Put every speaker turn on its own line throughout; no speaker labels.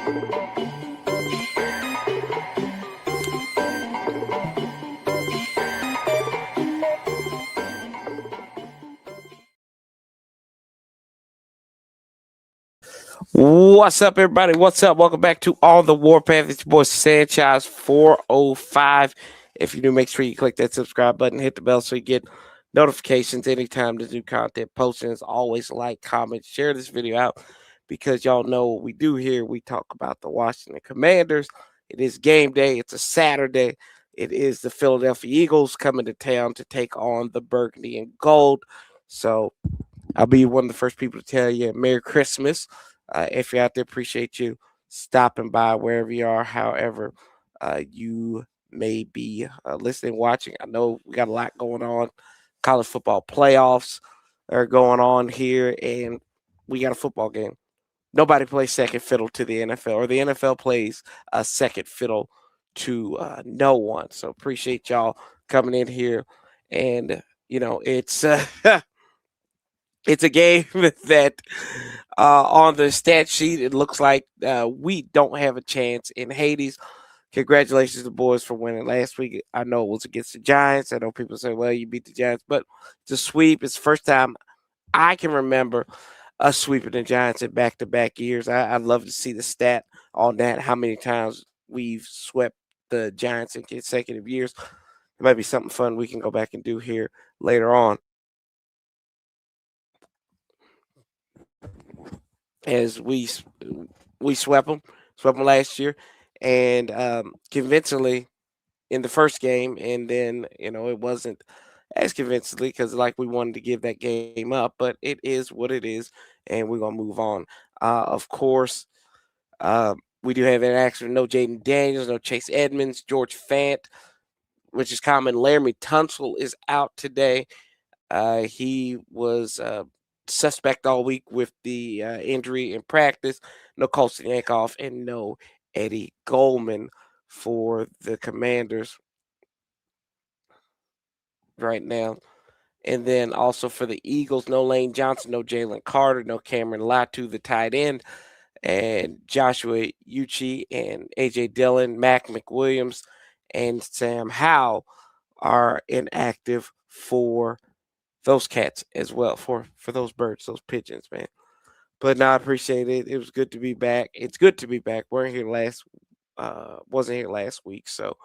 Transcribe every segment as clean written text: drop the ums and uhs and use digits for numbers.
What's up, everybody? What's up? Welcome back to On the Warpath. It's your boy Sanchez 405. If you're new, make sure you click that subscribe button, hit the bell so you get notifications anytime there's new content posted. As always, like, comment, share this video out because y'all know what we do here. We talk about the Washington Commanders. It is game day. It's a Saturday. It is the Philadelphia Eagles coming to town to take on the Burgundy and Gold. So I'll be one of the first people to tell you Merry Christmas. If you're out there, appreciate you stopping by wherever you are, however you may be listening, watching. I know we got a lot going on. College football playoffs are going on here, and we got a football game. Nobody plays second fiddle to the NFL, or the NFL plays a second fiddle to no one. So appreciate y'all coming in here, and it's it's a game that on the stat sheet, it looks like we don't have a chance in Hades. Congratulations to the boys for winning last week. I know it was against the Giants. I know people say, well, you beat the Giants, but it's a sweep. It's the first time I can remember us sweeping the Giants in back-to-back years. I'd love to see the stat on that, how many times we've swept the Giants in consecutive years. It might be something fun we can go back and do here later on. As we swept them last year, and convincingly in the first game, and then it wasn't as convincingly because like we wanted to give that game up, but it is what it is, and we're gonna move on. Of course, we do have an accident. No Jaden Daniels, no Chase Edmonds, George Fant, which is common. Laramie Tunsil is out today. He was suspect all week with the injury in practice. No Colson Yankoff and no Eddie Goldman for the Commanders right now. And then also for the Eagles, no Lane Johnson, no Jalen Carter, no Cameron Latu, the tight end, and Joshua Uche and A.J. Dillon, Mac McWilliams, and Sam Howell are inactive for those cats as well, for those birds, those pigeons, man. But no, I appreciate it. It was good to be back. It's good to be back. Wasn't here last week, so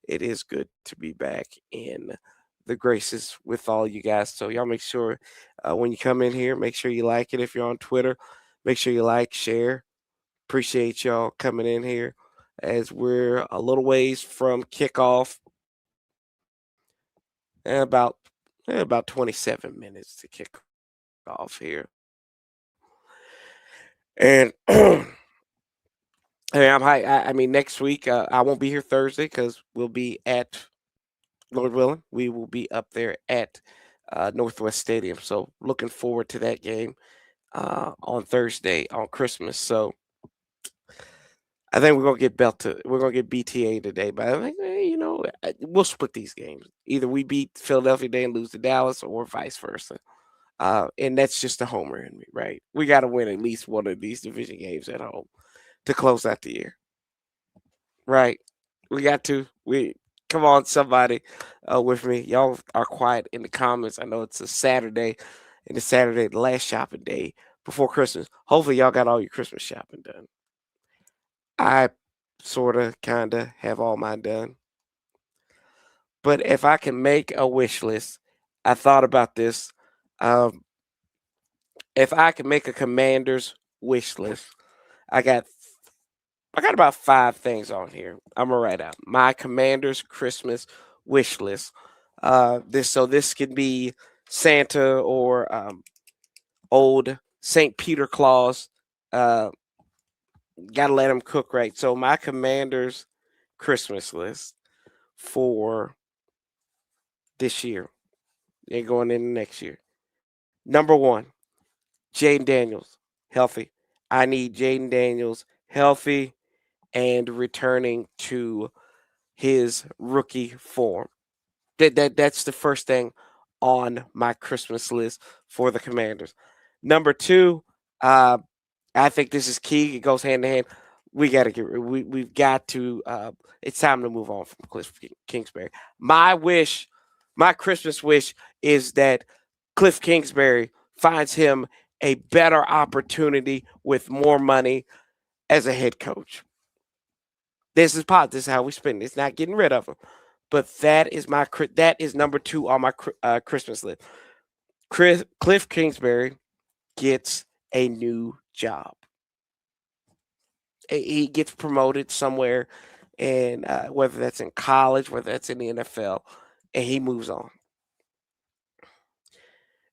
it is good to be back in the graces with all you guys. So y'all make sure when you come in here, make sure you like it. If you're on Twitter, make sure you like, share. Appreciate y'all coming in here as we're a little ways from kickoff. And about 27 minutes to kick off here. And I mean, next week I won't be here Thursday because we'll be at, Lord willing, we will be up there at Northwest Stadium. So looking forward to that game on Thursday on Christmas. So I think we're gonna get belted. We're gonna get BTA today, but I think we'll split these games. Either we beat Philadelphia today and lose to Dallas, or vice versa. And that's just the homer in me, right? We got to win at least one of these division games at home to close out the year, right? We got to. We come on, somebody with me. Y'all are quiet in the comments. I know it's a Saturday, and it's Saturday, the last shopping day before Christmas. Hopefully, y'all got all your Christmas shopping done. I sort of, kind of have all mine done. But if I can make a wish list, I thought about this. Um, if I could make a Commander's wish list, I got about 5 things on here. I'm gonna write out my Commander's Christmas wish list. This could be Santa or old St. Peter Claus. Gotta let him cook right. So my Commander's Christmas list for this year and going into next year. Number 1, Jaden Daniels, healthy. I need Jaden Daniels healthy and returning to his rookie form. That's the first thing on my Christmas list for the Commanders. Number 2, I think this is key. It goes hand in hand. we got to we've got to. It's time to move on from Cliff Kingsbury. My wish, my Christmas wish, is that Cliff Kingsbury finds him a better opportunity with more money as a head coach. This is pot. This is how we spend. It's not getting rid of him, but that is number 2 on my Christmas list. Cliff Kingsbury gets a new job. He gets promoted somewhere, and whether that's in college, whether that's in the NFL, and he moves on.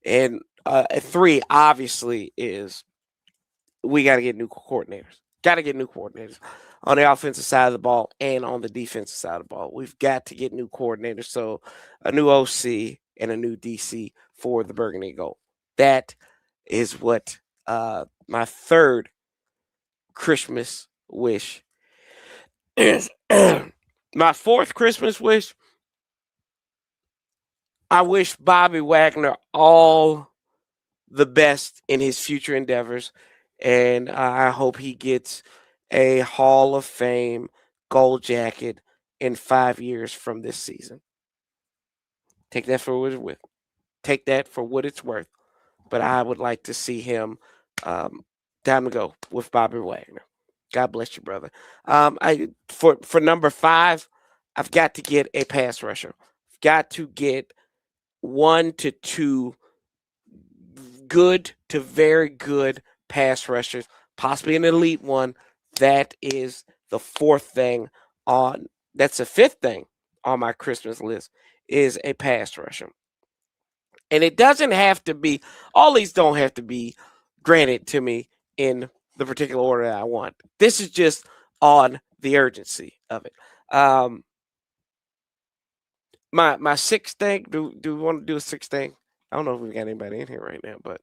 And 3 obviously is we got to get new coordinators. Got to get new coordinators on the offensive side of the ball and on the defensive side of the ball. We've got to get new coordinators. So a new OC and a new DC for the Burgundy Gold. That is what my third Christmas wish is. My fourth Christmas wish, I wish Bobby Wagner all the best in his future endeavors, and I hope he gets a Hall of Fame gold jacket in 5 years from this season. Take that for what it's worth. Take that for what it's worth. But I would like to see him down to go with Bobby Wagner. God bless you, brother. For number 5, I've got to get a pass rusher. I've got to get 1 to 2 good to very good pass rushers, possibly an elite one. That is the fourth thing on. That's the fifth thing on my Christmas list is a pass rusher. And it doesn't have to be. All these don't have to be granted to me in the particular order that I want. This is just on the urgency of it. My sixth thing. Do we want to do a sixth thing? I don't know if we've got anybody in here right now, but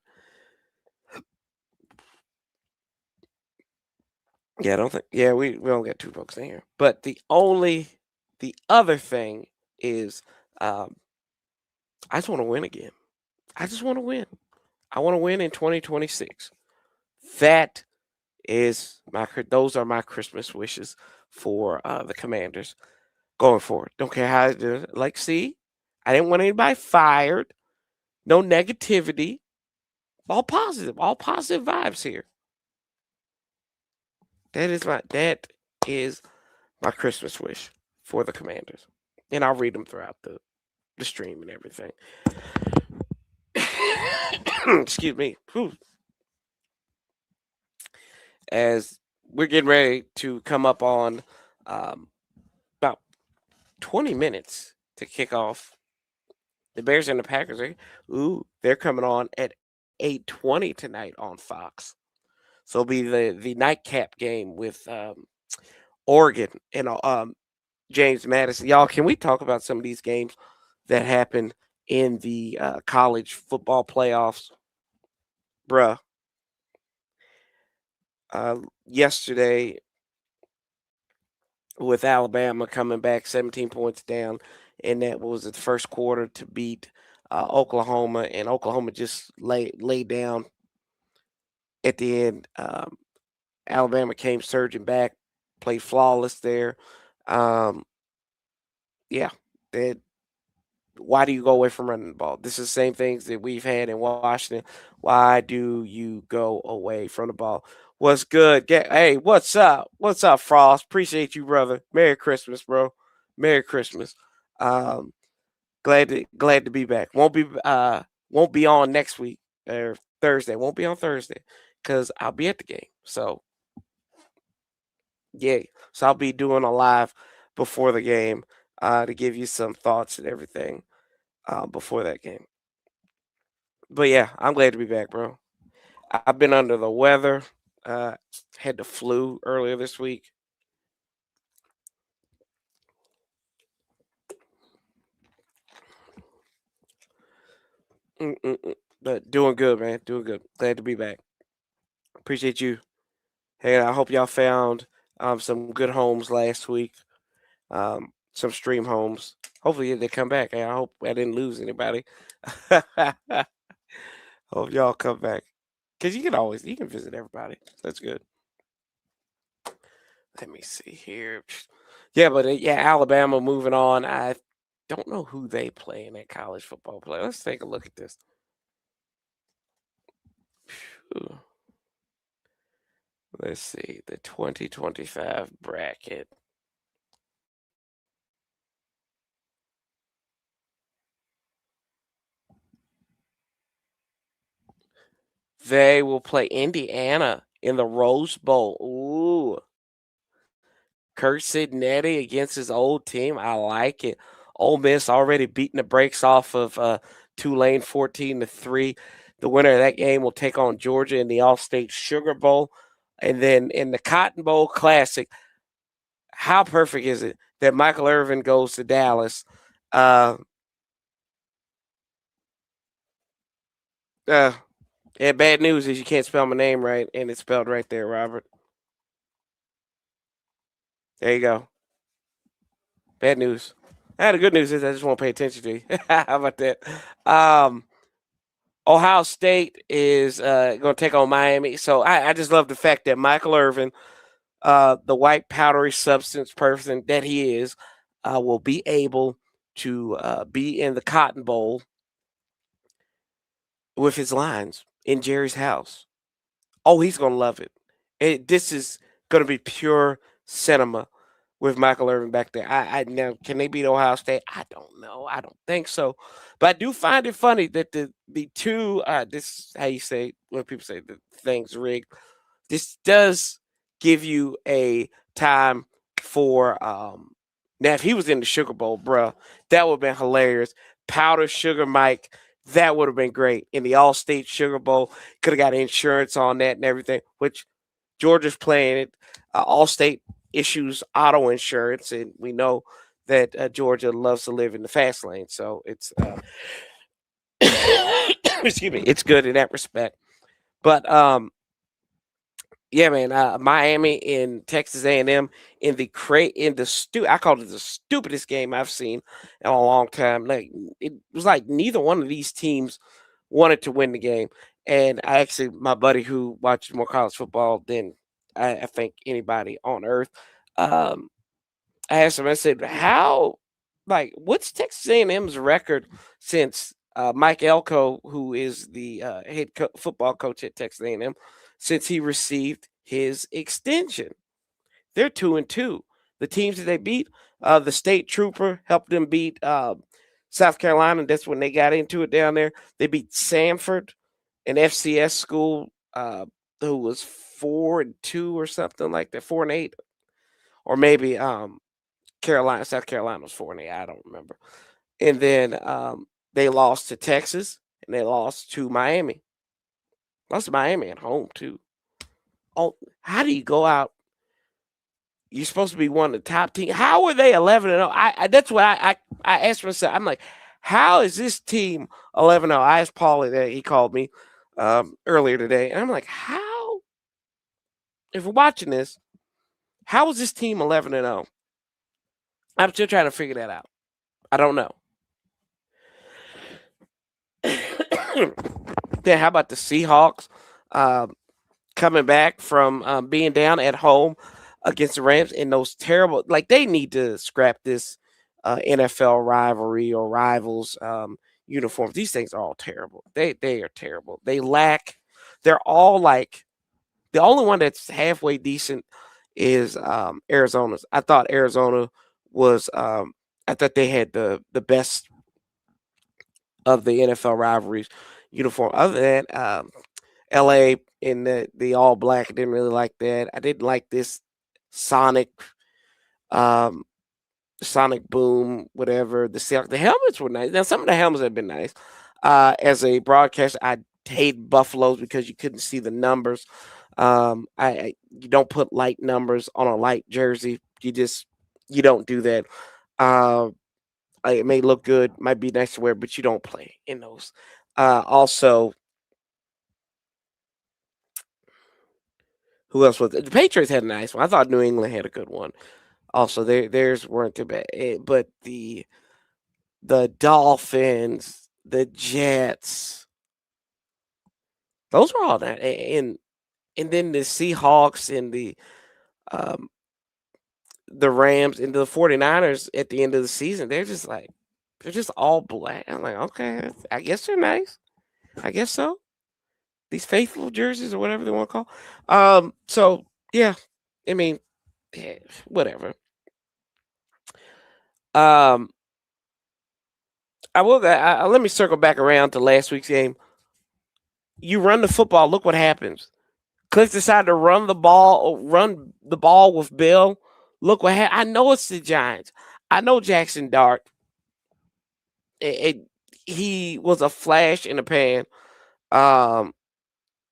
yeah, I don't think. Yeah, we only got 2 folks in here. But the other thing is, I just want to win again. I just want to win. I want to win in 2026. That is those are my Christmas wishes for the Commanders going forward. Don't care how I do it. Like, see, I didn't want anybody fired. No negativity. All positive vibes here. That is my Christmas wish for the Commanders. And I'll read them throughout the stream and everything. Excuse me. Whew. As we're getting ready to come up on about 20 minutes to kick off the Bears and the Packers. They're coming on at 8:20 tonight on Fox. So it'll be the nightcap game with Oregon and James Madison. Y'all, can we talk about some of these games that happened in the college football playoffs? Bruh. Yesterday, with Alabama coming back 17 points down, and that was the first quarter to beat Oklahoma, and Oklahoma just laid down at the end. Alabama came surging back, played flawless there. Yeah, that. Why do you go away from running the ball? This is the same things that we've had in Washington. Why do you go away from the ball? What's good? Hey, what's up? What's up, Frost? Appreciate you, brother. Merry Christmas, bro. Merry Christmas. Um, glad to be back. Won't be on next week or Thursday. Won't be on Thursday because I'll be at the game. So yeah, so I'll be doing a live before the game to give you some thoughts and everything before that game. But yeah, I'm glad to be back, bro. I've been under the weather. Uh, had the flu earlier this week. But doing good, man. Doing good. Glad to be back. Appreciate you. Hey, I hope y'all found some good homes last week. Some stream homes. Hopefully they come back. Hey, I hope I didn't lose anybody. Hope y'all come back. Cause you can visit everybody. That's good. Let me see here. Yeah, but yeah, Alabama moving on. I don't know who they play in that college football play. Let's take a look at this. Phew. Let's see the 2025 bracket. They will play Indiana in the Rose Bowl. Ooh, Kurt Cincinnati against his old team. I like it. Ole Miss already beating the brakes off of Tulane 14-3. The winner of that game will take on Georgia in the All-State Sugar Bowl. And then in the Cotton Bowl Classic, how perfect is it that Michael Irvin goes to Dallas? Uh, uh, yeah, bad news is you can't spell my name right, and it's spelled right there, Robert. There you go. Bad news. The good news is I just won't pay attention to you. How about that? Um, Ohio State is going to take on Miami. So I just love the fact that Michael Irvin, the white powdery substance person that he is, will be able to be in the Cotton Bowl with his lines in Jerry's house. Oh, he's going to love it. This is going to be pure cinema with Michael Irvin back there. I now can they beat Ohio State? I don't know. I don't think so. But I do find it funny that the two this is how you say when people say the thing's rigged. This does give you a time for now if he was in the Sugar Bowl, bruh, that would have been hilarious. Powder Sugar Mike, that would have been great. In the All-State Sugar Bowl, could have got insurance on that and everything, which Georgia's playing it. Allstate issues auto insurance, and we know that Georgia loves to live in the fast lane. So it's excuse me, it's good in that respect. But yeah, man, Miami in Texas A&M in I called it the stupidest game I've seen in a long time. Like it was like neither one of these teams wanted to win the game. And I actually, my buddy who watches more college football than I think anybody on earth, um, I asked him. I said, "How? Like, what's Texas A&M's record since Mike Elko, who is the football coach at Texas A&M, since he received his extension? They're 2-2. The teams that they beat, the State Trooper helped them beat South Carolina. That's when they got into it down there. They beat Sanford, an FCS school who was 4-2 or something like that, 4-8, or maybe South Carolina was 4-8. I don't remember. And then they lost to Texas and they lost to Miami. Lost to Miami at home too. Oh, how do you go out? You're supposed to be one of the top teams. How are they 11-0? That's what I asked myself. I'm like, how is this team 11-0? I asked Paulie that he called me earlier today, and I'm like, how? If we're watching this, how is this team 11-0? I'm still trying to figure that out. I don't know. Then how about the Seahawks coming back from being down at home against the Rams in those terrible? Like they need to scrap this NFL rivalry or rivals uniforms. These things are all terrible. They are terrible. They lack. They're all like the only one that's halfway decent is Arizona's. I thought Arizona was. I thought they had the best of the NFL rivalries uniform. Other than LA in the all black, I didn't really like that. I didn't like this Sonic um Sonic Boom, whatever. The helmets were nice. Now some of the helmets have been nice. As a broadcaster, I hate Buffaloes because you couldn't see the numbers. You don't put light numbers on a light jersey. You don't do that. Uh, it may look good, might be nice to wear, but you don't play in those. Also, who else was it? The Patriots had a nice one. I thought New England had a good one. Also, theirs weren't too bad, but the Dolphins, the Jets, those were all that, and then the Seahawks and the um, the Rams and the 49ers at the end of the season, they're just all black. I'm like, okay, I guess they're nice. I guess so. These faithful jerseys or whatever they want to call. So yeah, I mean, whatever. Um, I will. Let me circle back around to last week's game. You run the football. Look what happens. Cliff decided to run the ball with Bill. Look what happened. I know it's the Giants. I know Jackson Dart. He was a flash in the pan. Um,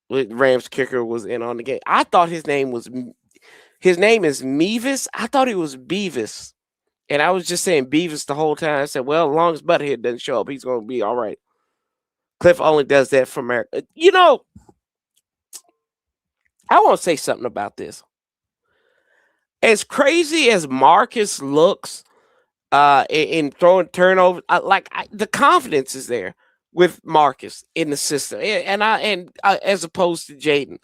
Rams kicker was in on the game. I thought his name is Mevis. I thought he was Beavis, and I was just saying Beavis the whole time. I said, well, as long as Butthead doesn't show up, he's going to be all right. Cliff only does that for America. I want to say something about this. As crazy as Marcus looks, in throwing turnovers, the confidence is there with Marcus in the system, as opposed to Jaden.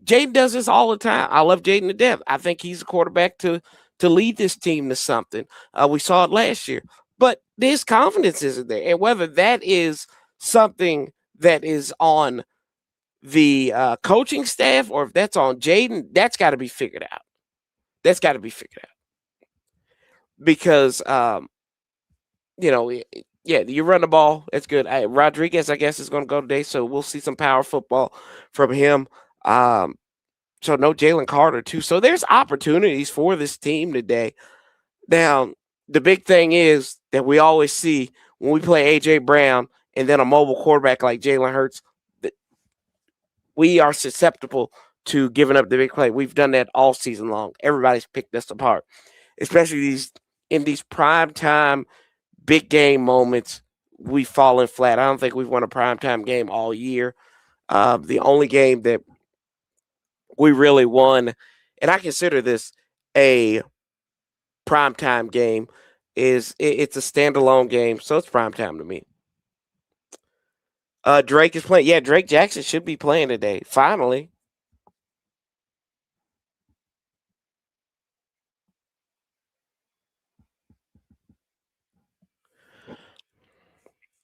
Jaden does this all the time. I love Jaden to death. I think he's a quarterback to lead this team to something. We saw it last year, but his confidence isn't there, and whether that is something that is on the coaching staff or if that's on Jaden, that's got to be figured out. That's got to be figured out because yeah, you run the ball. That's good. Rodriguez, I guess, is going to go today, so we'll see some power football from him. So no Jalen Carter too. So there's opportunities for this team today. Now, the big thing is that we always see when we play AJ Brown and then a mobile quarterback like Jalen Hurts, we are susceptible to giving up the big play. We've done that all season long. Everybody's picked us apart, especially in these prime time big game moments. We've fallen flat. I don't think we've won a primetime game all year. The only game that we really won, and I consider this a primetime game, it's a standalone game, so it's primetime to me. Drake is playing. Yeah, Drake Jackson should be playing today. Finally.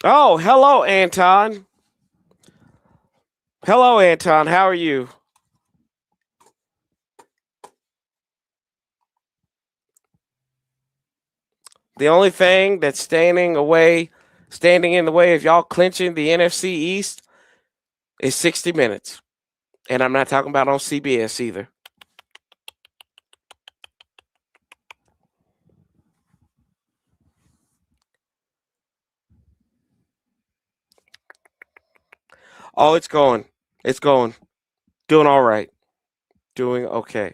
Oh, hello, Anton. Hello, Anton. How are you? The only thing that's standing in the way of y'all clinching the NFC East is 60 minutes. And I'm not talking about on CBS either. Oh, it's going. It's going. Doing all right. Doing okay.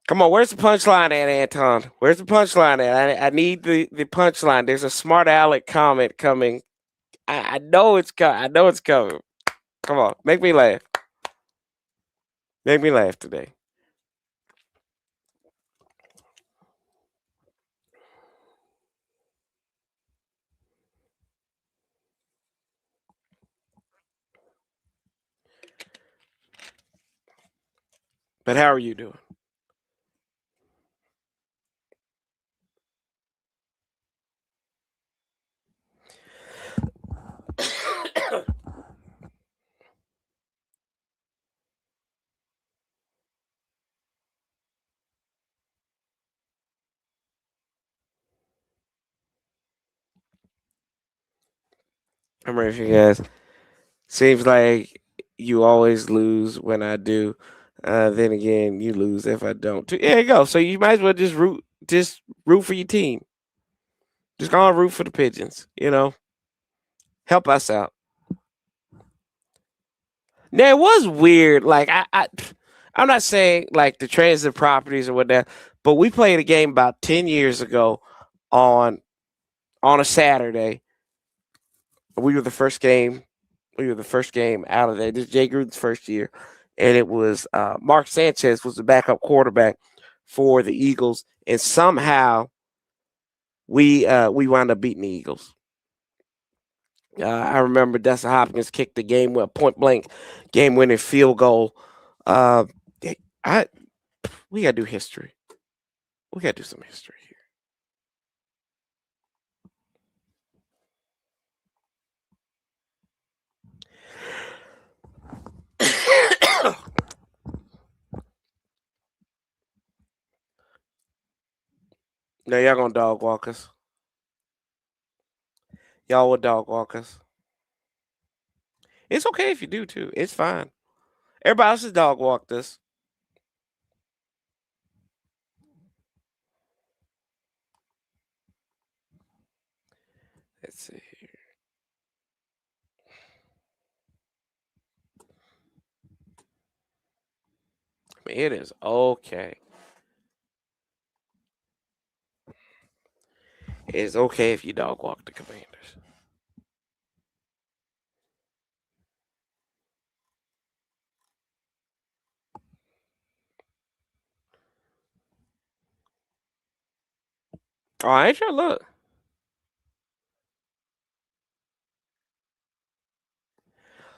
Come on, where's the punchline at, Anton? Where's the punchline at? I need the punchline. There's a smart aleck comment coming. I know it's coming. I know it's coming. Come on, make me laugh. Make me laugh today. But how are you doing? I'm ready for you guys. Seems like you always lose when I do. Then again, you lose if I don't. There you go. So you might as well just root for your team. Just go and root for the pigeons. Help us out. Now it was weird. Like I'm not saying like the transit properties or whatever, but we played a game about 10 years ago on a Saturday. We were the first game. We were the first game out of there. This is Jay Gruden's first year, and it was Mark Sanchez was the backup quarterback for the Eagles, and somehow we wound up beating the Eagles. I remember Dustin Hopkins kicked the point blank game winning field goal. Uh, I We gotta do history. We gotta do some history here. No, y'all gonna dog walk us. Y'all will dog walk us. It's okay if you do too. It's fine. Everybody else has dog walked us. Let's see. I mean, it is okay. It's okay if you dog walk the Commanders. Oh, I ain't trying to look.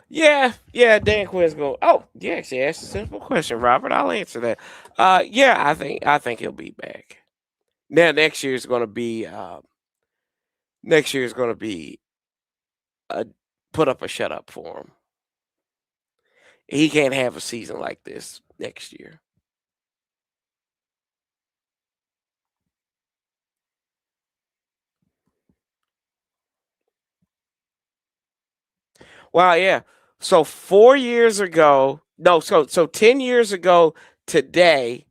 Yeah, Dan Quinn's go. Oh, you actually asked a simple question, Robert. I'll answer that. Yeah, I think he'll be back. Now next year is gonna be a put up or shut up for him. He can't have a season like this next year. Wow, yeah. So 4 years ago, no, so 10 years ago today,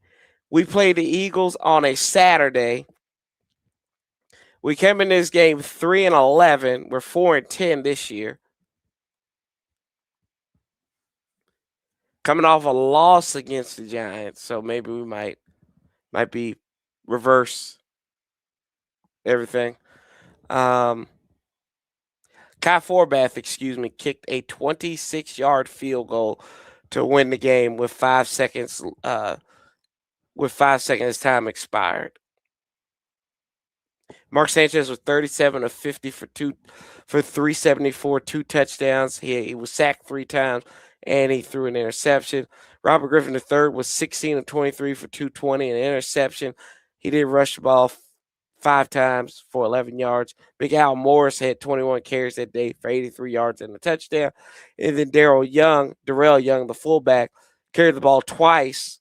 we played the Eagles on a Saturday. We came in this game 3-11. We're 4-10 this year. Coming off a loss against the Giants, so maybe we might be reverse everything. Kai Forbath, kicked a 26-yard field goal to win the game with 5 seconds. With 5 seconds time expired. Mark Sanchez was 37 of 50 for 374, 2 touchdowns. He was sacked 3 times, and he threw an interception. Robert Griffin III was 16 of 23 for 220 and an interception. He did rush the ball 5 times for 11 yards. Big Al Morris had 21 carries that day for 83 yards and a touchdown. And then Darrell Young, the fullback, carried the ball twice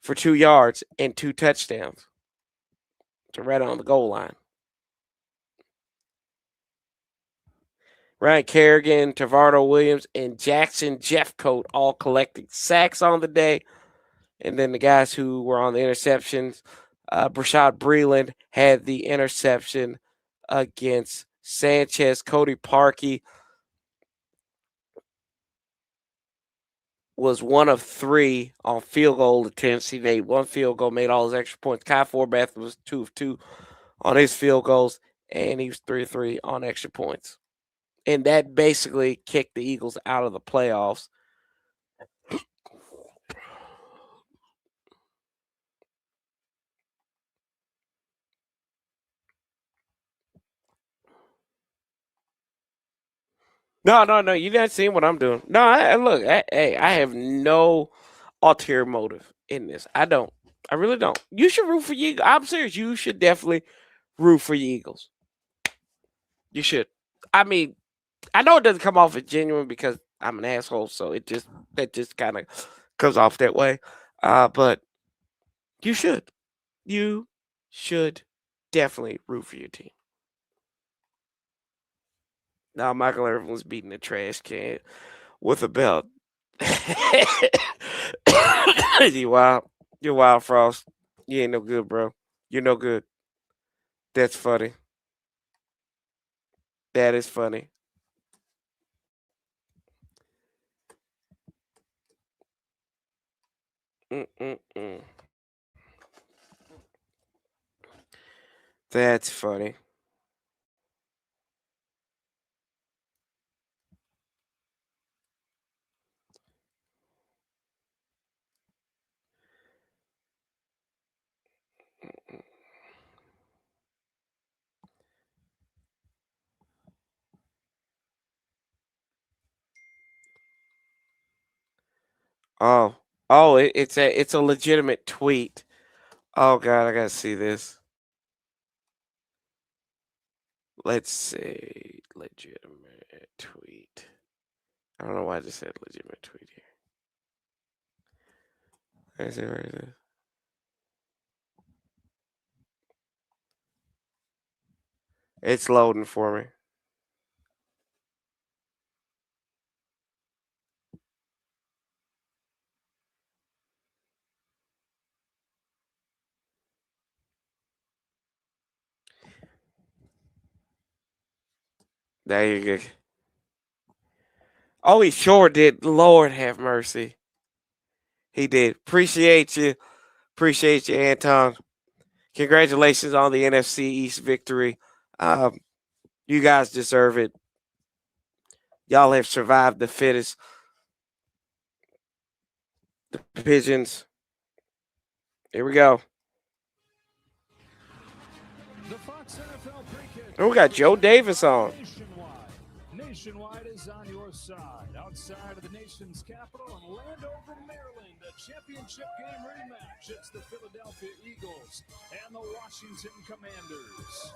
for 2 yards and 2 touchdowns. So right on the goal line. Ryan Kerrigan, Tavardo Williams, and Jackson Jeffcoat all collected sacks on the day. And then the guys who were on the interceptions, Brashad Breeland had the interception against Sanchez. Cody Parkey was one of 3 on field goal attempts. He made 1 field goal, made all his extra points. Kai Forbath was 2 of 2 on his field goals, and he was 3 of 3 on extra points. And that basically kicked the Eagles out of the playoffs. No. You're not seeing what I'm doing. No, look. I have no ulterior motive in this. I don't. I really don't. You should root for you. I'm serious. You should definitely root for the Eagles. You should. I mean, I know it doesn't come off as genuine because I'm an asshole, so that just kind of comes off that way. But you should. You should definitely root for your team. Now, Michael Irvin was beating the trash can with a belt. You wild. You're wild, Frost. You ain't no good, bro. You're no good. That's funny. That is funny. Mm-mm-mm. That's funny. Oh. Oh, it's a legitimate tweet. Oh God, I gotta see this. Let's see, legitimate tweet. I don't know why I just said legitimate tweet here. Where is it? Where is it? It's loading for me. There you go. Oh, he sure did. Lord have mercy. He did. Appreciate you. Appreciate you, Anton. Congratulations on the NFC East victory. You guys deserve it. Y'all have survived the fittest. The Pigeons. Here we go. Oh, we got Joe Davis on.
Nationwide is on your side. Outside of the nation's capital in Landover, Maryland, a championship game rematch. It's the Philadelphia Eagles and the Washington Commanders.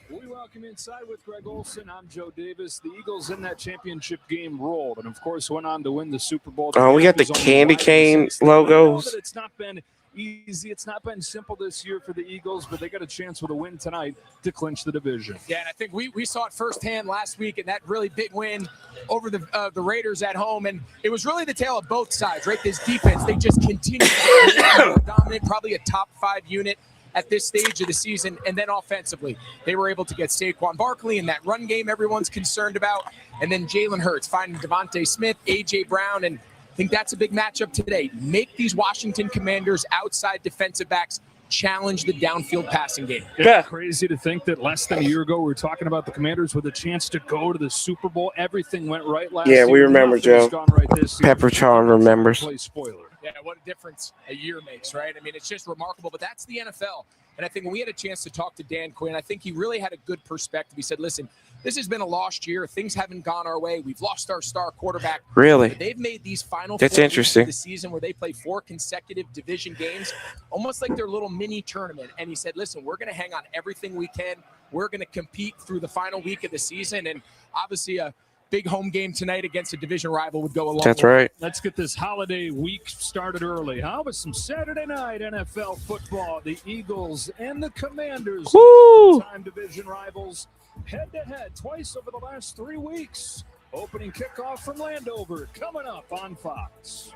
We welcome inside with Greg Olson. I'm Joe Davis. The Eagles in that championship game rolled and, of course, went on to win the Super Bowl.
Oh, we got the candy cane logos.
It's not been easy. It's not been simple this year for the Eagles, but they got a chance with a win tonight to clinch the division.
Yeah, and I think we saw it firsthand last week in that really big win over the Raiders at home, and it was really the tale of both sides, right? This defense, they just continued to get more dominant, probably a top 5 unit at this stage of the season, and then offensively, they were able to get Saquon Barkley in that run game everyone's concerned about, and then Jalen Hurts finding Devontae Smith, A.J. Brown, and I think that's a big matchup today. Make these Washington Commanders outside defensive backs challenge the downfield passing game.
It's crazy to think that less than a year ago we were talking about the Commanders with a chance to go to the Super Bowl. Everything went right last year.
Yeah, we remember, Joe.
Right this
Pepper Charm remembers.
Play spoiler.
Yeah, what a difference a year makes, right? I mean, it's just remarkable, but that's the NFL. And I think when we had a chance to talk to Dan Quinn, I think he really had a good perspective. He said, listen, this has been a lost year. Things haven't gone our way. We've lost our star quarterback.
Really?
But they've made these final
That's
4
interesting.
weeks of the season where they play 4 consecutive division games, almost like their little mini tournament. And he said, listen, we're going to hang on everything we can. We're going to compete through the final week of the season. And obviously a big home game tonight against a division rival would go a long way.
That's right.
Let's get this holiday week started early. How about some Saturday night NFL football? The Eagles and the Commanders, time division rivals, head-to-head twice over the last 3 weeks. Opening kickoff from Landover coming up on Fox.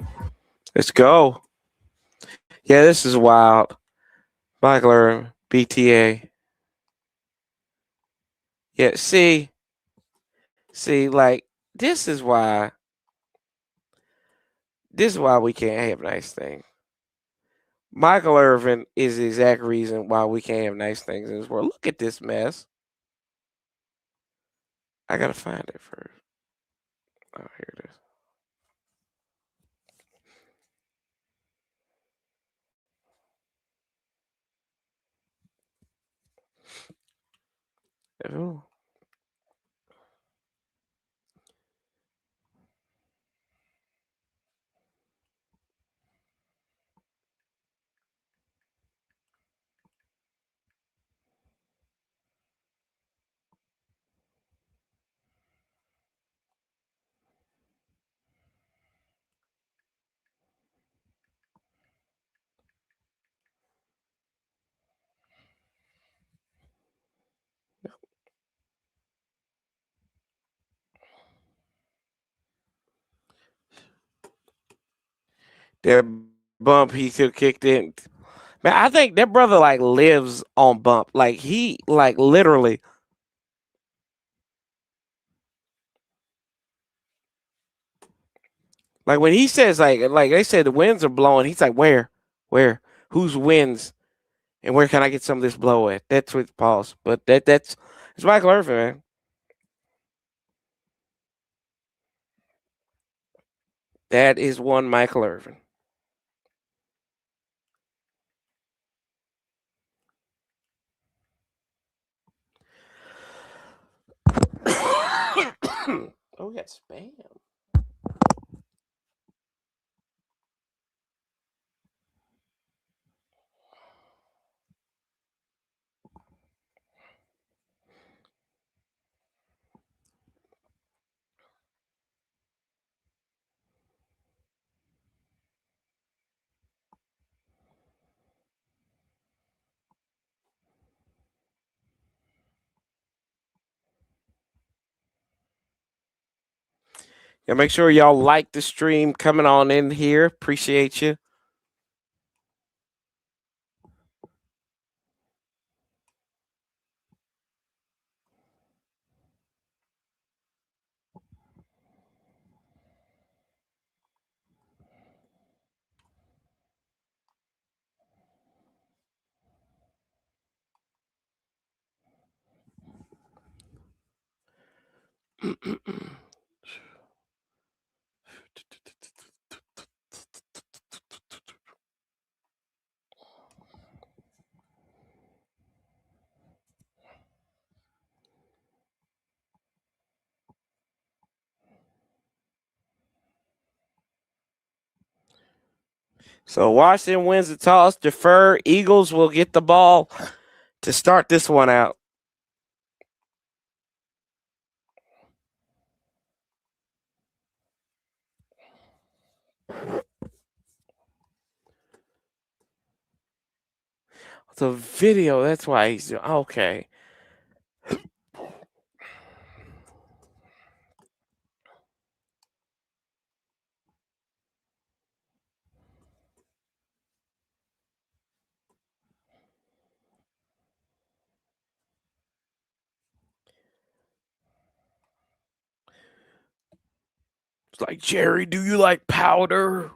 Let's go. Yeah, this is wild. Michael BTA. Yeah, see, like this is why we can't have nice things. Michael Irvin is the exact reason why we can't have nice things in this world. Look at this mess. I gotta find it first. Oh, here it is. Ooh. That bump he could kicked in. Man, I think that brother like lives on bump. Like he like literally. Like when he says like they said the winds are blowing, he's like, where, whose winds, and where can I get some of this blow at? That's what pause. But that's it's Michael Irvin, man. That is one Michael Irvin. Oh, we got spam. Yeah, make sure y'all like the stream coming on in here. Appreciate you. So Washington wins the toss, defer. Eagles will get the ball to start this one out. The video, that's why he's okay. It's like, Jerry, do you like powder?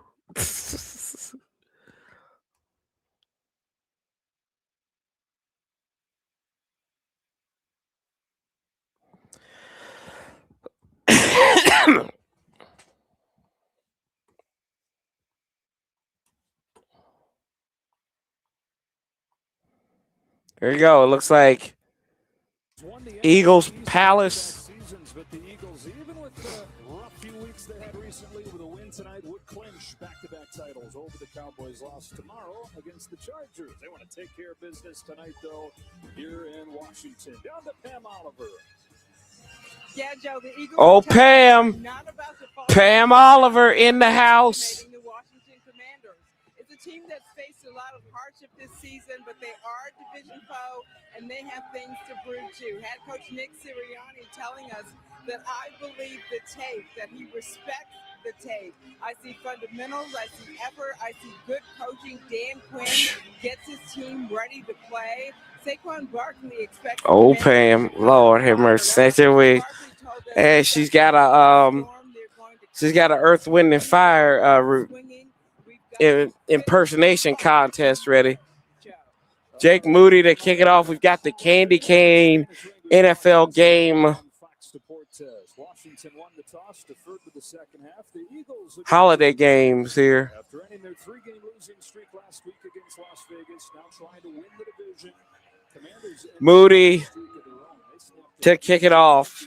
There you go. It looks like Eagles Palace.
But the Eagles, even with the rough few weeks they had recently, with a win tonight, would clinch back-to-back titles over the Cowboys. Lost tomorrow against the Chargers. They want to take care of business tonight, though, here in Washington. Down to Pam Oliver.
Yeah, Joe, the Eagles.
Oh, Pam. Pam Oliver in the house.
The Washington Commanders. It's a team that's faced a lot of hardship this season, but they are a division foe, and they have things to prove too. Head coach Nick Sirianni telling us that I believe the tape, that he respects the tape. I see fundamentals, I see effort, I see good coaching. Dan Quinn gets his team ready to play. Saquon Barkley expects.
Oh, Pam, Lord have mercy. And she's got a Earth, Wind, and Fire impersonation contest ready. Jake Moody to kick it off. We've got the Candy Cane NFL game.
Washington won the toss, deferred to the second half. The Eagles
holiday games here.
After ending their 3-game losing streak last week against Las Vegas, now trying to win the division.
Moody to kick it off.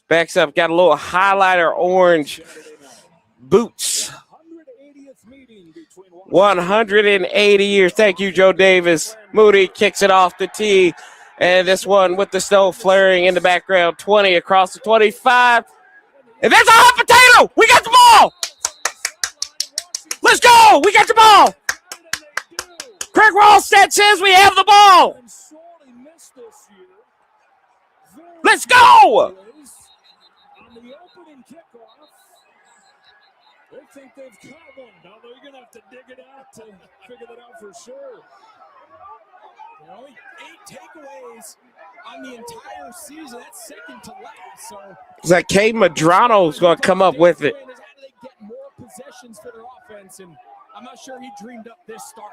Backs up, got a little highlighter orange boots. 180 years. Thank you, Joe Davis. Moody kicks it off the tee. And this one with the snow flaring in the background. 20 across the 25. And that's a hot potato. We got the ball. Let's go. We got the ball. Craig Wallstead says we have the ball. Let's go.
They think they've caught one. Now they're going to have to dig it out to figure that out for sure. Only 8 takeaways on the entire season. That's second to last. So
it's like Kay Madrano's going to come up with it.
How do they get more possessions for their offense? And I'm not sure he dreamed up this start.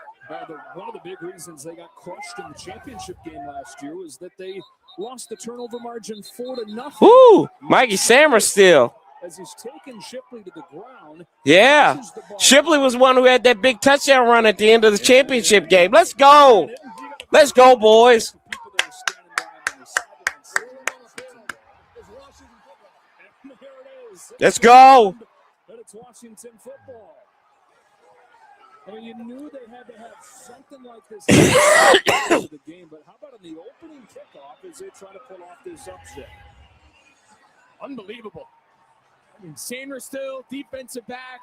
One of the big reasons they got crushed in the championship game last year was that they lost the turnover margin 4-0.
Ooh, Mikey Sammer still.
As he's taken Shipley to the ground.
Yeah. Shipley was one who had that big touchdown run at the end of the championship game. Let's go. Let's go, boys. Let's go.
But it's Washington football. I mean, you knew they had to have something like this in the game, but how about on the opening kickoff as they try to pull off this upset?
Unbelievable. I mean, Sanders still defensive back.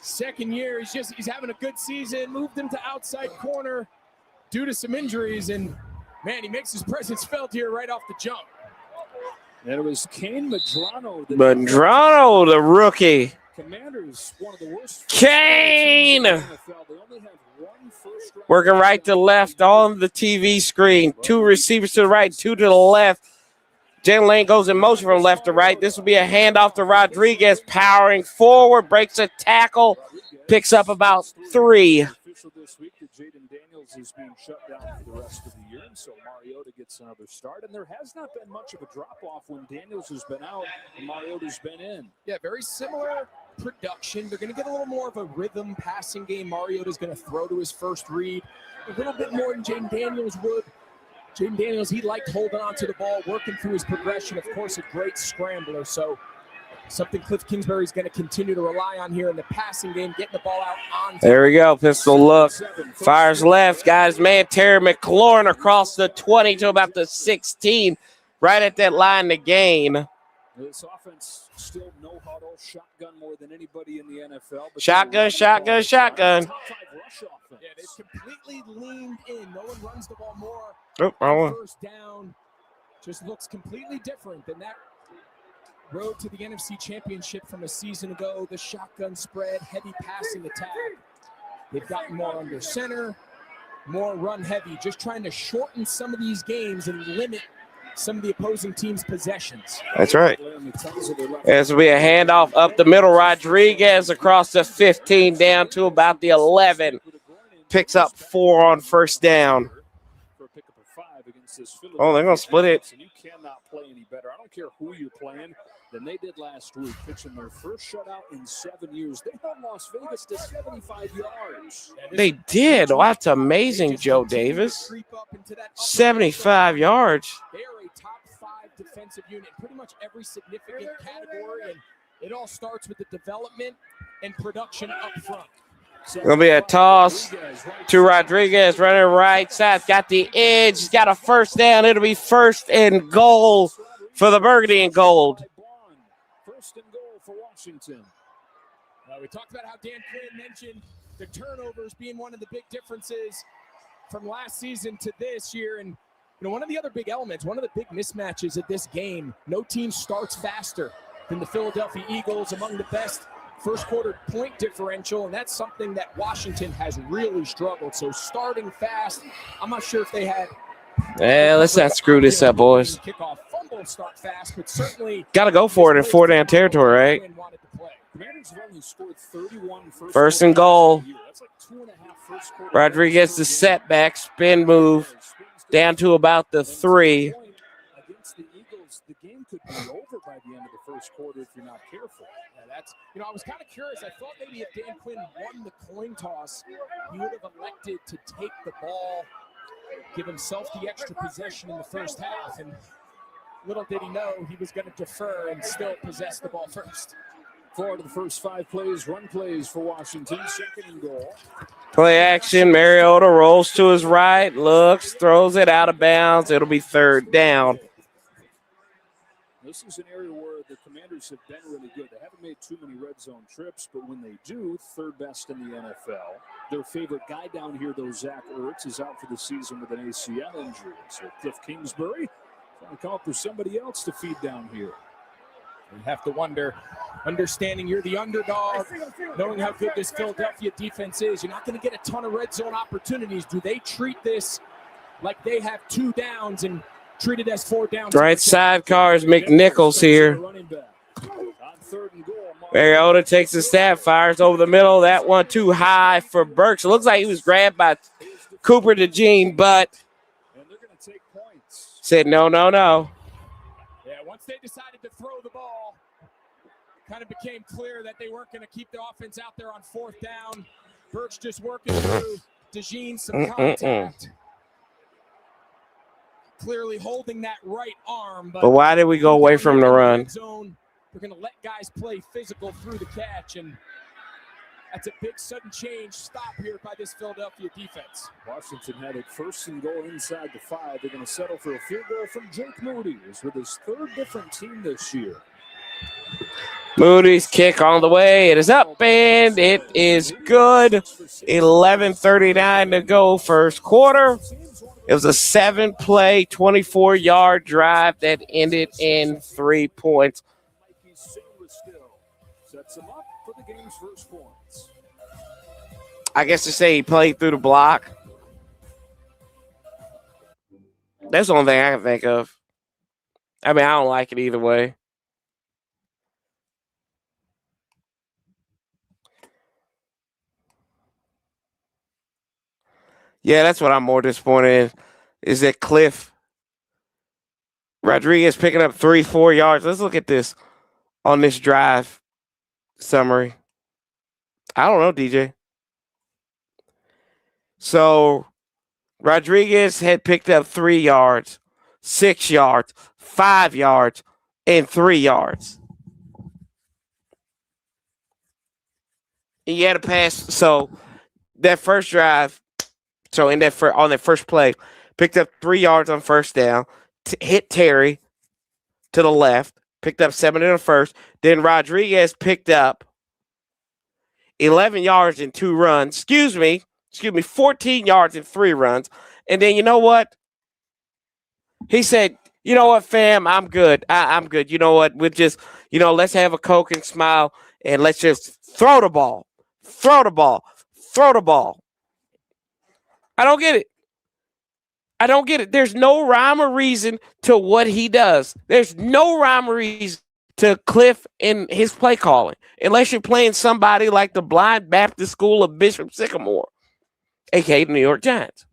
Second year, he's having a good season. Moved him to outside corner due to some injuries, and man, he makes his presence felt here right off the jump.
And it was Kane Medrano.
Medrano, the rookie.
Commanders, one of the worst.
Kane!
They only have one first-round
Working right to left on the TV screen. 2 receivers to the right, 2 to the left. Jalen Lane goes in motion from left to right. This will be a handoff to Rodriguez, powering forward, breaks a tackle, picks up about 3.
Official this week that Jaden Daniels is being shut down for the rest of the year, and so Mariota gets another start. And there has not been much of a drop-off when Daniels has been out and Mariota's been in.
Yeah, very similar production. They're going to get a little more of a rhythm passing game. Mariota's going to throw to his first read a little bit more than Jaden Daniels would. Jaden Daniels, he liked holding on to the ball, working through his progression. Of course, a great scrambler. So something Cliff Kingsbury's going to continue to rely on here in the passing game, getting the ball out on.
There we go. Pistol look. Fires left. Got his man Terry McLaurin across the 20 to about the 16. Right at that line to gain.
This offense still no huddle, shotgun more than anybody in the NFL.
Shotgun.
Top 5 rush offense.
Yeah, they've completely leaned in. No one runs the ball more.
Oh, wrong one.
First down just looks completely different than that road to the NFC Championship from a season ago. The shotgun spread, heavy passing attack. They've gotten more under center, more run heavy, just trying to shorten some of these games and limit some of the opposing team's possessions.
That's right. This will be a handoff up the middle. Rodriguez across the 15 down to about the 11. Picks up 4 on first down. Oh, they're going to split it.
You cannot play any better. I don't care who you're playing than they did last week, pitching their first shutout in 7 years. They held Las Vegas to 75 yards.
They did. Oh, that's amazing, Joe Davis. 75 yards.
They are a top 5 defensive unit, pretty much every significant category, and it all starts with the development and production up front.
Gonna be a toss to Rodriguez running right side. Got the edge. He's got a first down. It'll be first and goal for the Burgundy and Gold.
First and goal for Washington.
We talked about how Dan Quinn mentioned the turnovers being one of the big differences from last season to this year. And one of the other big elements, one of the big mismatches of this game, no team starts faster than the Philadelphia Eagles, among the best first quarter point differential, and that's something that Washington has really struggled. So starting fast, I'm not sure if they had.
Yeah, let's not screw this up, boys.
Kickoff fumble start fast, but certainly
got to go for it in 4-down territory, right?
Commanders have only scored 31
first and goal.
That's like 2.5 first quarter.
Rodriguez the setback, spin move down to about the 3.
Against the Eagles, the game could be over by the end of the first quarter if you're not careful. That's, I was kind of curious. I thought maybe if Dan Quinn won the coin toss, he would have elected to take the ball, give himself the extra possession in the first half. And little did he know he was going to defer and still possess the ball first. 4 to the first 5 plays, run plays for Washington, second and goal.
Play action. Mariota rolls to his right, looks, throws it out of bounds. It'll be third down.
This is an area where the Commanders have been really good. They haven't made too many red zone trips, but when they do, third best in the NFL. Their favorite guy down here, though, Zach Ertz, is out for the season with an ACL injury. So Cliff Kingsbury trying to come up with somebody else to feed down here.
You have to wonder, understanding you're the underdog, knowing how good this Philadelphia defense is, you're not going to get a ton of red zone opportunities. Do they treat this like they have 2 downs and treat it as 4 downs?
Right side car is McNichols here. Mariota takes a stab, fires over the middle. That one too high for Burks. It looks like he was grabbed by Cooper DeJean, but said no.
Yeah, once they decided to throw the ball, kind of became clear that they weren't going to keep the offense out there on 4th down. Burks just working through DeJean, some contact. Clearly holding that right arm.
But why did we go away from the run?
We're going to let guys play physical through the catch, and that's a big sudden change stop here by this Philadelphia defense.
Washington had it first and goal inside the 5. They're going to settle for a field goal from Jake Moody, who's with his 3rd different team this year.
Moody's kick on the way. It is up, and it is good. 11:39 to go first quarter. It was a 7-play, 24-yard drive that ended in 3 points.
Sets him up for the game's first points.
I guess to say he played through the block. That's the only thing I can think of. I mean, I don't like it either way. Yeah, that's what I'm more disappointed in, is that Cliff Rodriguez picking up 3-4 yards. Let's look at this on this drive summary. I don't know, DJ. So Rodriguez had picked up 3 yards, 6 yards, 5 yards, and 3 yards. He had a pass. So that first drive, so in that on that first play, picked up 3 yards on first down, hit Terry to the left, picked up 7 in the first. Then Rodriguez picked up 11 yards in 2 runs. Excuse me, 14 yards in 3 runs. And then you know what? He said, you know what, fam, I'm good. I'm good. You know what? We'll just, let's have a Coke and smile, and let's just throw the ball. Throw the ball. Throw the ball. I don't get it. There's no rhyme or reason to what he does. There's no rhyme or reason to Cliff in his play calling, unless you're playing somebody like the Blind Baptist School of Bishop Sycamore, a.k.a. the New York Giants.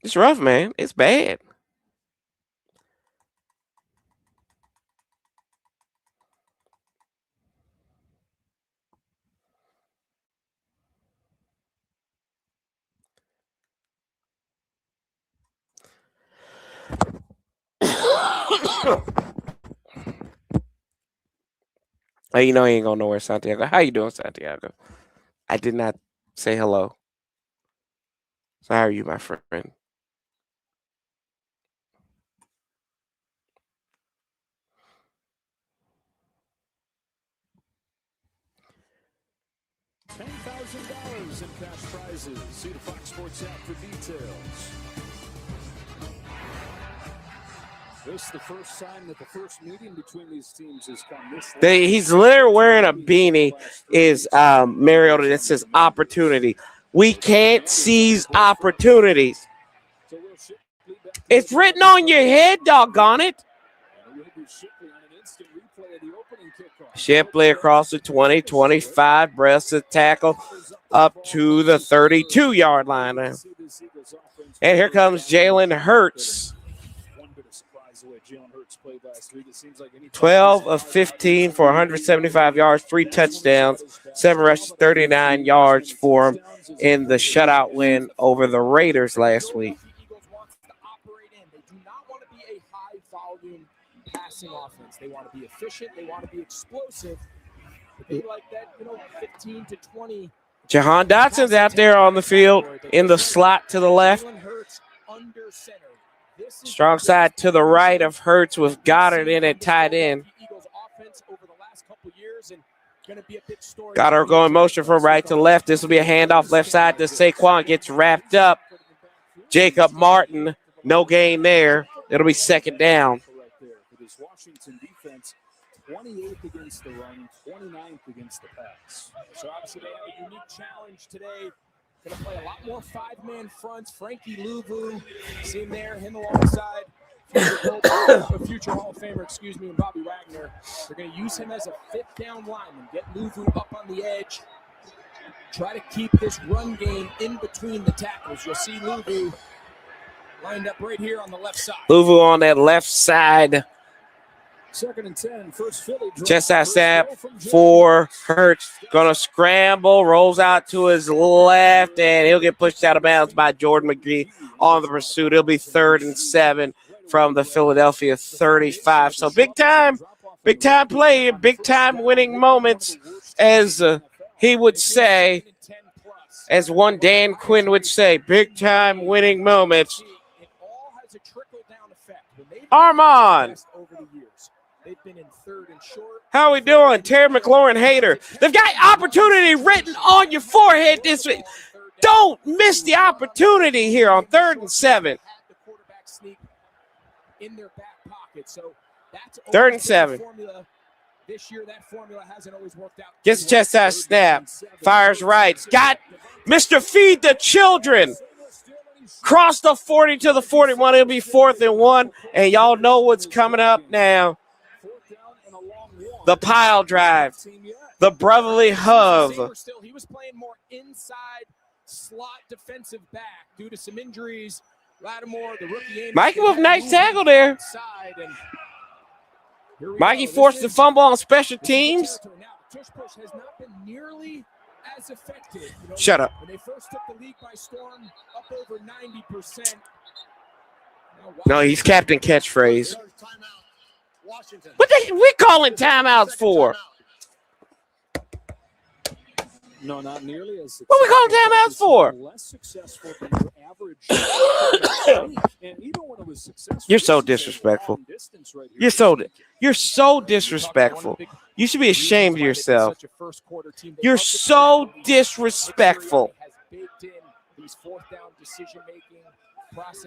It's rough, man. It's bad. Hey, he ain't going nowhere, Santiago. How you doing, Santiago? I did not say hello. So how are you, my friend?
$10,000 in cash prizes. See the Fox Sports app for details. This is the first sign that the first meeting between these teams has come.
He's literally wearing a beanie, is Mariota, that says opportunity. We can't seize opportunities. It's written on your head, doggone it. Shipley across the 20, 25, breast the tackle up to the 32-yard line now. And here comes Jalen Hurts. 12 of 15 for 175 yards, 3 touchdowns, 7 rushes, 39 yards for him in the shutout win over the Raiders last week.
Passing offense. They want to be efficient. They want to be explosive. They like that, 15 to 20.
Jahan Dotson's out there on the field in the slot to the left. Strong side to the right of Hurts with Goddard in at tight end. Goddard going motion from right to left. This will be a handoff left side to Saquon. Gets wrapped up. Jacob Martin, no gain there. It'll be second down.
Washington defense, 28th against the run, 29th against the pass.
So obviously they have a unique challenge today. Going to play a lot more 5-man fronts. Frankie Louvu, see him there, him alongside future Hall of Famer, and Bobby Wagner. They're going to use him as a 5th down lineman, get Louvu up on the edge, try to keep this run game in between the tackles. You'll see Louvu lined up right here on the left side.
Louvu on that left side.
2nd and 10, first Philly.
Just that snap for Hurts. Gonna scramble, rolls out to his left, and he'll get pushed out of bounds by Jordan McGee on the pursuit. It'll be 3rd and 7 from the Philadelphia 35. So big time play, big time winning moments, as he would say, as one Dan Quinn would say, big time winning moments.
It all has a trickle-down effect. When they
Armand.
Over the years. They've been in third and short.
How are we doing? Terry McLaurin hater. They've got opportunity written on your forehead this week. Don't miss the opportunity here on 3rd and 7.
The quarterback sneak in their back pocket. So that's
3rd and 7.
This year, that formula hasn't always worked out.
Gets the chest side snap. Fires right. Got Mr. Feed the Children. Cross the 40 to the 41. It'll be 4th and 1. And y'all know what's coming up now. The pile drive. The brotherly hug.
He was playing more inside slot defensive back due to some injuries. Lattimore, the rookie.
Mikey with nice tackle there. Mikey forced the fumble on special teams.
Tush push has not been nearly as effective.
Shut up.
When they first took the league by storm, up over 90%.
No, he's Captain Catchphrase. What we calling timeouts for?
No, not nearly as successful.
What we calling timeouts for?
Less successful than your average. And even when it was successful,
You're so disrespectful. You're so disrespectful. You should be ashamed of yourself. You're so disrespectful.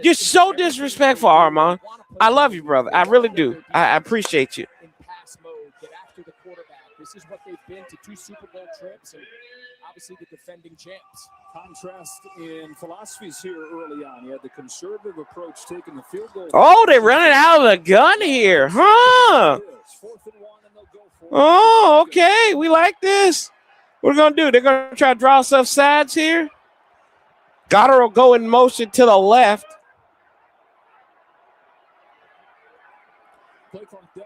You're so disrespectful, Armand. I love you, brother. I really do. I appreciate you.
This is what they've been to 2 Super Bowl trips and obviously the defending champs.
Contrast in philosophies here early on. You had the conservative approach taking the field goal.
Oh, they're running out of the gun here, huh? Oh, okay. We like this. What are we going to do? They're going to try to draw us off sides here. Goddard will go in motion to the left.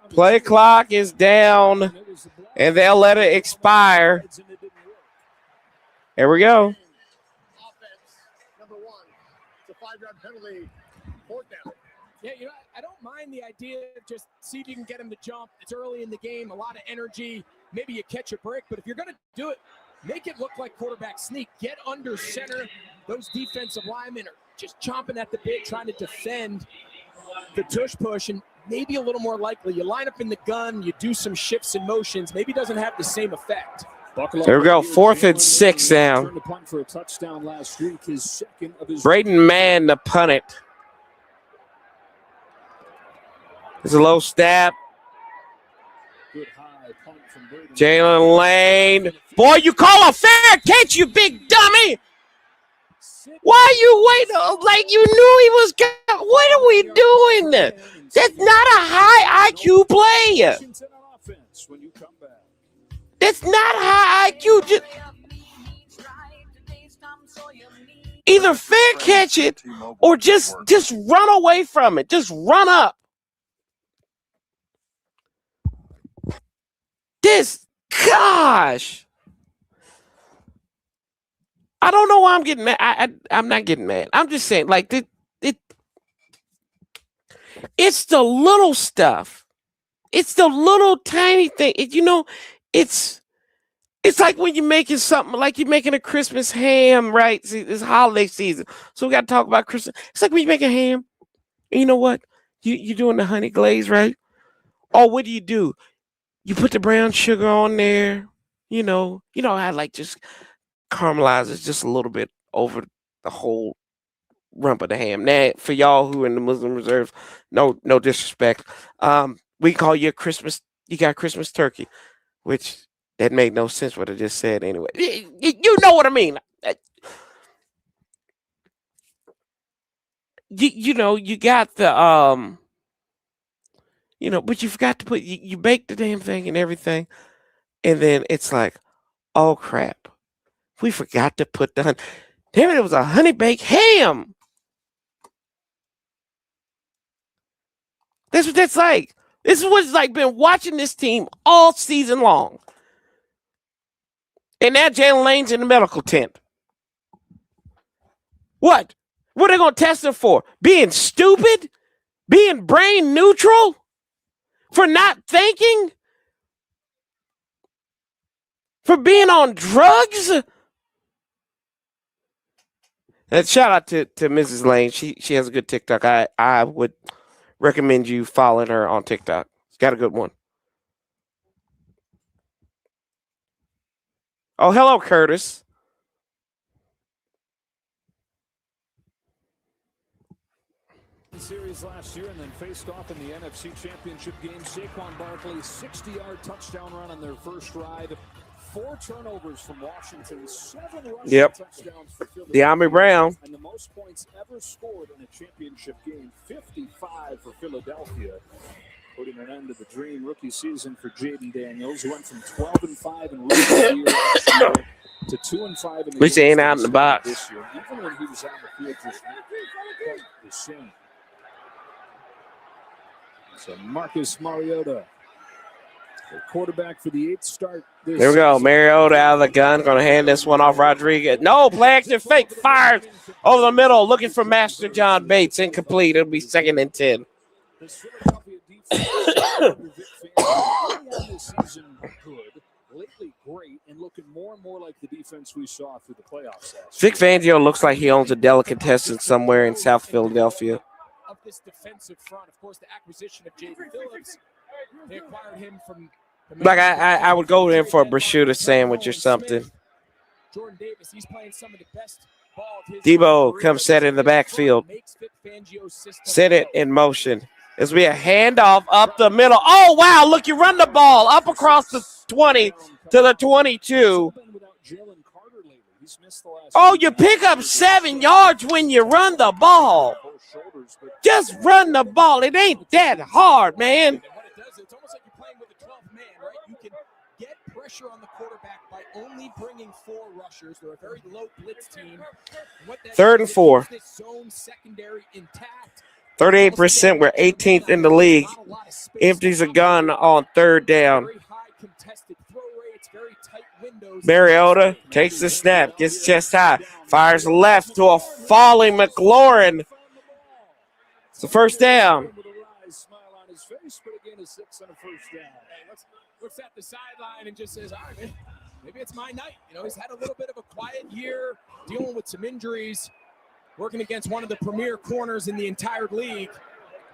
Play clock is down, and they'll let it expire. Here we go.
Yeah, I don't mind the idea of just see if you can get him to jump. It's early in the game, a lot of energy. Maybe you catch a break, but if you're going to do it, make it look like quarterback sneak. Get under center. Those defensive linemen are just chomping at the bit, trying to defend the tush push, and maybe a little more likely. You line up in the gun, you do some shifts and motions. Maybe it doesn't have the same effect.
There we go, 4th and 6 down. Braden Mann to punt it. It's a low snap. Jalen Lane. Boy, you call a fair catch, you big dummy. Why are you waiting? Like you knew he was coming. What are we doing? That's not a high IQ play. That's not high IQ. Just either fair catch it or just run away from it. Just run up. Gosh. I don't know why I'm getting mad. I'm not getting mad. I'm just saying, like, it's the little stuff. It's the little tiny thing. It's like when you're making something, like you're making a Christmas ham, right? See, it's holiday season. So we got to talk about Christmas. It's like when you make a ham. And you know what? You're doing the honey glaze, right? Or what do? You put the brown sugar on there. You know how like just caramelizes just a little bit over the whole rump of the ham. Now, for y'all who are in the Muslim reserve, no disrespect. We call you you got Christmas turkey, which that made no sense what I just said anyway. You know what I mean. You got the but you forgot to put you bake the damn thing and everything, and then it's like, oh crap, we forgot to put damn it was a honey baked ham. That's what that's like. This is what it's like. Been watching this team all season long, and now Jalen Lane's in the medical tent. What are they gonna test him for? Being stupid? Being brain neutral? For not thinking? For being on drugs? And shout out to Mrs. Lane. She has a good TikTok. I would recommend you following her on TikTok. She's got a good one. Oh, hello, Curtis.
Series last year and then faced off in the NFC Championship game. Saquon Barkley, 60-yard touchdown run on their first drive. 4 turnovers from Washington, 7 rushing touchdowns for Philadelphia.
The Army Brown.
And the most points ever scored in a championship game, 55 for Philadelphia. Putting an end to the dream rookie season for Jaden Daniels, who went from 12-5 in rookie year last year to 2-5 in the
At least he ain't out in the box.
This year. Even when he was on the field, just quite the same. So Marcus Mariota, the quarterback for the 8th start.
There we go. Mariota out of the gun. Going to hand this one off Rodriguez. No, play action fake. Fires over the middle. Looking for Master John Bates. Incomplete. It'll be 2nd and 10.
This Philadelphia defense this season good, lately great, and looking more and more like the defense we saw through the playoffs last
Vic Fangio looks like he owns a delicatessen somewhere in South Philadelphia.
Of this defensive front, of course, the acquisition of Jaden Phillips, they acquired him from.
Like I would go in for a prosciutto sandwich or something.
Jordan Davis, he's playing some of the best ball of his
Debo
career.
comes set in the backfield. Set it in motion. This will be a handoff up the middle. Oh, wow, look, you run the ball up across the 20 to the 22. Oh, you pick up 7 yards when you run the ball. Just run the ball. It ain't that hard, man.
And what it does, it's almost like you're playing with a 12th man, right? You can get pressure on the quarterback by only bringing 4 rushers. They're a very low blitz team. What that
3rd and 4.
This zone secondary intact.
38%. We're 18th in the league. Empties a gun on 3rd down.
Very high contested throw rates, very tight windows.
Mariota takes the snap, gets chest high, fires left to a falling McLaurin. It's a 1st down.
Smile on his face, but again, a 6 on a 1st down.
Looks at the sideline and just says, all right, maybe it's my night. You know, he's had a little bit of a quiet year, dealing with some injuries, working against one of the premier corners in the entire league.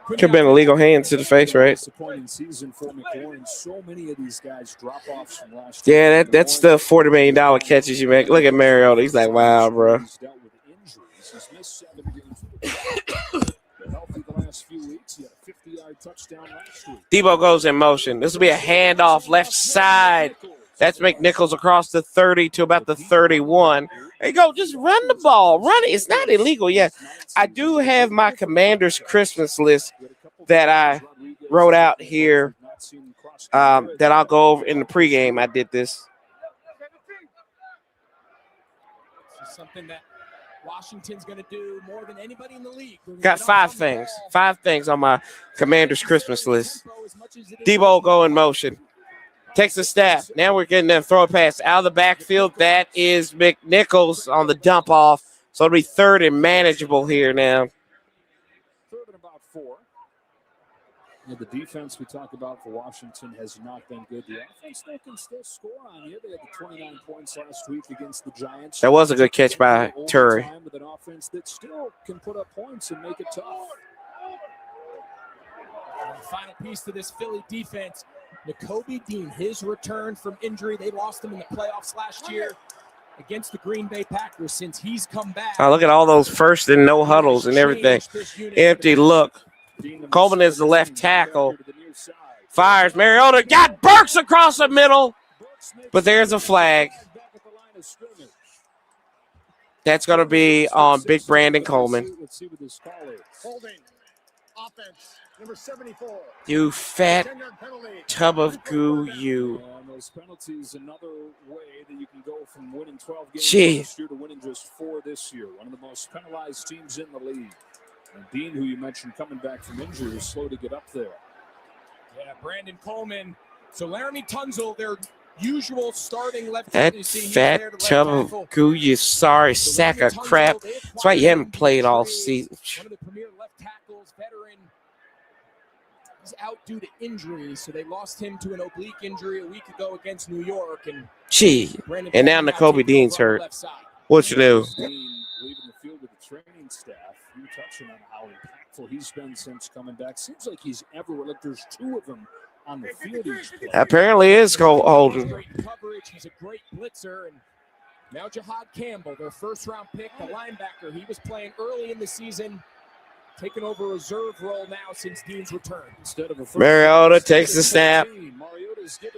Could have been illegal hands to the face, right?
Disappointing season for McLaurin. So many of these guys drop offs from last year.
Yeah, that's the $40 million catches you make. Look at Mariota. He's like, wow, bro.
He's dealt with injuries. He's missed 7 games. Healthy the last few weeks. He had a 50-yard touchdown last week.
Debo goes in motion. This will be a handoff left side. That's McNichols across the 30 to about the 31. There you go. Just run the ball. Run it. It's not illegal yet. I do have my Commander's Christmas list that I wrote out here that I'll go over in the pregame. I did this.
This is something that Washington's going to do more than anybody in the league.
Got 5 things. 5 things on my Commander's Christmas list. Debo go in motion. Takes the snap. Now we're getting them throw a pass out of the backfield. That is McNichols on the dump off. So it'll be 3rd and manageable here now.
3rd and about 4. You know, the defense we talk about for Washington has not been good. The offense though can still score on you. They had the 29 points last week against the Giants.
That was a good catch by Turry.
With an offense that still can put up points and make it tough.
And the final piece to this Philly defense, Nakobe Dean, his return from injury. They lost him in the playoffs last year against the Green Bay Packers. Since he's come back.
Oh, look at all those first and no huddles and everything. Empty look. Coleman is the left tackle. Fires. Mariota got Burks across the middle. But there's a flag. That's going to be on Big Brandon Coleman.
Let's see what this call is.
Holding. Offense. Number 74.
You fat
10-yard penalty.
tub of goo, you.
And those penalties, another way that you can go from winning 12 games
Jeez.
last year to winning just 4 this year. One of the most penalized teams in the league. And Dean, who you mentioned coming back from injury, is slow to get up there.
Yeah, Brandon Coleman. So Laramie Tunzel, their usual starting left
That
tackle. You see he's
fat
there, the left
tub of
tackle.
goo, you sorry
So
sack
Laramie
of crap.
Tunzel, they
That's why you
acquired
haven't played all
injury.
season.
One of the premier left tackles, veteran. He's out due to injury, so they lost him to an oblique injury a week ago against New York. And
Gee.
Brandon
And now
Coleman
Nakobe
taking
Dean's
over on the
hurt.
left side.
What you do?
Dean leaving the field with the training staff. You touching on how impactful impactful he's been since coming back. Seems like he's everywhere. Like there's two of them on the field each play.
Apparently is holding.
Great coverage. He's a great blitzer. And now Jahad Campbell, their first-round pick, the linebacker. He was playing early in the season, taking over a reserve role now since Dean's return.
Instead of a
Mariota takes the snap.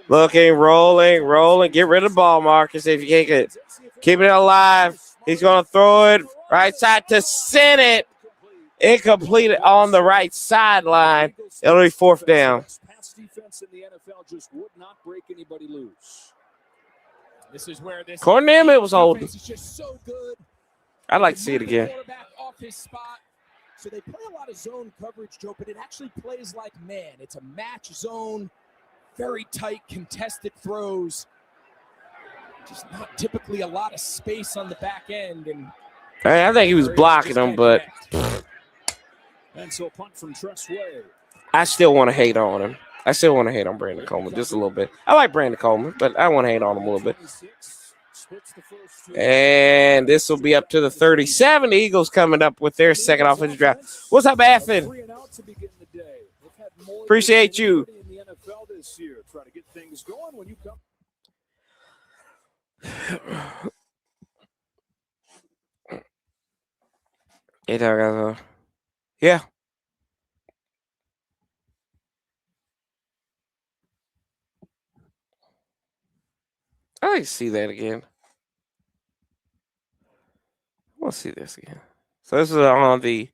Looking, rolling. Get rid of the ball, Marcus, if you can't get it. Keeping it alive. He's going to throw it right side to Sennett. Incomplete on the right sideline. It'll be fourth down.
Pass defense in the NFL just would not break anybody loose.
This is where this
Cornell was holding.
defense is just so good.
I'd like to see it
Move the
again.
quarterback off his spot. So they play a lot of zone coverage, Joe, but it actually plays like man. It's a match zone, very tight, contested throws. Just not typically a lot of space on the back end. And
I think he was blocking them, but
And so punt from Tress Way.
I still want to hate on him. I still want to hate on Brandon Coleman just a little bit. I like Brandon Coleman, but I want to hate on him a little bit. And this will be up to the 37. The Eagles coming up with their second offensive drive. What's up, Affin? Appreciate you.
Try to get things going when you come.
Yeah. I like to see that again. I want to see this again. So this is on the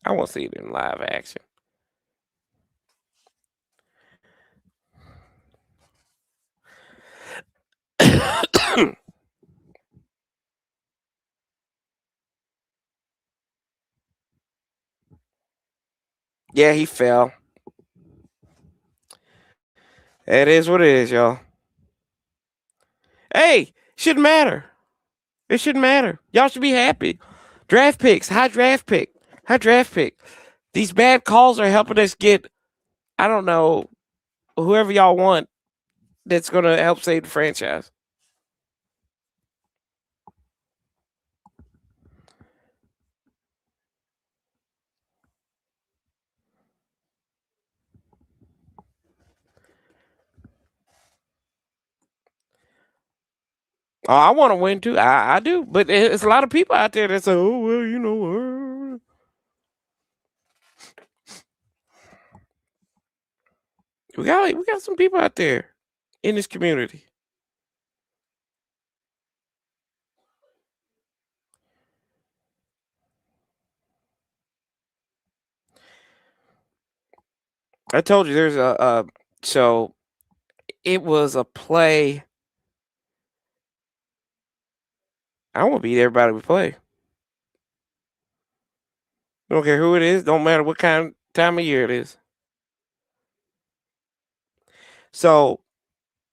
I want to see it in live action. Yeah, he fell. It is what it is, y'all. Hey, shouldn't matter. It shouldn't matter. Y'all should be happy. Draft picks, high draft pick. These bad calls are helping us get, I don't know, whoever y'all want that's going to help save the franchise. Oh, I want to win too. I do, but there's a lot of people out there that say, "Oh well, you know." We got some people out there in this community. I told you there's so it was a play. I want to beat everybody we play. Don't care who it is. Don't matter what kind of time of year it is. So,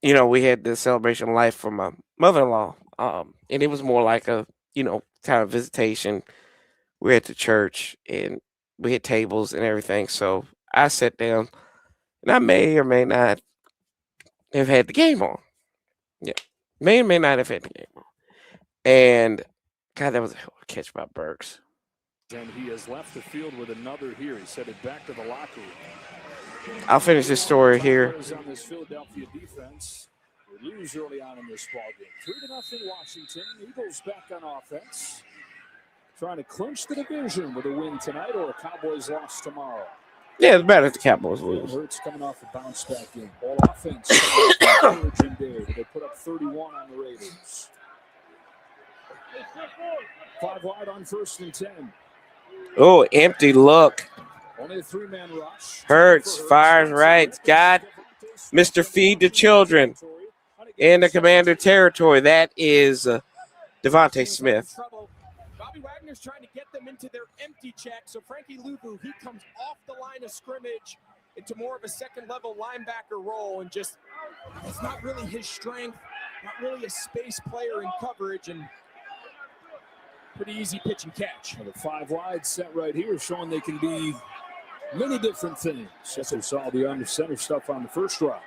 we had the celebration of life for my mother-in-law, and it was more like a, kind of visitation. We're at the church, and we had tables and everything. So I sat down, and I may or may not have had the game on. Yeah, may or may not have had the game on. And God, that was a hell of a catch by Burks.
And he has left the field with another here. He's headed back to the locker room.
I'll finish this story here.
On this Philadelphia defense, they lose early on in this ball game. 3-0 Washington. Eagles back on offense, trying to clinch the division with a win tonight or a Cowboys loss tomorrow.
Yeah, it's better if the Cowboys lose.
Hurts coming off a bounce back game. All offense. They put up 31 on the Raiders. 5 wide on 1st and 10.
Oh, empty look.
Only a 3-man rush.
Hurts, fires right. Got Mr. Feed the Children in the Commander territory. That is Devontae Smith.
Bobby Wagner's trying to get them into their empty check. So Frankie Luvu, he comes off the line of scrimmage into more of a second-level linebacker role, and just it's not really his strength, not really a space player in coverage, and pretty easy pitch and catch.
The 5 wide set right here showing they can be many different things. Yes, we saw the under center stuff on the first drive.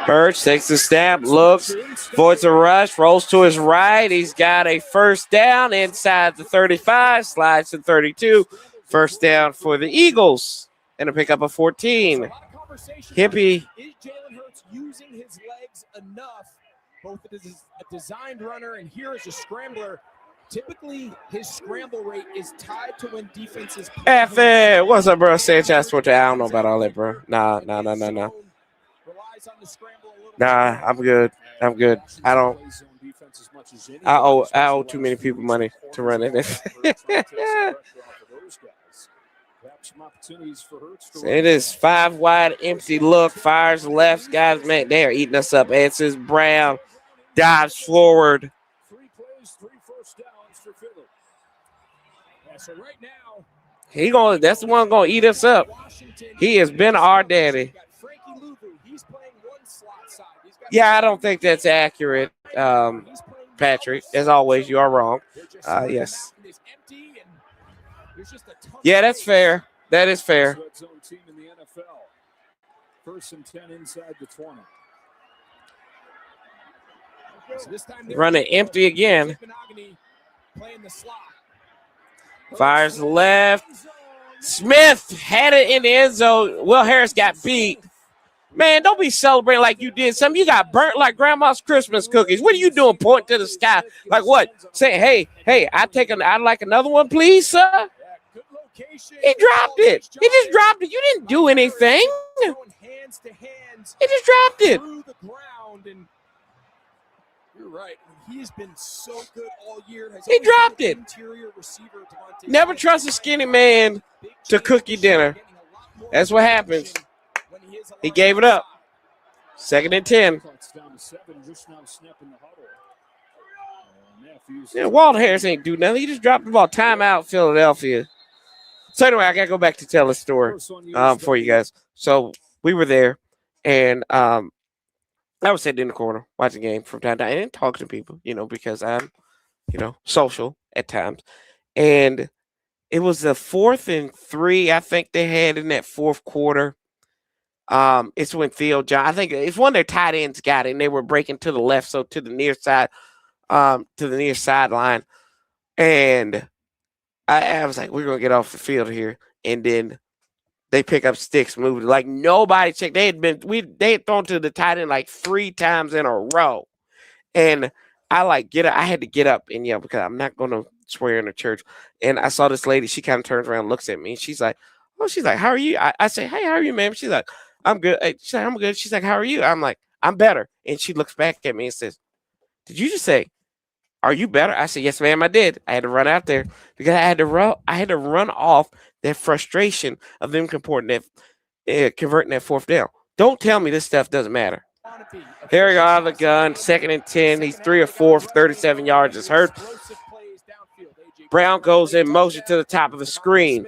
Birch takes the snap, looks, avoids a rush, rolls to his right. He's got a first down inside the 35, slides to 32. First down for the Eagles. And a pickup of 14. Hippie.
Is Jalen Hurts using his legs enough, both as a designed runner and here as a scrambler? Typically, his scramble rate is tied to when defenses.
F it. What's up, bro? Sanchez, I don't know about all that, bro. Nah. Nah, I'm good. I'm good. I owe too many people money to run it. It is 5 wide, empty look, fires left, guys. Man, they are eating us up. Answers Brown, dives forward.
3 plays, 3 first downs for Philly. Yeah, so right now,
That's the one gonna eat us up. He has been our daddy. Yeah, I don't think that's accurate, Patrick. As always, you are wrong. Yes. Yeah, that's fair. That is fair.
First and 10 inside the 20.
Running empty again. Fires left. Smith had it in the end zone. Will Harris got beat. Man, don't be celebrating like you did something. You got burnt like grandma's Christmas cookies. What are you doing pointing to the sky? Like what? Saying, hey, I'd like another one, please, sir. He dropped it. He just dropped it. You didn't do anything. He just dropped it.
You're right. He has been so good all year.
He dropped it. Never trust a skinny man to cook your dinner. That's what happens. He gave it up. 2nd and 10. Yeah, Walter Harris ain't do nothing. He just dropped the ball. Timeout, Philadelphia. So anyway, I gotta go back to tell a story for you guys. So we were there, and I was sitting in the corner watching the game from time to time and talking to people, because I'm, social at times. And it was the 4th and 3, I think they had in that fourth quarter. It's when Theo John, I think it's one of their tight ends got it, and they were breaking to the left, so to the near side, to the near sideline. And I was like, we're gonna get off the field here. And then they pick up sticks, moved like nobody checked. They had thrown to the tight end like 3 times in a row. And I had to get up and yell because I'm not gonna swear in the church. And I saw this lady, she kind of turns around and looks at me, and she's like, how are you? I say, hey, how are you, ma'am? She's like, I'm good. She's like, I'm good. She's like, how are you? I'm like, I'm better. And she looks back at me and says, did you just say, are you better? I said, yes, ma'am, I did. I had to run out there because I had to run off that frustration of them converting that 4th down. Don't tell me this stuff doesn't matter. Here we go out of the gun, 2nd and 10. He's 3 or 4 for 37 yards. It's hurt. Brown goes in motion to the top of the screen.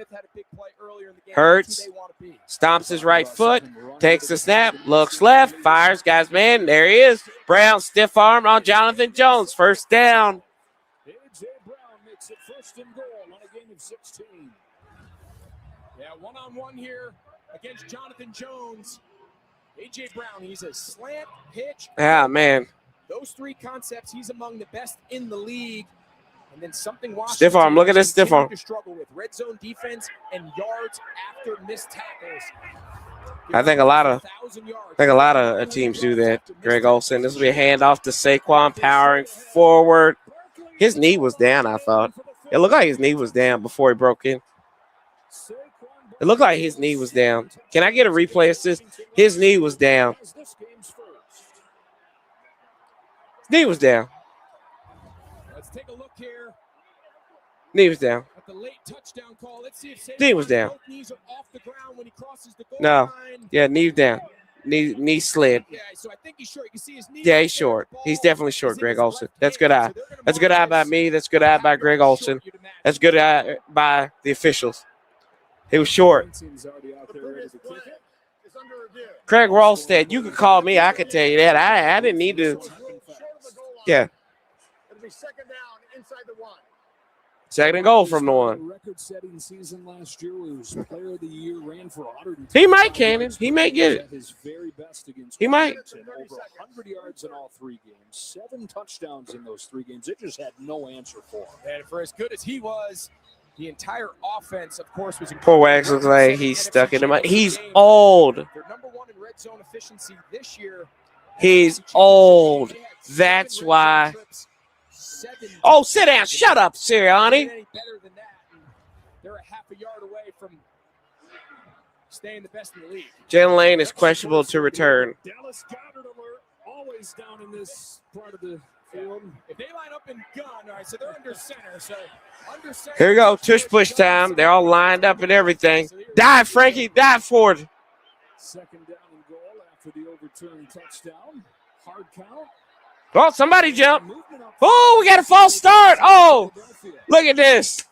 Hurts, stomps his right foot, takes the snap, looks left, fires, guys, man, there he is. Brown stiff arm on Jonathan Jones, first down.
A.J. Brown makes it 1st and goal on a gain of 16. Yeah, one-on-one here against Jonathan Jones. A.J. Brown, he's a slant, pitch.
Yeah, man.
Those 3 concepts, he's among the best in the league. And then something Washington
stiff arm. Look at this stiff arm.
To struggle with red zone defense and yards after missed tackles.
I think a lot of teams do that. Greg Olsen. This will be a handoff to Saquon, powering forward. His knee was down, I thought. It looked like his knee was down before he broke in. It looked like his knee was down. Can I get a replay assist? His knee was down. His knee was down.
Let's take a look here.
Knee was down.
At the late touchdown call. Let's see if
knee was down.
Knees are off the ground when he crosses the goal line.
Yeah, knee down. Knee slid.
Yeah, so I think he's short. You can see his knee.
Yeah, he's short. He's definitely short, Greg Olsen. That's good eye. That's a good eye by me. That's good eye by Greg Olsen. That's good eye by the officials. He was short. Craig Rawlstead, you could call me. I could tell you that. I didn't need to. Yeah.
It'll be 2nd down inside the 1.
Second and goal from the one.
Record-setting season last year. He was Player of the Year. Ran for 100.
He might, Cannon. He may get it.
His very best against
He might.
Over 100 yards in all 3 games. 7 touchdowns in those 3 games. It just had no answer for him.
And for as good as he was, the entire offense, of course, was
Poor Wags looks like he's stuck in the mud. He's old.
They're number 1 in red zone efficiency this year.
He's old. That's why. Oh, sit down. Shut up, Sirianni.
They're a half a yard away from staying the best in the league.
Jalen Lane is questionable to return.
Dallas Goddard alert. Always down in this part of the field.
If they line up in gun, all right, so they're under center. So under center.
Here we go. Tush push time. They're all lined up and everything. Dive, Frankie. Dive for it.
Second down and goal after the overturned touchdown. Hard count.
Oh, somebody jump. Oh, we got a false start. Oh, look at this.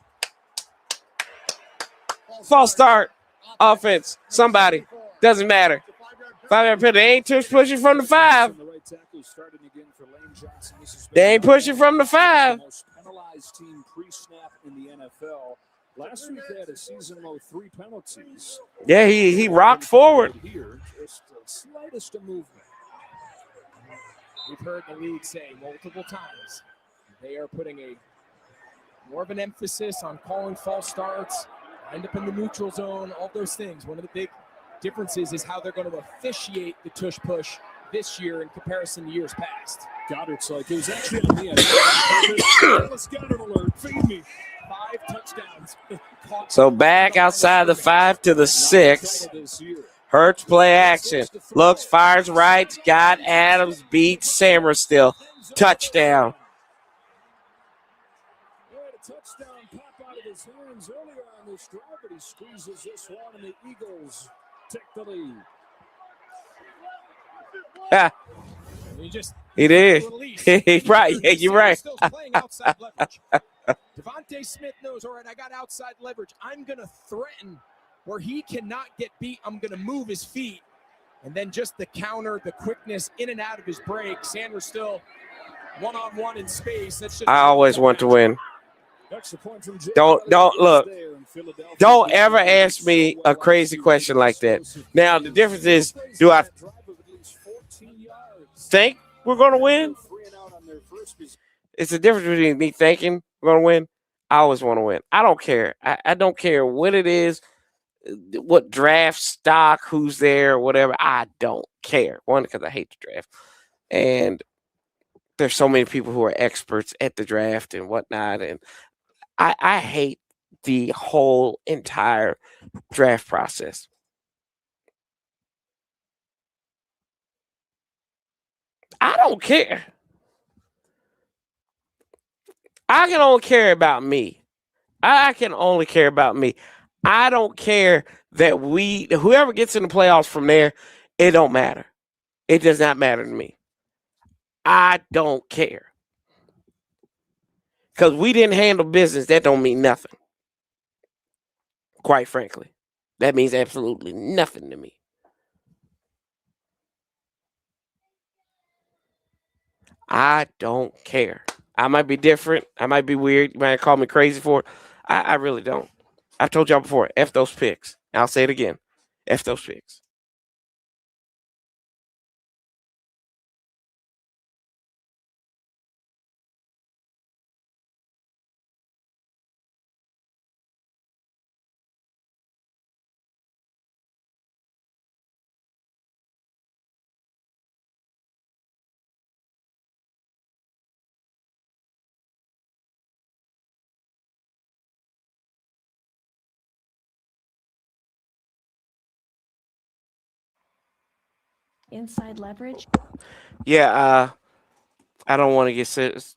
False start. Offense. Somebody. Doesn't matter. 5-yard penalty. They ain't pushing from the 5. They ain't pushing from the 5.
Most penalized team pre-snap in the NFL. Last week they had a season low 3 penalties.
Yeah, he rocked forward.
Here, just the slightest of movement.
We've heard the league say multiple times they are putting more of an emphasis on calling false starts, end up in the neutral zone, all those things. One of the big differences is how they're going to officiate the tush push this year in comparison to years past.
Goddard's like, it was actually on the end. Let's Goddard alert. Feed me.
5 touchdowns.
So back outside the 5 to the 6. Hurts play action. Looks, fires right. Got Adams, beats Sammer still. Touchdown.
A touchdown pop out of his hands earlier on this drive, but he squeezes this one, and the Eagles take the lead.
Yeah. He did. Right. Yeah, you're right.
Devontae Smith knows, all right, I got outside leverage. I'm going to threaten where he cannot get beat. I'm going to move his feet. And then just the counter, the quickness in and out of his break. Sanders still one-on-one in space. That's just
I always want to win. Don't look. Don't ever ask me a crazy question like that. Now, the difference is, do I think we're going to win? It's the difference between me thinking we're going to win. I always want to win. I don't care. I don't care what it is, what draft stock, who's there, whatever. I don't care. One, because I hate the draft. And there's so many people who are experts at the draft and whatnot. And I hate the whole entire draft process. I don't care. I can only care about me. I can only care about me. I don't care that whoever gets in the playoffs from there, it don't matter. It does not matter to me. I don't care. Because we didn't handle business, that don't mean nothing. Quite frankly. That means absolutely nothing to me. I don't care. I might be different. I might be weird. You might call me crazy for it. I really don't. I've told y'all before, F those picks. I'll say it again. F those picks.
Inside leverage.
Yeah, I don't want to get serious.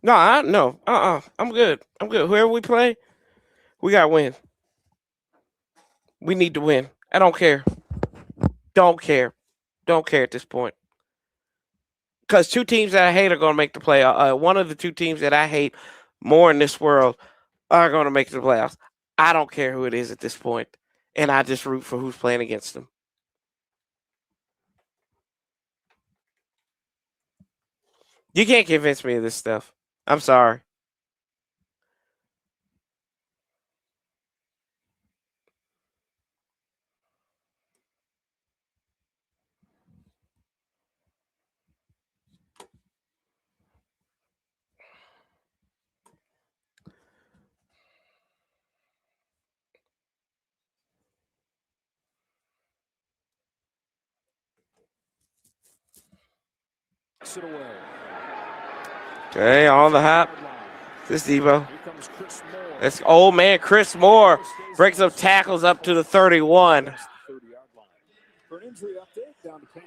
No, I'm good. I'm good. Whoever we play, we got to win. We need to win. I don't care. Don't care. Don't care at this point. Because 2 teams that I hate are going to make the playoff. One of the 2 teams that I hate more in this world are going to make the playoffs. I don't care who it is at this point, and I just root for who's playing against them. You can't convince me of this stuff. I'm sorry.
It away.
Okay, on the hop. This Debo.
Here comes Chris Moore.
That's old man Chris Moore. Breaks up tackles up to the 31.
For an injury update, down to Pam.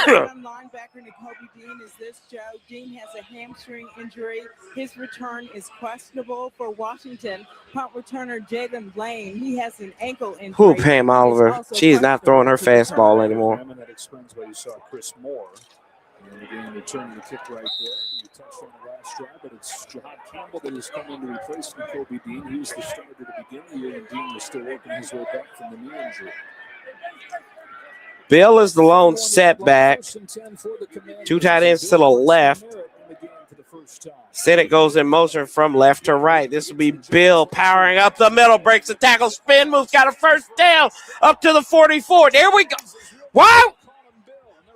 Young linebacker Nakobe Dean is this, Joe. Dean has a hamstring injury. His return is questionable for Washington. Punt returner Jalen Blaine, he has an ankle injury.
Who, Pam Oliver? She is not throwing her fastball anymore.
That explains why you saw Chris Moore. And again, returning the kick right there. You touched on the last drive, but it's John Campbell that has come in to replace Nakobe Dean. He was the starter to begin the year, and Dean was still working his way back from the knee injury.
Bill is the lone setback. Two tight ends to the left. Senate goes in motion from left to right. This will be Bill powering up the middle, breaks the tackle, spin moves, got a first down up to the 44. There we go. Why?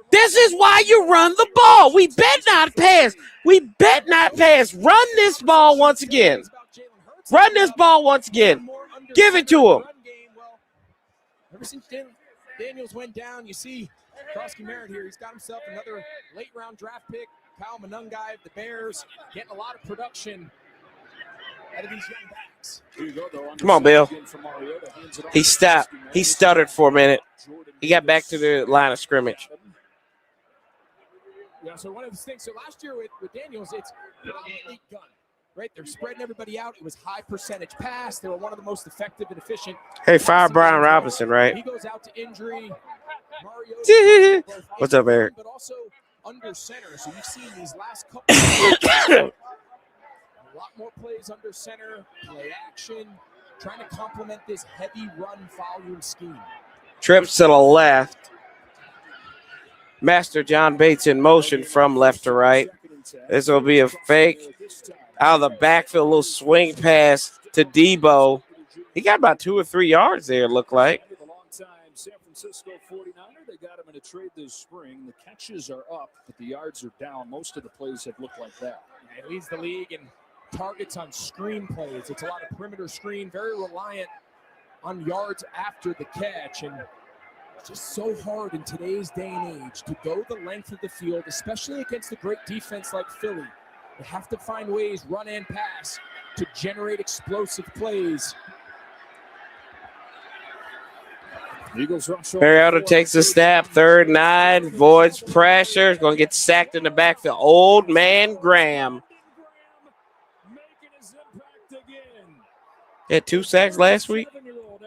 This is why you run the ball. We bet not pass. We bet not pass. Run this ball once again. Run this ball once again. Give it to him.
Ever since Daniels went down, you see Krosky Merritt here. He's got himself another late-round draft pick. Kyle Monungai of the Bears getting a lot of production out of these young backs.
Come on, Bill. He stopped. He stuttered for a minute. He got back to the line of scrimmage.
Yeah, so one of the things, so last year with Daniels, it's predominantly gun, right? They're spreading everybody out. It was high percentage pass. They were one of the most effective and efficient.
Hey, fire Brian Robinson, right?
He goes out to injury.
What's up, Eric?
But also under center. So you've seen these last couple of a lot more plays under center, play action, trying to complement this heavy run volume scheme.
Trips to the left. Master John Bates in motion from left to right. This will be a fake out of the backfield, a little swing pass to Debo. He got about 2 or 3 yards there, it looked like.
A long-time San Francisco 49er. They got him in a trade this spring. The catches are up, but the yards are down. Most of the plays have looked like that.
It leads the league in targets on screen plays. It's a lot of perimeter screen, very reliant on yards after the catch. And it's just so hard in today's day and age to go the length of the field, especially against a great defense like Philly. You have to find ways, run and pass, to generate explosive plays.
Mariota takes a snap, 3rd and 9, voids pressure, is going to get sacked in the backfield. Old man Graham. He had 2 sacks last week.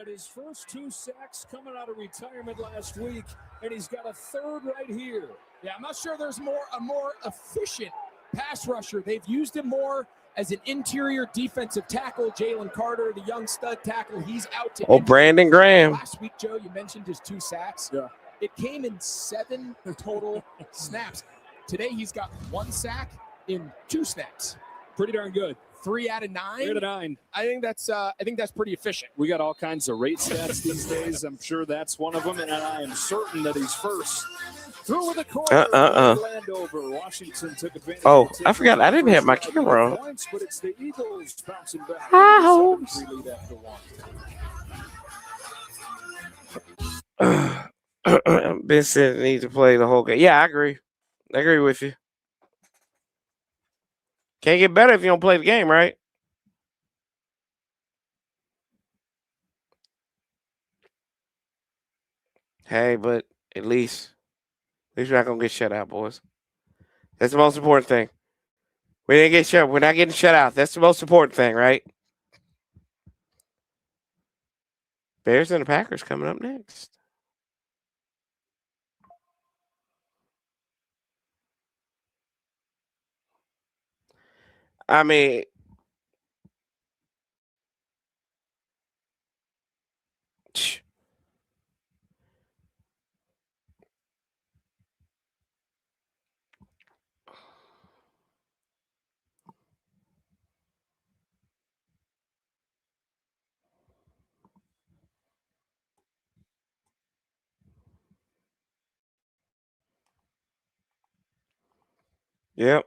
At his first 2 sacks coming out of retirement last week, and he's got a 3rd right here.
Yeah, I'm not sure there's a more efficient pass rusher. They've used him more as an interior defensive tackle. Jalen Carter, the young stud tackle, he's out to injury.
Brandon Graham.
Last week, Joe, you mentioned his 2 sacks.
Yeah.
It came in 7 total snaps. Today, he's got 1 sack in 2 snaps.
Pretty darn good.
3 out of 9.
3 out of 9.
I think that's pretty efficient.
We got all kinds of rate stats these days. I'm sure that's one of them, and I am certain that he's first. Through with the corner. Landover. Washington took advantage.
Oh, I forgot. I didn't have my camera on.
Points, but it's the Eagles bouncing back.
Hi, Holmes. Ben said they need to play the whole game. Yeah, I agree. I agree with you. Can't get better if you don't play the game, right? Hey, but at least we're not gonna get shut out, boys. That's the most important thing. We didn't get shut. We're not getting shut out. That's the most important thing, right? Bears and the Packers coming up next. I mean, Yep.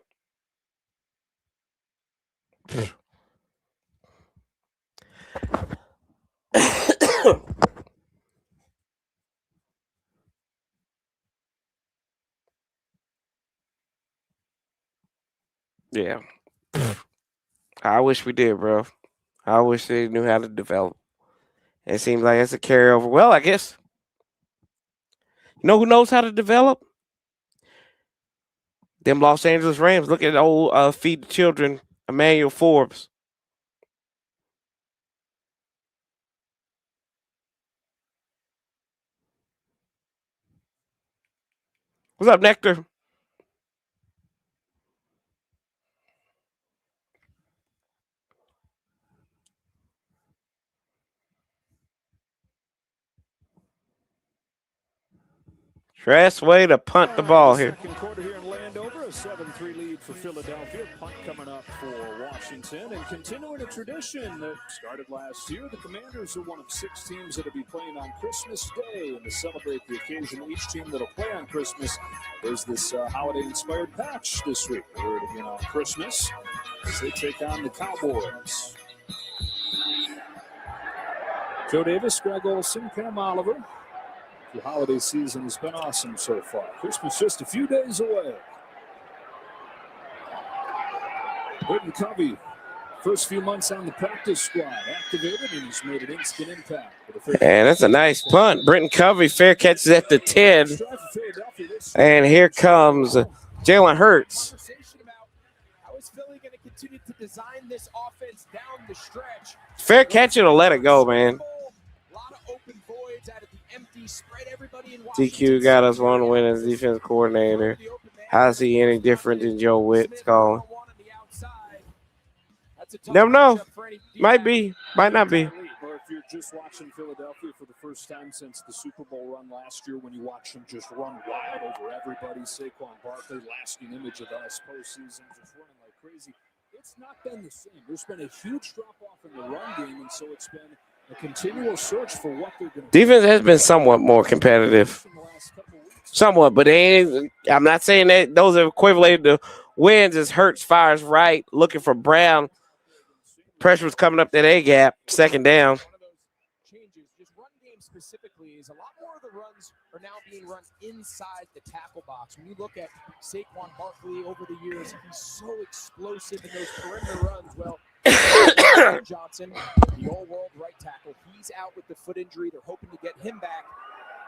Yeah. I wish we did, bro. I wish they knew how to develop. It seems like it's a carryover. Well, I guess. You know who knows how to develop? Them Los Angeles Rams. Look at old Feed the Children, Emmanuel Forbes. What's up, Nectar? Best way to punt the ball here.
Second quarter here in Landover, a 7-3 lead for Philadelphia. Punt coming up for Washington, and continuing a tradition that started last year. The Commanders are one of 6 teams that will be playing on Christmas Day, and to celebrate the occasion, each team that will play on Christmas, there's this holiday-inspired patch this week. They're again on Christmas as they take on the Cowboys. Joe Davis, Greg Olson, Pam Oliver. The holiday season has been awesome so far. Christmas just a few days away. Britton Covey, first few months on the practice squad, activated, and he's made an instant impact.
And that's a nice punt. Britton Covey, fair catches at the 10. And here comes Jalen Hurts.
How is Philly going to continue to design this offense down the stretch?
Fair catch it or let it go, man. DQ got us one win as defense coordinator. How is he any different than Joe Witt's calling? Never know. Might be. Might not be.
Or if you're just watching Philadelphia for the first time since the Super Bowl run last year, when you watch them just run wild over everybody, Saquon Barkley, lasting image of us postseason, just running like crazy. It's not been the same. There's been a huge drop-off in the run game, and so it's been a continual search for what they're going to do.
Defense has been somewhat more competitive. Somewhat, but I'm not saying that those are equivalent to wins as Hurts fires right, looking for Brown. Pressure was coming up that A-gap, second down.
One of those changes, just run game specifically, is a lot more of the runs are now being run inside the tackle box. When you look at Saquon Barkley over the years, he's so explosive in those perimeter runs. Well, Johnson, the all-world right tackle, he's out with the foot injury. They're hoping to get him back.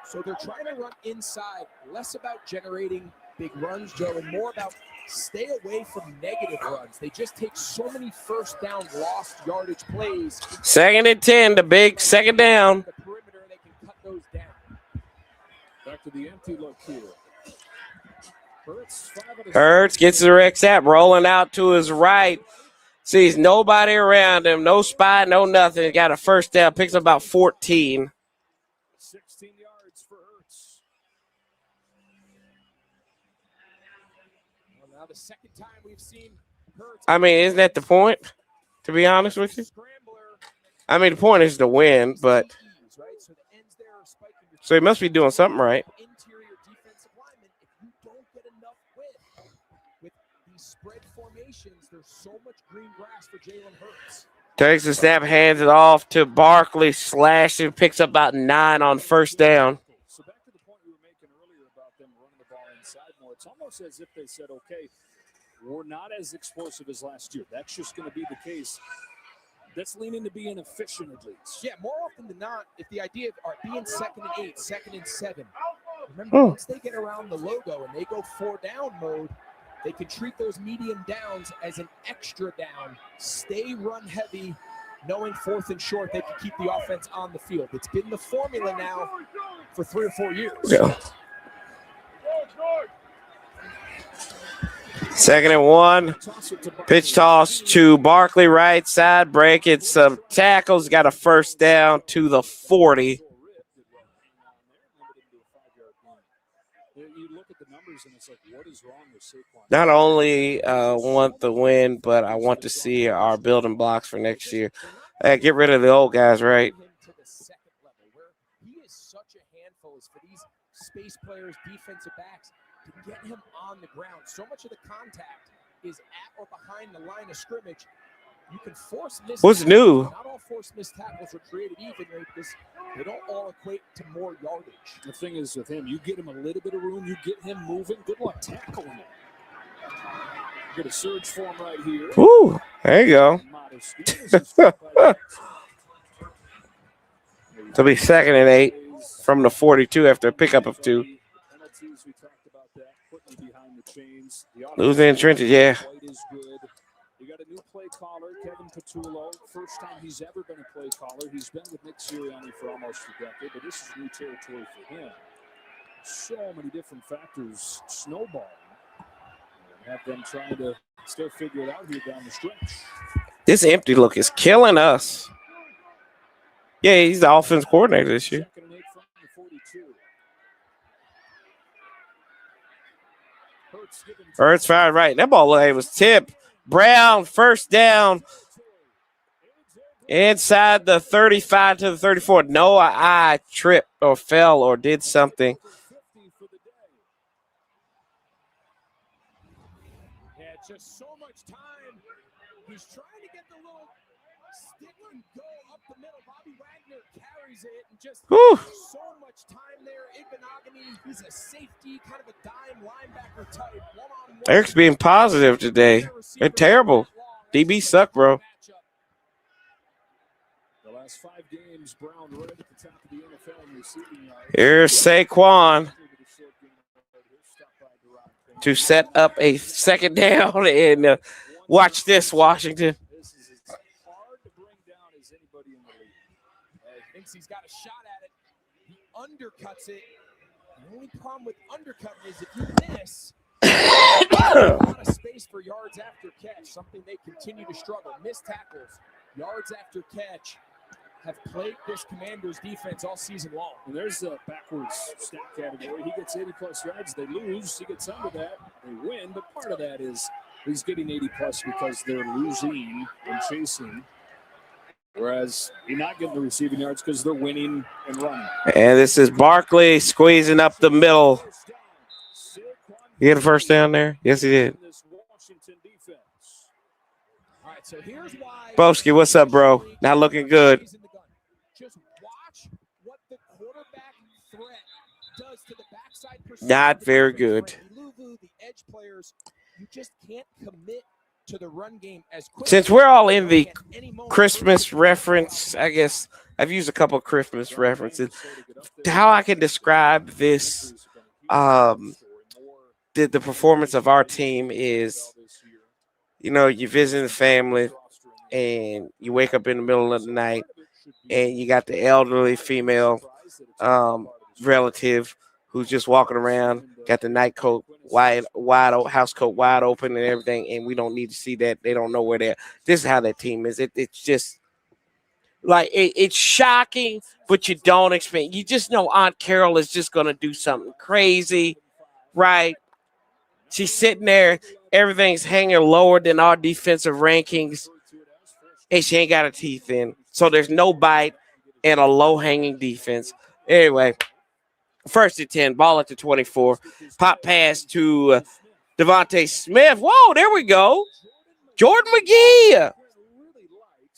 So they're trying to run inside, less about generating big runs, Joe, and more about stay away from negative runs. They just take so many first down lost yardage plays.
2nd and 10, the big second down.
The perimeter, they can cut those down.
Back to the empty look here.
Hurts gets the Rex app rolling out to his right. Sees nobody around him, no spy, no nothing. Got a first down, picks up about 14.
16 yards for Hurts.
Well, now the second time we've seen Hurts.
I mean, isn't that the point, to be honest with you? I mean, the point is to win, but so he must be doing something right.
Interior defensive lineman, if you don't get enough width with these spread formations, there's so much green grass for Jalen Hurts.
Takes the snap, hands it off to Barkley, slashing, picks up about 9 on first down.
So back to the point we were making earlier about them running the ball inside more, it's almost as if they said, okay, we're not as explosive as last year. That's just going to be the case. Let's lean into being efficient at least.
Yeah, more often than not, if the idea of being 2nd and 8, 2nd and 7, remember, once they get around the logo and they go 4-down mode, they can treat those medium downs as an extra down, stay run heavy, knowing 4th and short, they can keep the offense on the field. It's been the formula now for 3 or 4 years.
Yeah. 2nd and 1. Pitch toss to Barkley, right side, breaking some tackles. Got a first down to the 40. Not only want the win, but I want to see our building blocks for next year. Get rid of the old guys, right?
He is such a handful as for these space players, defensive backs. to get him on the ground. So much of the contact is at or behind the line of scrimmage. You can force missed
What's
tackles.
new?
Not all forced missed tackles are created evenly because they don't all equate to more yardage.
The thing is with him, you get him a little bit of room, you get him moving. Good luck tackling him. Get a surge for him right here.
Woo, there you go.
Modesty. This is fought by Jackson.
To be 2nd and 8 from the 42 after a pickup of 2.
Penalties, we talked about that. Putting you behind the chains. The
Losing in trenches, yeah.
Quite as good. You got a new play caller, Kevin Patullo. First time he's ever been a play caller. He's been with Nick Sirianni for almost a decade, but this is new territory for him. So many different factors snowballing. And have them trying to still figure it out here down the stretch.
This empty look is killing us. Yeah, he's the offense coordinator this year.
2nd and 8 from the 42.
Hurts fired right. That ball was tipped. Brown, first down. Inside the 35 to the 34. Noah I tripped or fell or did something.
Yeah, just so much time. He's trying to get the little stick and go up the middle. Bobby Wagner carries it and just
Whew.
so much time there. Igbenogany, he's a safety, kind of a dime linebacker type. One-on-one.
Eric's being positive today. They're terrible. DB suck, bro.
The last 5 games, Brown right at the top of the NFL in receiving yards.
Here's Saquon to set up a 2nd down. And watch this, Washington.
This is as hard to bring down as anybody in the league.
Thinks he's got a shot at it. He undercuts it. The only problem with undercutting is if you miss, a lot of space for yards after catch, something they continue to struggle. Missed tackles, yards after catch have plagued this Commanders defense all season long.
And there's a backwards stat category. He gets 80-plus yards. They lose. He gets under that. They win. But part of that is he's getting 80-plus because they're losing and chasing. Whereas he's not getting the receiving yards because they're winning and running.
And this is Barkley squeezing up the middle. He had a first down there? Yes, he did.
All right, so here's why.
Boski, what's up, bro? Not looking good.
Just watch what the quarterback threat does to the backside.
Not very good.
The edge players, you just can't commit to the run game as quick.
Since we're all in the Christmas reference, I guess I've used a couple of Christmas references. How I can describe this, the performance of our team is, you know, you visit the family and you wake up in the middle of the night and you got the elderly female relative who's just walking around, got the night coat house coat wide open and everything, and we don't need to see that. They don't know where they're. This is how that team is. It's just like it's shocking, but you don't expect. You just know Aunt Carol is just gonna do something crazy, right? She's sitting there, everything's hanging lower than our defensive rankings, and she ain't got her teeth in. So there's no bite and a low-hanging defense. Anyway, 1st and 10, ball at the 24. Pop pass to Devontae Smith. Whoa, there we go. Jordan McGee.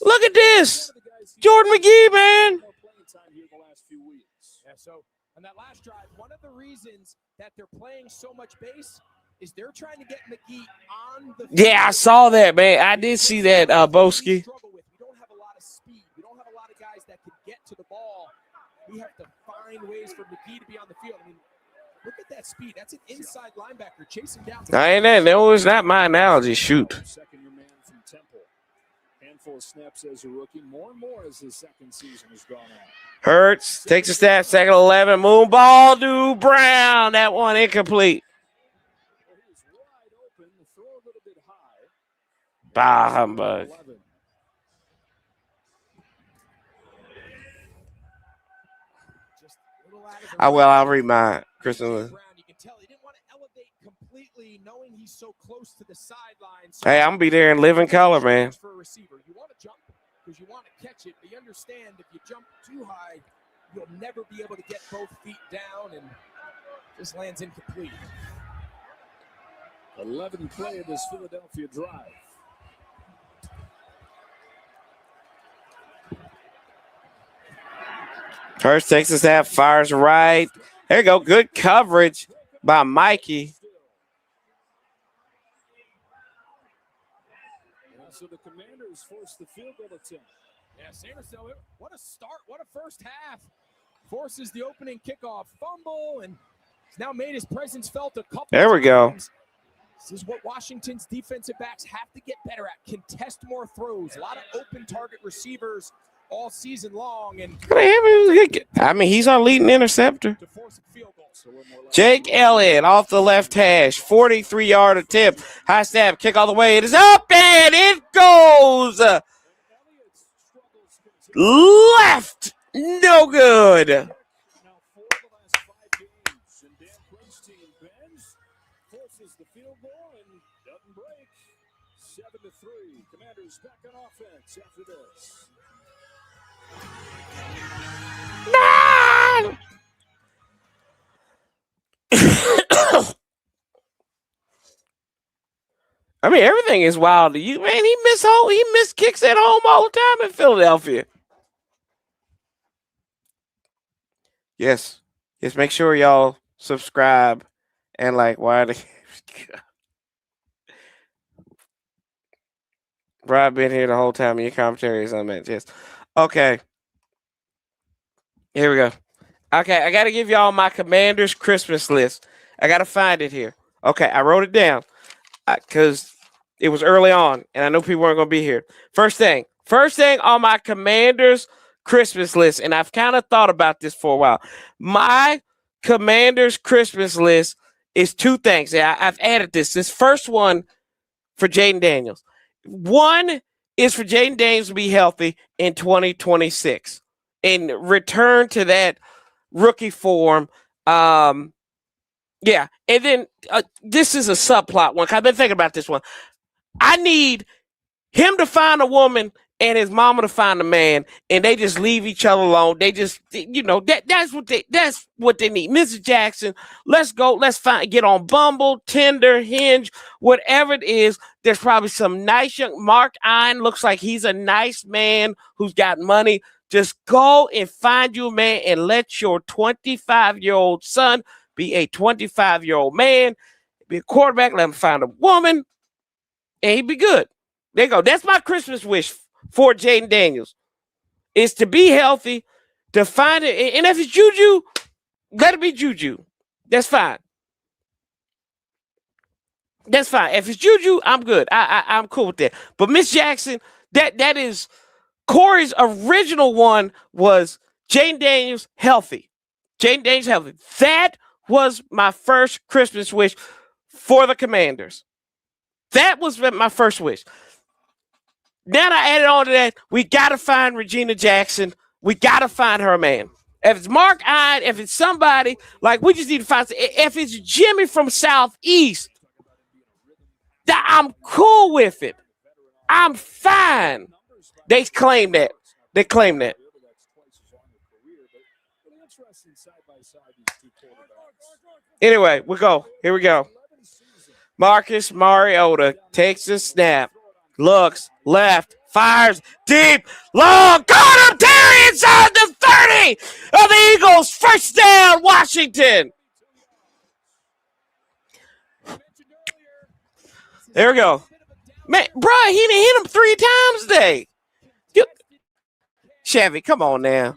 Look at this. Jordan McGee, man.
Yeah, so on that last drive, one of the reasons that they're playing so much base is they're trying to get McGee on the field.
Yeah, I saw that, man. I did see that, Boski.
We don't have a lot of speed. We don't have a lot of guys that can get to the ball. We have to find ways for McGee to be on the field. I mean, look at that speed. That's an inside linebacker chasing down.
That was not my analogy. Shoot.
Second-year man from Temple. Handful of snaps as a rookie. More and more as his second season has gone on.
Hurts takes a snap. 2nd 11. Moon ball to Brown. That one incomplete.
He was wide open. The throw a little bit high.
Bah humbug.
11.
I'll read my Christmas.
You can tell he didn't want to elevate completely, knowing he's so close to the sideline.
Hey, I'm gonna be there in living color, man.
For a receiver, you want to jump because you want to catch it, but you understand if you jump too high, you'll never be able to get both feet down, and just lands incomplete.
11 play of this Philadelphia drive.
First Texas half fires right. There you go. Good coverage by Mikey.
So the Commanders force the field goal attempt.
Yeah, Sanders, what a start. What a first half. Forces the opening kickoff fumble and has now made his presence felt a couple
There we go.
times. This is what Washington's defensive backs have to get better at. Contest more throws. A lot of open target receivers all season long. And
I mean, he's our leading interceptor.
to force a field goal. So
Jake Elliott off the left hash, 43-yard attempt. High snap, kick all the way. It is up and it goes left. No good.
now 4 of the last 5 games, and Dan Quinn's team bends, forces the field goal and doesn't break. 7-3. Commanders back on offense after this.
I mean, everything is wild to you, man. He missed kicks at home all the time in Philadelphia. Yes. Yes, make sure y'all subscribe and like why the Bro, I've been here the whole time and your commentary is unmatched. Yes. Okay. Here we go. Okay, I gotta give y'all my Commanders Christmas list. I gotta find it here. Okay, I wrote it down because it was early on, and I know people weren't gonna be here. First thing on my Commanders Christmas list, and I've kind of thought about this for a while. My Commanders Christmas list is 2 things. I've added this. This first one for Jaden Daniels. One is for Jaden Daniels to be healthy in 2026 and return to that rookie form. Yeah. And then this is a subplot one. I've been thinking about this one. I need him to find a woman and his mama to find a man, and they just leave each other alone. They just, that's what they need. Mrs. Jackson, let's go. Let's get on Bumble, Tinder, Hinge, whatever it is. There's probably some nice young Mark Ein looks like he's a nice man who's got money. Just go and find you a man and let your 25-year-old son be a 25-year-old man, be a quarterback, let him find a woman, and he'd be good. There you go. That's my Christmas wish for Jaden Daniels, is to be healthy, to find it. And if it's Juju, let it be Juju. That's fine. That's fine. If it's Juju, I'm good. I'm cool with that. But Miss Jackson, that is Corey's original one was Jaden Daniels healthy. Jaden Daniels healthy. That was my first Christmas wish for the Commanders. That was my first wish. Then I added on to that, we got to find Regina Jackson. We got to find her a man. If it's Mark Ein, if it's somebody, like we just need to find, if it's Jimmy from Southeast, I'm cool with it. I'm fine. They claim that. They claim that. Anyway, we go. Here we go. Marcus Mariota takes a snap, looks left, fires deep, long, caught him, Terry inside the 30 of the Eagles. First down, Washington. There we go. Man, bro, he done hit him 3 times today. Chevy, come on now.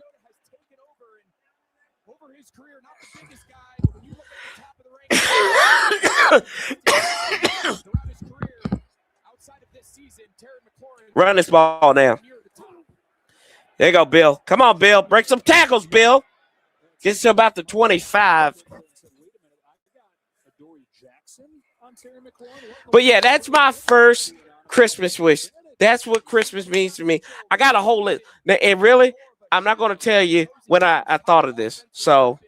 Run this ball now. There you go, Bill. Come on, Bill. Break some tackles, Bill. Gets to about the 25. But yeah, that's my first Christmas wish. That's what Christmas means to me. I got a whole list. And really, I'm not going to tell you when I thought of this. So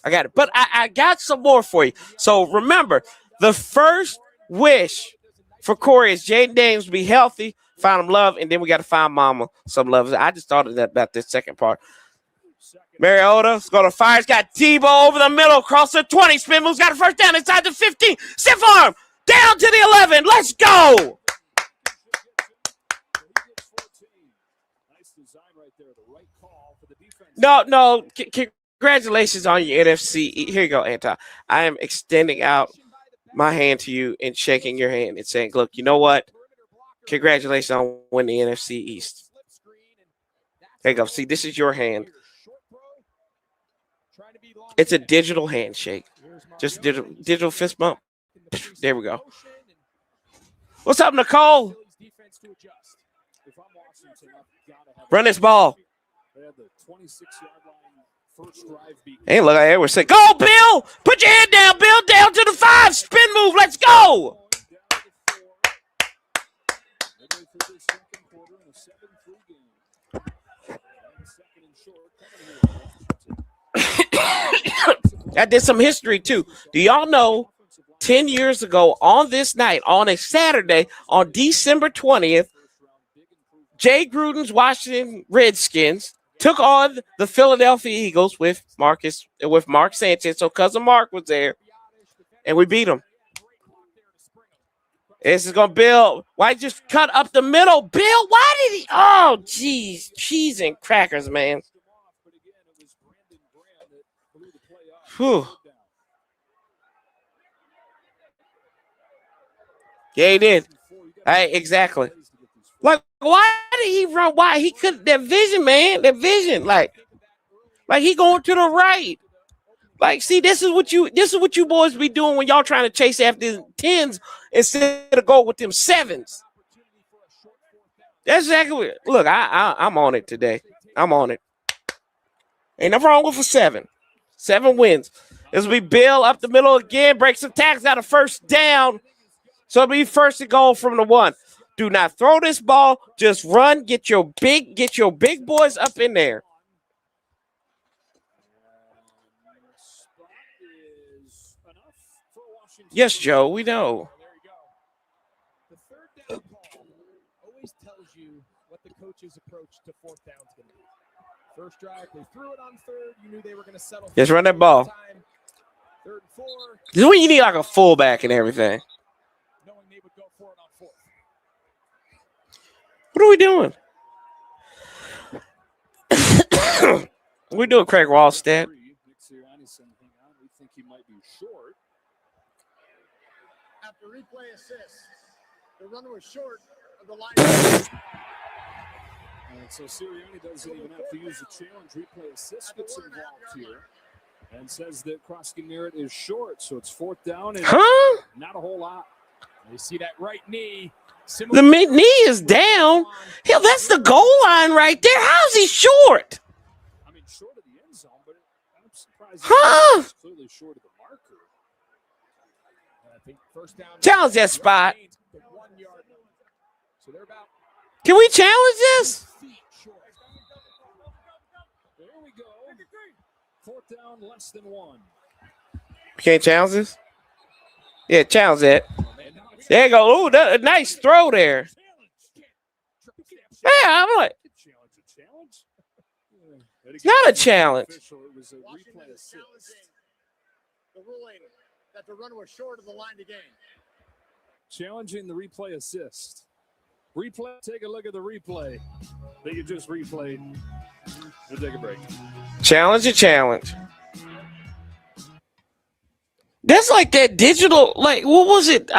I got it. But I got some more for you. So remember, the first wish for Corey is Jaden Daniels to be healthy, find him love, and then we got to find mama some love. I just thought of that about this second part. Mariota's going to fire. He's got Tebow over the middle, across the 20. Spin moves, got a first down inside the 15. Stiff arm, down to the 11. Let's go. No. Congratulations on your NFC. Here you go, Anton. I am extending out my hand to you and shaking your hand and saying, look, you know what? Congratulations on winning the NFC East. There you go. See, this is your hand. It's a digital handshake. Just digital fist bump. There we go. What's up, Nicole? Run this ball. Hey, look, I was saying, go, Bill! Put your head down, Bill. Down to the 5. Spin move. Let's go. I did some history too. Do y'all know 10 years ago on this night, on a Saturday, on December 20th, Jay Gruden's Washington Redskins took on the Philadelphia Eagles with Mark Sanchez. So cousin Mark was there, and we beat him. This is going to Bill. Why just cut up the middle? Bill, why did he? Oh, geez. Cheese and crackers, man. Whew. Yeah, he did. Hey, exactly. Like, why did he run? Why he couldn't? That vision, man. That vision, like he going to the right. Like, see, this is what you boys be doing when y'all trying to chase after 10s instead of go with them 7s. That's exactly what. Look, I'm on it today. I'm on it. Ain't nothing wrong with a 7. 7 wins. This will be Bill up the middle again. Breaks some tackles, got a first down. So it'll be first and goal from the 1. Do not throw this ball. Just run. Get your big boys up in there. Yes, Joe, we know.
The third down call always tells you what the coach's approach to fourth down is going to be. First drive, they threw it on third. You knew they were going to settle.
Just run that ball.
Third and 4.
This is when you need like a fullback and everything.
Knowing they would go for it on fourth.
What are we doing? We're doing Craig Wallstead.
We think he might be short.
After replay assist, the runner was short of the line.
And so Sirianni doesn't even have to use the challenge. Replay assist gets involved here and says that Krosky Merritt is short. So it's fourth down and not a whole lot.
You see that right knee.
The mid knee is down. Hell, that's the goal line right there. How's he short?
I mean, short of the end zone, but I'm surprised he's clearly short of the marker.
I think first down.
Challenge that spot.
The 1 yard. So they're about.
Can we challenge this?
There we go. Fourth down, less than 1.
You can't challenge this? Yeah, challenge that. There you go. Ooh, a nice throw there. Yeah, I'm like, it's not a challenge.
It was a replay assist.
The ruling that the runner was short of the line to gain.
Challenging the replay assist. Replay, take a look at the replay that you just replayed. We'll take a break.
Challenge a challenge. That's like that digital, like, what was it?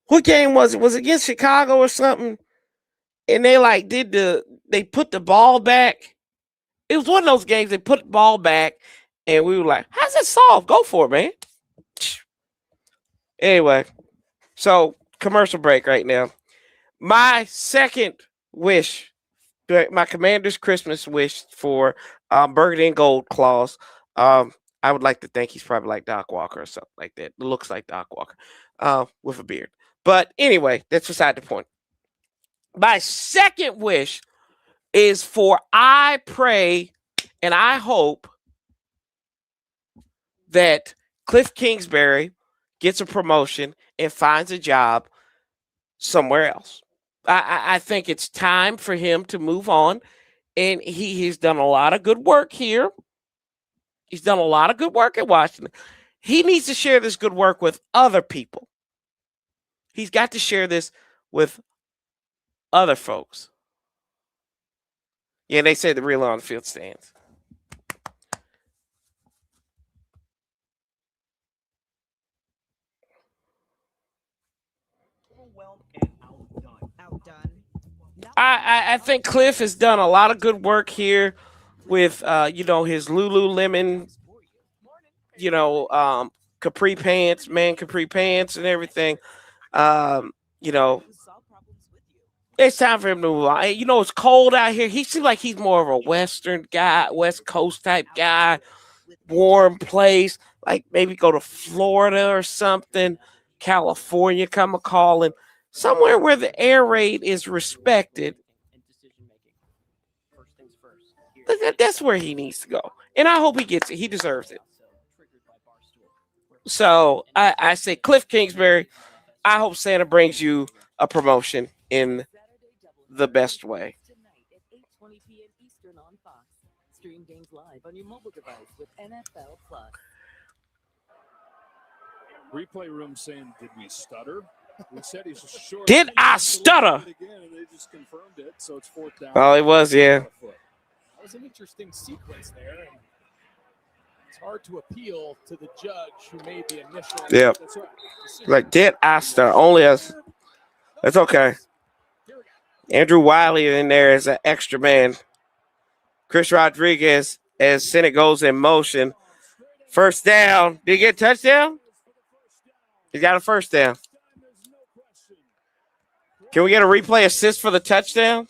What game was it? Was it against Chicago or something? And they put the ball back. It was one of those games they put the ball back, and we were like, how's that solved? Go for it, man. Anyway, so commercial break right now. My second wish, my Commander's Christmas wish for Burgundy and Gold claws. I would like to think he's probably like Doc Walker or something like that. It looks like Doc Walker with a beard. But anyway, that's beside the point. My second wish is for I pray and I hope that Cliff Kingsbury gets a promotion and finds a job somewhere else. I think it's time for him to move on And he's done a lot of good work here. He's done a lot of good work at Washington. He needs to share this good work with other people. He's got to share this with other folks. Yeah, they say the real on the field stands. I think Cliff has done a lot of good work here with his Lululemon, capri pants, capri pants and everything. It's time for him to move on. It's cold out here. He seems like he's more of a Western guy, West Coast type guy, warm place. Like maybe go to Florida or something, California, come a calling, somewhere where the air raid is respected. That's where he needs to go. And I hope he gets it. He deserves it. So I say, Cliff Kingsbury, I hope Santa brings you a promotion in the best way.
Stream games live on your mobile device with NFL Plus.
Replay room saying, did we stutter? We said he's short.
Did I stutter?
Again, and they just confirmed it, so it's 4th down.
Oh, it was, yeah.
That was an interesting sequence there. And it's hard to appeal to the judge who made the initial.
Yeah. Like, did I stutter? Only us. That's okay. Andrew Wiley in there as an extra man. Chris Rodriguez as Senate goes in motion. First down. Did he get a touchdown? He got a first down. Can we get a replay assist for the touchdown?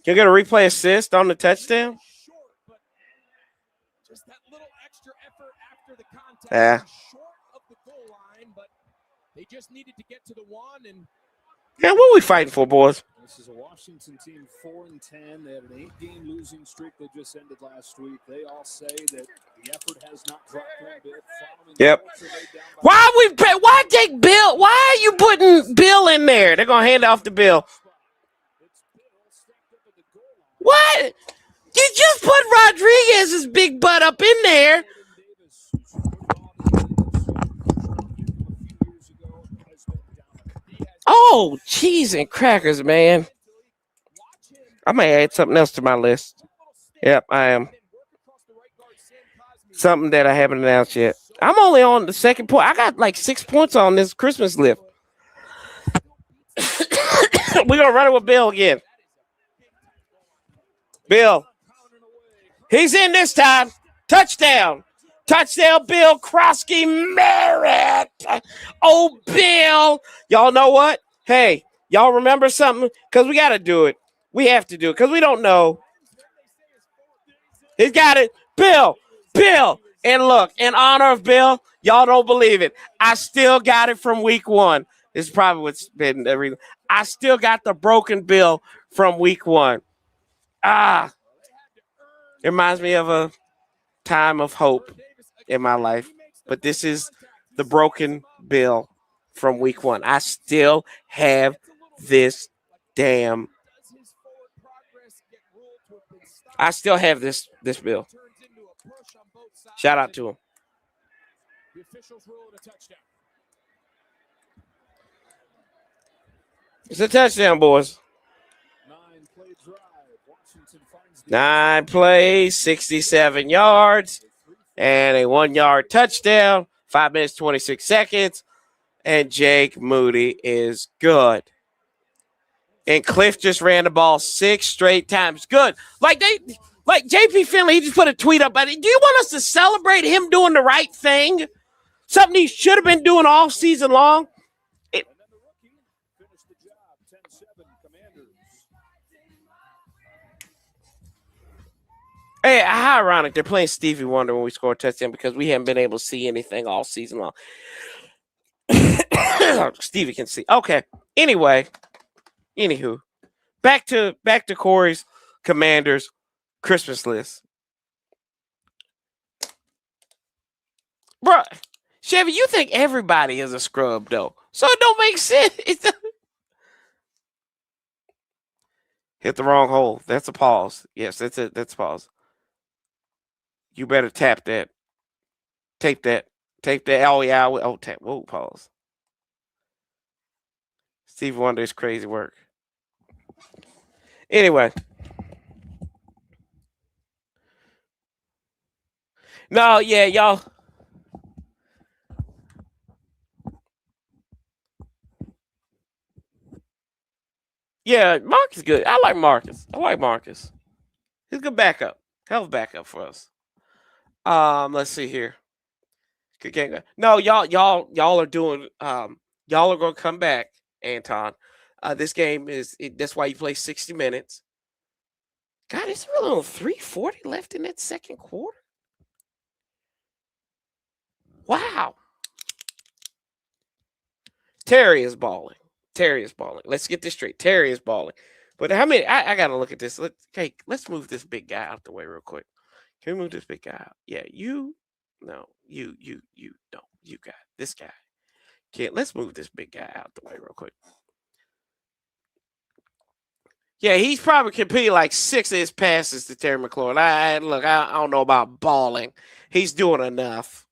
Can we get a replay assist on the touchdown?
Just that little extra effort after the contact.
Yeah.
Short of the goal line, but they just needed to get to the one. And
yeah, what are we fighting for, boys?
This is a Washington team 4-10. They had an 8-game losing streak that just ended last week. They all say that the effort has not dropped one bit.
Yep. Why take Bill? Why are you putting Bill in there? They're gonna hand off to Bill. What? You just put Rodriguez's big butt up in there. Oh, cheese and crackers, man. I may add something else to my list. Yep, I am. Something that I haven't announced yet. I'm only on the second point. I got like 6 points on this Christmas list. We're going to run it with Bill again. Bill. He's in this time. Touchdown. Touchdown, Bill Krosky Merritt. Oh, Bill. Y'all know what? Hey, y'all remember something? Because we got to do it. We have to do it because we don't know. He's got it. Bill. And look, in honor of Bill, y'all don't believe it. I still got it from week 1. This is probably what's been the reason. I still got the broken Bill from week 1. It reminds me of a time of hope in my life. But this is the broken Bill from week 1. I still have this damn. I still have this Bill. Shout out to him. It's a touchdown, boys. 9 plays, 67 yards, and a 1-yard touchdown. 5 minutes, 26 seconds. And Jake Moody is good. And Cliff just ran the ball 6 straight times. Good. Like JP Finley, he just put a tweet up. But do you want us to celebrate him doing the right thing? Something he should have been doing all season long? Hey, how ironic. They're playing Stevie Wonder when we score a touchdown because we haven't been able to see anything all season long. Stevie can see. Okay. Anywho, back to Corey's Commanders Christmas list. Bro, Chevy, you think everybody is a scrub, though. So it don't make sense. Hit the wrong hole. That's a pause. Yes, that's it. That's a pause. You better tap that. Tape that. Tape that. Oh yeah. Oh tap. Whoa. Pause. Steve Wonder's crazy work. Anyway. No, yeah, y'all. Yeah, Marcus is good. I like Marcus. He's a good backup. Hell of a backup for us. Let's see here. Good game. No, y'all are doing. Y'all are gonna come back, Anton. This game that's why you play 60 minutes. God, it's really only 3:40 left in that second quarter. Wow. Terry is balling. Let's get this straight. Terry is balling. But how many? I gotta look at this. Let's move this big guy out the way real quick. Can we move this big guy out? Yeah, you. No, you. No, you got this guy. Okay, let's move this big guy out the way real quick. Yeah, he's probably completed like 6 of his passes to Terry McLaurin. I don't know about balling. He's doing enough.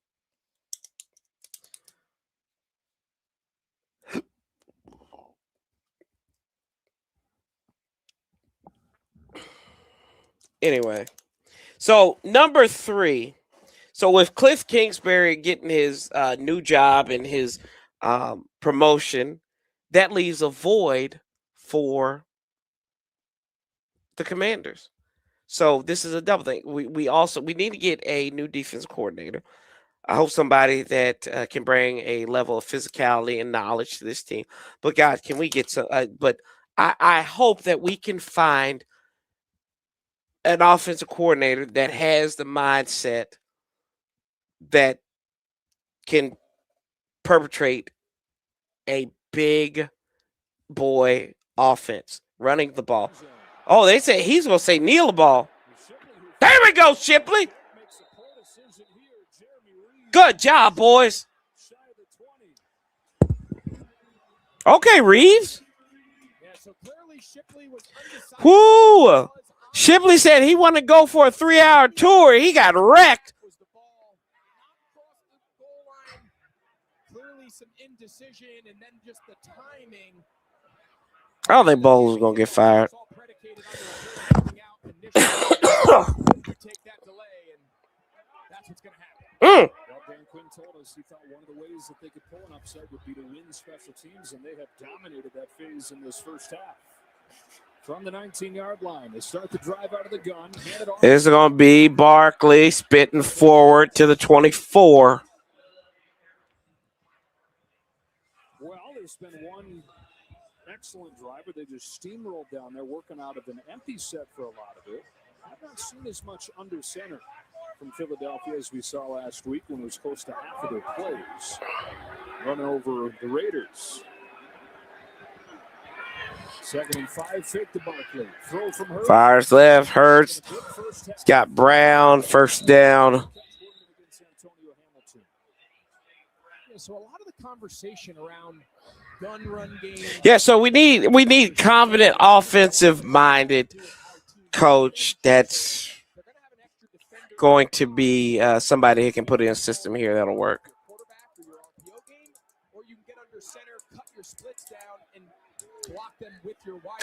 Anyway, so number 3. So with Cliff Kingsbury getting his new job and his promotion, that leaves a void for the Commanders. So this is a double thing. We need to get a new defense coordinator. I hope somebody that can bring a level of physicality and knowledge to this team. But God, can we get some? But I hope that we can find an offensive coordinator that has the mindset that can perpetrate a big boy offense running the ball. Oh, they say he's going to say kneel the ball. There we go, Shipley. Good job, boys. Okay, Reeves. Whoo! Shipley said he wanted to go for a 3-hour tour. He got wrecked.
Some indecision and then just the timing.
I don't think Bowles is going to get fired.
You take that delay, and that's what's going to happen.
Well, Dan Quinn told us he thought one of the ways that they could pull an upset would be to win special teams, and they have dominated that phase in this first half. From the 19-yard line, they start the drive out of the gun.
This is going to be Barkley spitting forward to the 24.
Well, there's been one excellent driver. They just steamrolled down there, working out of an empty set for a lot of it. I've not seen as much under center from Philadelphia as we saw last week when it was close to half of their plays. Running over the Raiders. 2nd and 5, fake to Barkley. Throw from Hurts.
Fires left, Hurts. He's got Brown, first down.
So a lot of the conversation around gun run game.
Yeah, so we need confident, offensive-minded coach that's going to be somebody who can put in a system here that'll work.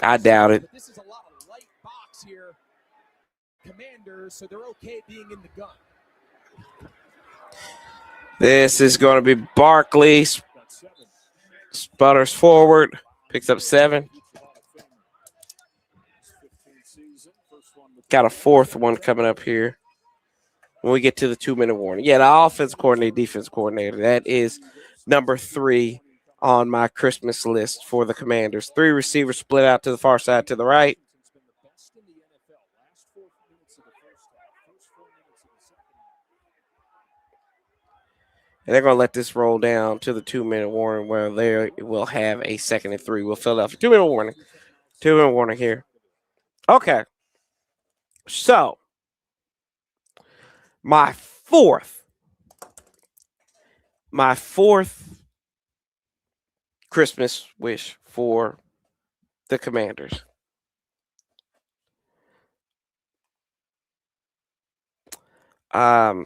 I doubt it.
This is a lot of light box here. Commanders, so they're okay being in the gun.
This is going to be Barkley. Sputters forward. Picks up 7. Got a 4th one coming up here when we get to the 2-minute warning. Yeah, the offense coordinator, defense coordinator. That is number 3 on my Christmas list for the Commanders. 3 receivers split out to the far side to the right. And they're going to let this roll down to the 2-minute warning where they will have a 2nd and 3 with Philadelphia. 2-minute warning. 2-minute warning here. Okay. So, my fourth Christmas wish for the Commanders? I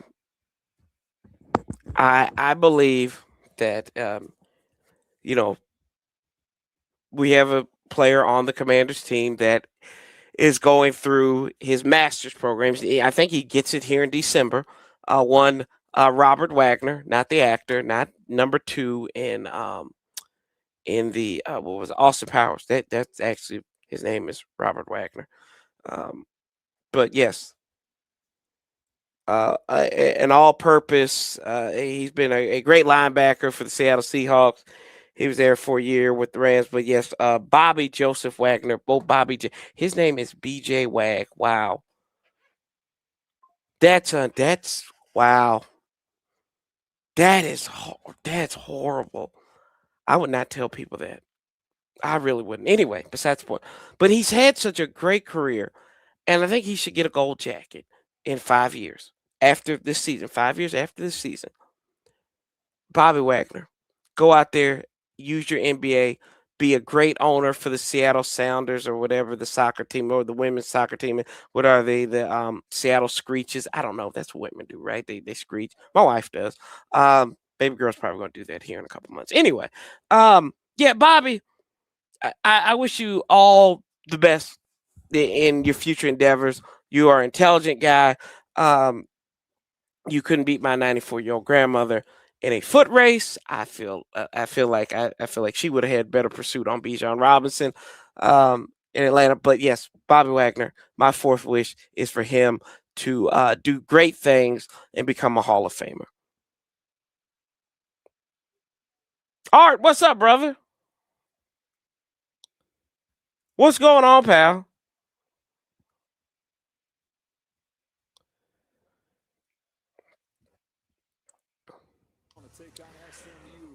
believe that you know, we have a player on the Commanders team that is going through his master's programs. I think he gets it here in December. One Robert Wagner, not the actor, not number 2 in the what was it, Austin Powers. That's actually his name is Robert Wagner. But yes, an all-purpose. He's been a great linebacker for the Seattle Seahawks. He was there for a year with the Rams. But yes, Bobby Joseph Wagner. Both his name is BJ Wag. Wow, that's wow. That's horrible. I would not tell people that. I really wouldn't. Anyway, besides the point. But he's had such a great career, and I think he should get a gold jacket in 5 years after this season. 5 years after this season. Bobby Wagner, go out there, use your NBA, be a great owner for the Seattle Sounders or whatever the soccer team or the women's soccer team. What are they? The Seattle Screeches. I don't know. That's what women do, right? They screech. My wife does. Baby girl's probably going to do that here in a couple months. Anyway, yeah, Bobby, I wish you all the best in your future endeavors. You are an intelligent guy. You couldn't beat my 94-year-old grandmother in a foot race. I feel like she would have had better pursuit on Bijan Robinson in Atlanta. But yes, Bobby Wagner, my fourth wish is for him to do great things and become a Hall of Famer. Art, what's up, brother? What's going on, pal?
Take on SMU.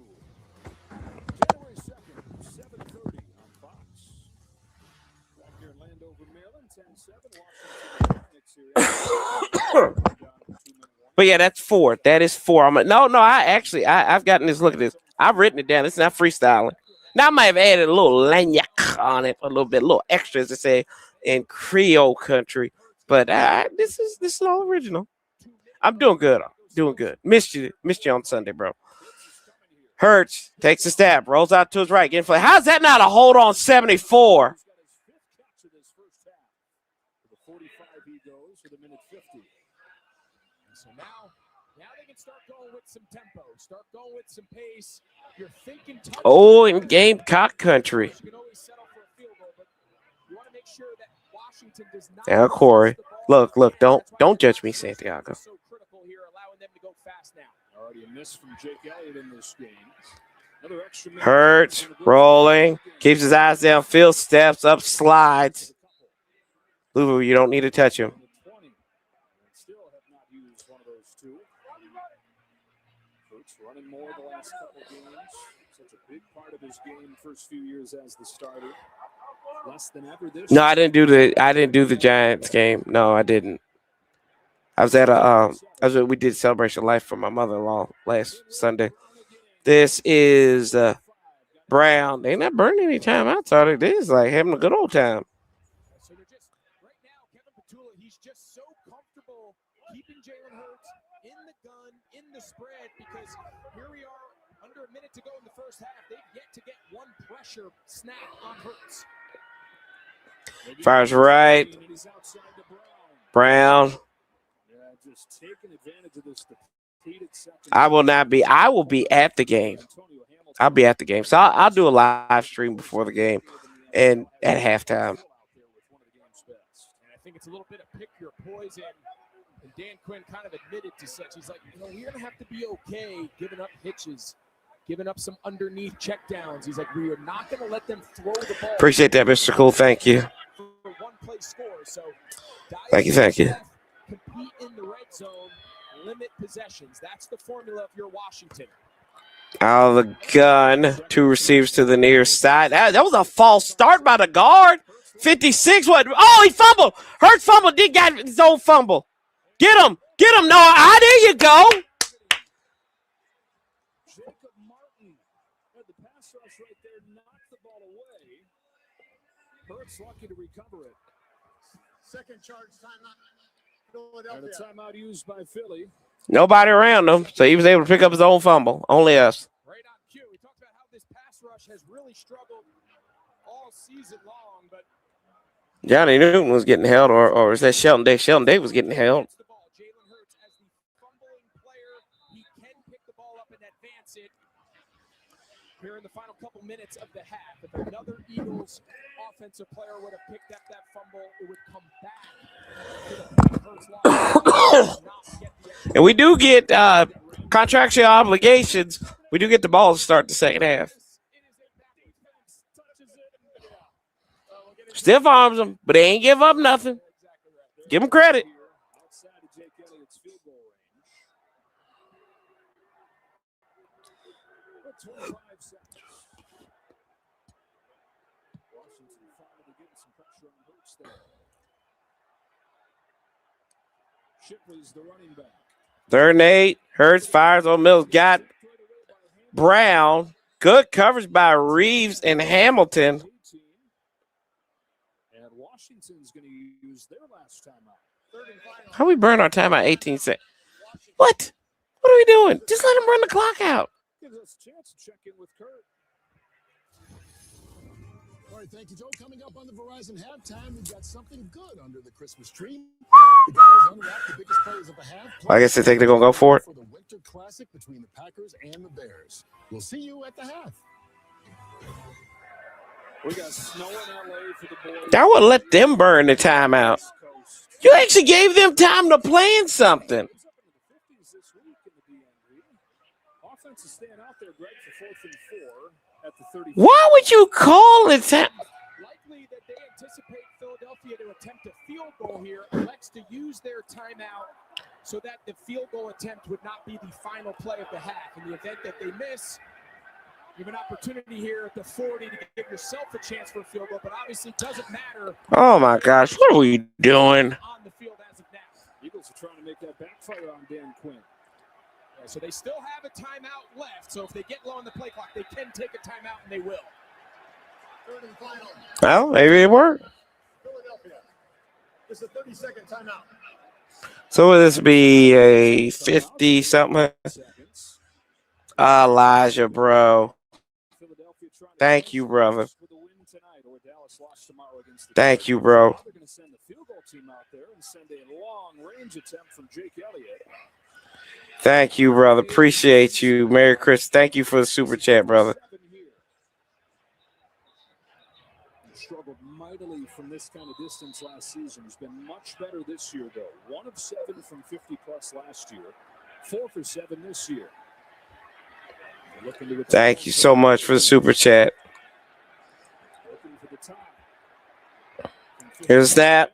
January 2nd, 7:30 on Fox. Back here in Landover, Maryland, 10-7.
But yeah, that's 4. That is 4. I've gotten this. Look at this. I've written it down. It's not freestyling. Now I might have added a little lagnac on it, a little extra, as they say in Creole country. But this is all original. I'm doing good. Missed you on Sunday, bro. Hurts takes a stab, rolls out to his right, getting flat. How's that not a hold on 74?
So now they can start going with some tempo, start going with some pace. You're thinking touchdown.
Oh, in Gamecock country.
You can always settle for a field goal, but you want to make sure that Washington does not.
Now, Corey, look, don't judge me, Santiago.
So critical here, allowing them to go fast now.
Already a miss from Jake Elliott in this game. Another extra minute.
Hurts, rolling, keeps his eyes downfield, steps up, slides. Lou, you don't need to touch him.
Still have not used one of those two. Hurts running more the last couple games. Such a big part of his game first few years as the starter. Less than ever this.
No, I didn't do the Giants game. No, I didn't. I was at we did Celebration of Life for my mother-in-law last Sunday. This is Brown. They not burning any time outside. It is like having a good old time.
So they're just right now, Kevin Petula, he's just so comfortable keeping Jalen Hurts in the gun, in the spread, because here we are under a minute to go in the first half. They've yet to get one pressure snap on Hurts.
Fires right. Brown.
Yeah, just taking advantage of this defeated second.
I will be at the game. I'll be at the game. So I'll do a live stream before the game and at halftime.
And I think it's a little bit of pick your poison. And Dan Quinn kind of admitted to such. He's like, we're going to have to be okay giving up hitches, giving up some underneath checkdowns. He's like, we are not going to let them throw the ball.
Appreciate that, Mr. Cool. Thank you.
For one play score. So
Thank you.
compete in the red zone, limit possessions. That's the formula if you're Washington.
Out of the gun, 2 receivers to the near side. That was a false start by the guard. 56. What? Oh, he fumbled. Hurts fumbled. Did got his own fumble. Get him. No, there you go.
And the pass rush right there knocked the ball away. Hurts lucky to recover it.
Second charge timeout.
And a
Philadelphia.
timeout used by Philly.
Nobody around him, so he was able to pick up his own fumble. Only us.
Right on cue. We talked about how this pass rush has really struggled all season long, but
Johnny Newton was getting held, or is that Shelton Day? Shelton Day was getting held.
the ball. Jalen Hurts as the fumbling player. He can pick the ball up and advance it here in the final couple minutes of the half. If another Eagles offensive player would have picked up that fumble, it would come back to the Hurts line.
And we do get contractual obligations. We do get the ball to start the second half. Stiff arms them, but they ain't give up nothing. Give them credit.
Outside of Jake Elliott's field goal range. 25 seconds. Washington finally getting some pressure on Hurts there. Shipley's the running back.
3rd and 8. Hurts fires on Mills. Got Brown. Good coverage by Reeves and Hamilton.
And Washington's going to use their last timeout.
How we burn our timeout 18 seconds? What? What are we doing? Just let him run the clock out.
Gives us a chance to check in with Kurt.
All right, thank you, Joe. Coming up on the Verizon halftime, we've got something good under the Christmas tree. The guys unwrapped the biggest plays of the half.
I guess they think they're going to go for it.
For the Winter Classic between the Packers and the Bears. We'll see you at the half.
We got snow in LA for the boys.
I would let them burn the timeout. You actually gave them time to plan something.
Offense is staying out there, Greg, for 4th and 4 at the 30.
Why would you call it time?
Likely that they anticipate Philadelphia to attempt a field goal here, elects to use their timeout so that the field goal attempt would not be the final play of the half. In the event that they miss, you have an opportunity here at the 40 to give yourself a chance for a field goal, but obviously it doesn't matter.
Oh, my gosh. What are we doing?
On the field as of now.
Eagles are trying to make that backfire on Dan Quinn.
Yeah, so they still have a timeout left, so if they get low on the play clock, they can take a timeout, and they will.
3rd and final.
Well, maybe it worked.
Philadelphia. This is a 30-second timeout.
So will this be a 50-something?
Seconds.
Elijah, bro.
Philadelphia trying to
Thank you, brother.
with a win tonight, or Dallas lost tomorrow against the
Thank you,
Chargers.
bro.
Now they're going to send the field goal team out there and send a long-range attempt from Jake Elliott.
Thank you, brother. Appreciate you. Merry Christmas. Thank you for the super chat, brother.
Struggled mightily from this kind of distance last season. He's been much better this year, though. 1 of 7 from 50-plus last year. 4 for 7 this year.
Thank you so much for the super chat.
Looking for the top.
Here's that.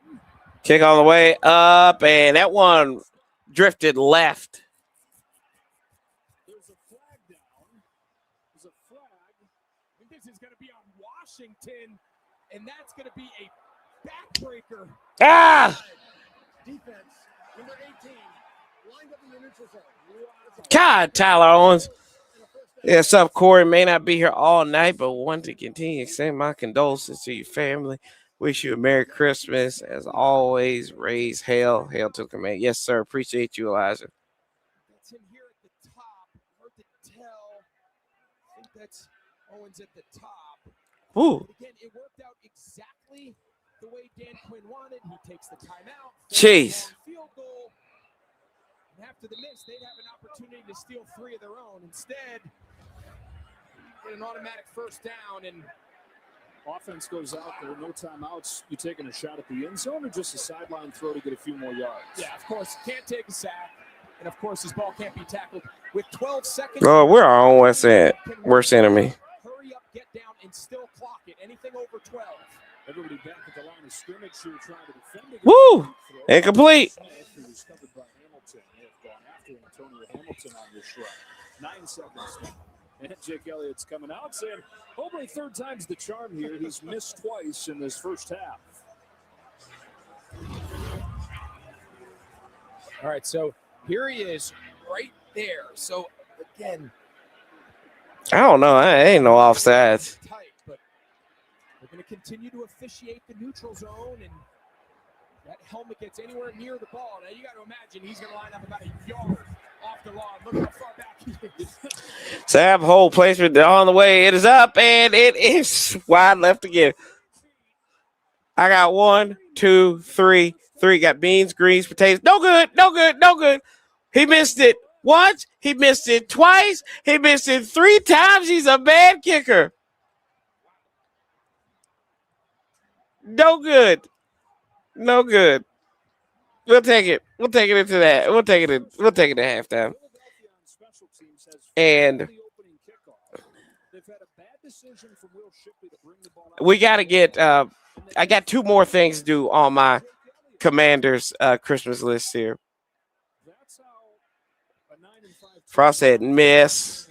Kick all the way up, and that one drifted left.
There's a flag down. There's a flag.
And this is going to be on Washington, and that's going to be a backbreaker.
Ah!
Defense, number 18, lined up in the neutral zone.
God, Tyler Owens. Yes, up, Corey. May not be here all night, but want to continue to extend my condolences to your family. Wish you a Merry Christmas. As always, raise hell. Hail to the command. Yes, sir. Appreciate you, Elijah.
That's him here at the top. Hard to tell. I think that's Owens at the top.
Woo.
But again, it worked out exactly the way Dan Quinn wanted. He takes the timeout.
Jeez.
Field goal. And after the miss, they'd have an opportunity to steal 3 of their own. Instead, get an automatic first down, and
Offense goes out. There are no timeouts. You taking a shot at the end zone or just a sideline throw to get a few more yards?
yeah, of course, can't take a sack. And of course, his ball can't be tackled. With 12 seconds.
Oh, we're our own worst enemy.
Hurry up, get down, and still clock it. Anything over 12.
Everybody back at the line of scrimmage here trying to defend it.
Woo! Incomplete.
He was covered by Hamilton. They have gone after Antonio Hamilton on this run. 9 seconds. And Jake Elliott's coming out saying, hopefully 3rd time's the charm here. He's missed twice in this first half.
All right, so here he is right there. So, again,
I don't know. I ain't no offsides.
Tight, but they're going to continue to officiate the neutral zone, and that helmet gets anywhere near the ball. Now you got to imagine he's going to line up about a yard off the lawn. Look how far back he is.
Sab hole placement on the way. It is up and it is wide left again. I got 1, 2, 3. Got beans, greens, potatoes. No good. No good. No good. He missed it once. He missed it twice. He missed it 3 times. He's a bad kicker. No good. No good. We'll take it. We'll take it into that. We'll take it to halftime. And we got to get I got 2 more things to do on my Commanders Christmas list here. Frost said miss.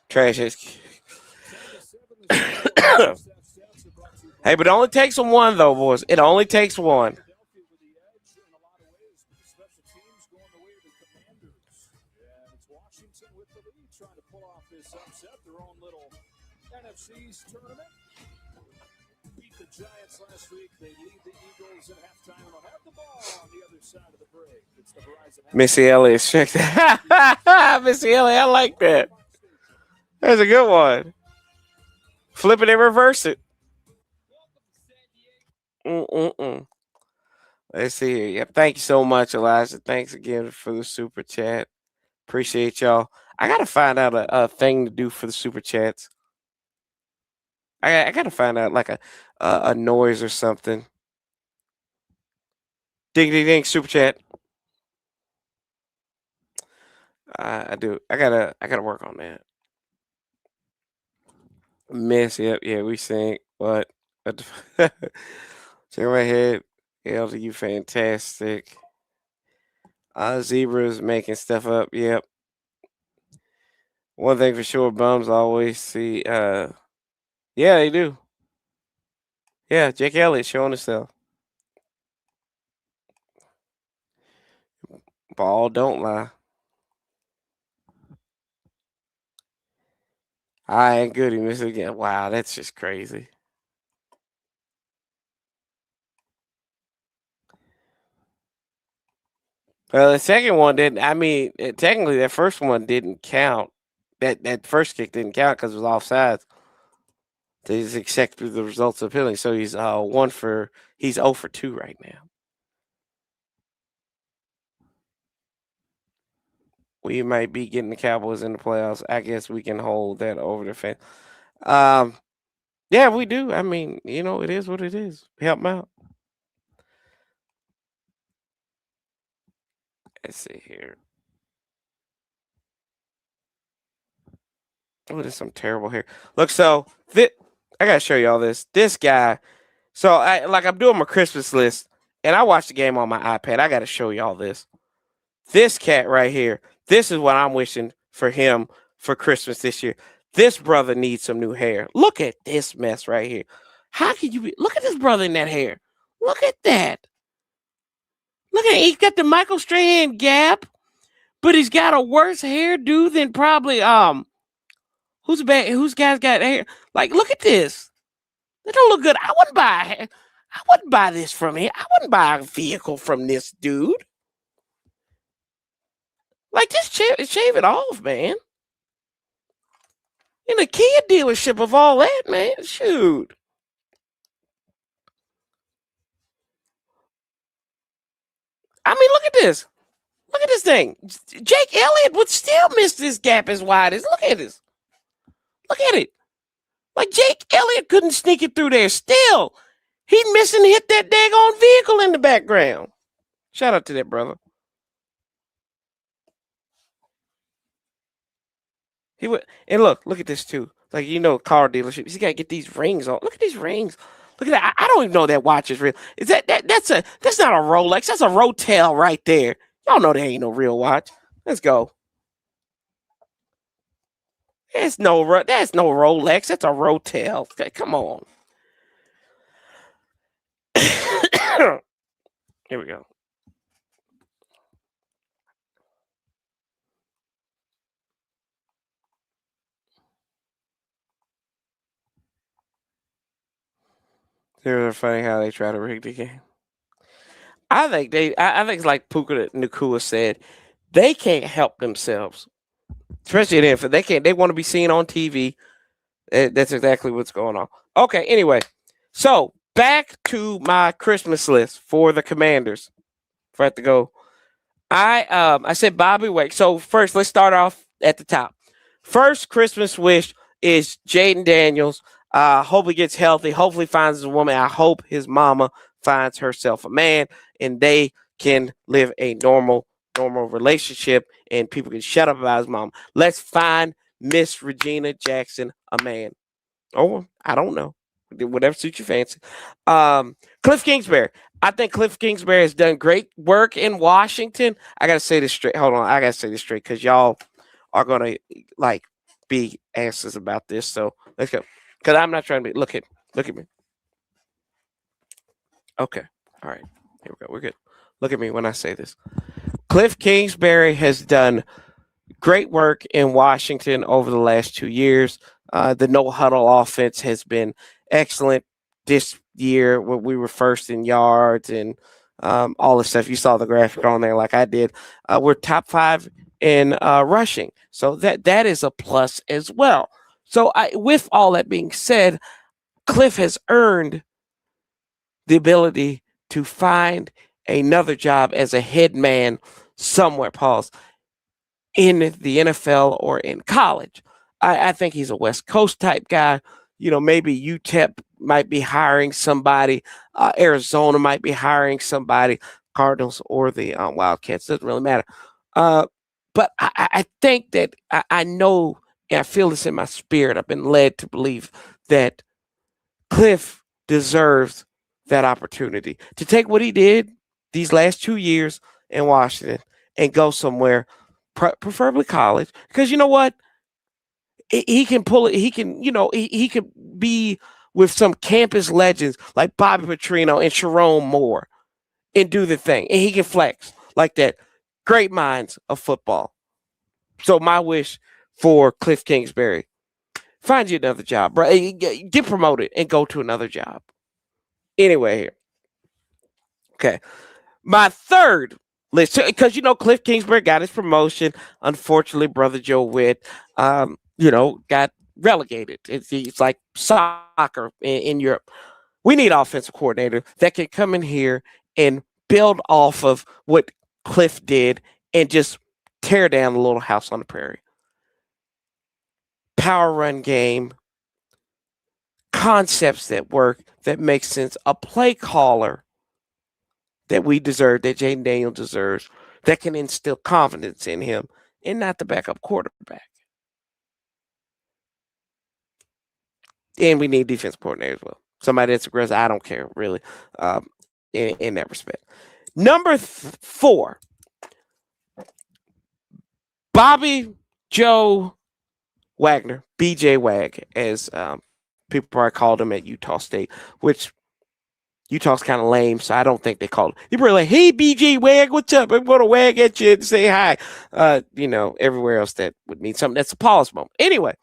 Trash is. Hey, but it only takes one, though, boys. It only takes one.
Beat the Giants last week. They lead the Eagles at halftime and they'll have the ball on the other side of the break. It's the Verizon.
Missy Elliott, check that. Missy Elliott, I like that. That's a good one. Flip it and reverse it. Let's see here. Yep. Thank you so much, Elijah. Thanks again for the super chat. Appreciate y'all. I gotta find out a thing to do for the super chats. I gotta find out like a noise or something. Ding ding ding super chat. I do. I gotta work on that. Miss, yep, yeah, we sing. What? Check my head. Elder, you fantastic. Zebras making stuff up. Yep. One thing for sure, bums always see. Yeah, they do. Yeah, Jake Elliott showing himself. Ball don't lie. I ain't good. He missed it again. Wow, that's just crazy. Well, the second one didn't. I mean, technically, that first one didn't count. That first kick didn't count because it was offsides. They just accepted the results of penalty. So he's 0 for 2 right now. We might be getting the Cowboys in the playoffs. I guess we can hold that over the fence. Yeah, we do. I mean, it is what it is. Help them out. Let's see here. Oh, there's some terrible hair. Look, so I gotta show y'all this. This guy. So I'm doing my Christmas list, and I watched the game on my iPad. I gotta show y'all this. This cat right here. This is what I'm wishing for him for Christmas this year. This brother needs some new hair. Look at this mess right here. How can you look at this brother in that hair? Look at that. Look at he's got the Michael Strahan gap, but he's got a worse hairdo than probably whose guy's got hair? Like, look at this. That don't look good. I wouldn't buy this from him. I wouldn't buy a vehicle from this dude. Like, just shave it off, man. In a Kia dealership of all that, man. Shoot. I mean, look at this. Look at this thing. Jake Elliott would still miss this gap as wide as. Look at this. Look at it. Like, Jake Elliott couldn't sneak it through there. Still, he'd miss and hit that daggone vehicle in the background. Shout out to that brother. He would, and look at this too. Like, car dealerships, you gotta get these rings on. Look at these rings. Look at that. I don't even know that watch is real. Is that's not a Rolex. That's a Rotel right there. Y'all know that ain't no real watch. Let's go. That's no Rolex. That's a Rotel. Okay, come on. Here we go. They're funny how they try to rig the game. I think it's like Puka Nakua said, they can't help themselves, especially in NFL. They can't. They want to be seen on TV. That's exactly what's going on. Okay. Anyway, so back to my Christmas list for the Commanders. If I have to go, I said Bobby Wake. So first, let's start off at the top. First Christmas wish is Jaden Daniels. Hope he gets healthy. Hopefully finds a woman. I hope his mama finds herself a man and they can live a normal relationship and people can shut up about his mom. Let's find Miss Regina Jackson a man. Oh, I don't know. Whatever suits your fancy. Cliff Kingsbury. I think Cliff Kingsbury has done great work in Washington. I gotta say this straight. Hold on, I gotta say this straight because y'all are gonna like be asses about this. So let's go. Because I'm not trying to be. Look at me. Okay, all right. Here we go. We're good. Look at me when I say this. Cliff Kingsbury has done great work in Washington over the last 2 years. The no huddle offense has been excellent this year. When we were first in yards and all the stuff. You saw the graphic on there, like I did. We're top 5 in rushing, so that is a plus as well. So, with all that being said, Cliff has earned the ability to find another job as a head man somewhere. Pause in the NFL or in college. I think he's a West Coast type guy. Maybe UTEP might be hiring somebody. Arizona might be hiring somebody. Cardinals or the Wildcats. Doesn't really matter. But I think that I know and I feel this in my spirit. I've been led to believe that Cliff deserves that opportunity to take what he did these last 2 years in Washington and go somewhere, preferably college, because you know what? He can pull it. He can, he could be with some campus legends like Bobby Petrino and Sharon Moore and do the thing. And he can flex like that. Great minds of football. So my wish for Cliff Kingsbury, find you another job, bro. Get promoted and go to another job. Anyway, here. Okay. My third list, because Cliff Kingsbury got his promotion. Unfortunately, brother Joe Witt, got relegated. It's like soccer in Europe. We need offensive coordinator that can come in here and build off of what Cliff did and just tear down the little house on the prairie. Power run game, concepts that work, that make sense, a play caller that we deserve, that Jaden Daniels deserves, that can instill confidence in him and not the backup quarterback. And we need defense coordinator as well. Somebody that's aggressive. I don't care, really, in that respect. Number 4, Bobby Joe Wagner, BJ Wag, as people probably called him at Utah State, which Utah's kind of lame, so I don't think they called him. They were like, hey, BJ Wag, what's up? I'm going to wag at you and say hi. Everywhere else that would mean something. That's a pause moment. Anyway,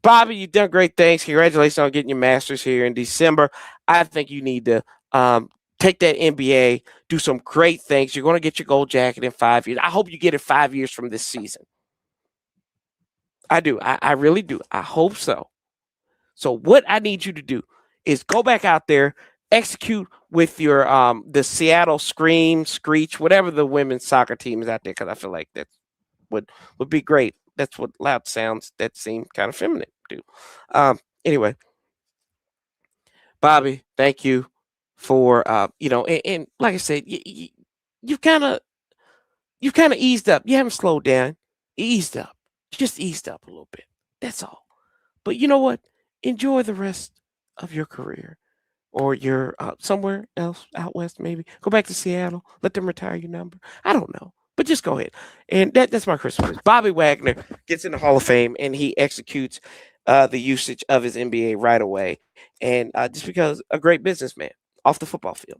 Bobby, you've done great things. Congratulations on getting your master's here in December. I think you need to take that MBA, do some great things. You're going to get your gold jacket in 5 years. I hope you get it 5 years from this season. I do. I really do. I hope so. So what I need you to do is go back out there, execute with your the Seattle Screech, whatever the women's soccer team is out there, because I feel like that would be great. That's what loud sounds that seem kind of feminine do. Anyway, Bobby, thank you for and like I said, you've kind of eased up. You haven't slowed down. You eased up. Just eased up a little bit. That's all. But you know what? Enjoy the rest of your career. Or you're somewhere else out west, maybe. Go back to Seattle. Let them retire your number. I don't know. But just go ahead. And that's my Christmas. Bobby Wagner gets in the Hall of Fame, and he executes the usage of his MBA right away. And just because a great businessman. off the football field.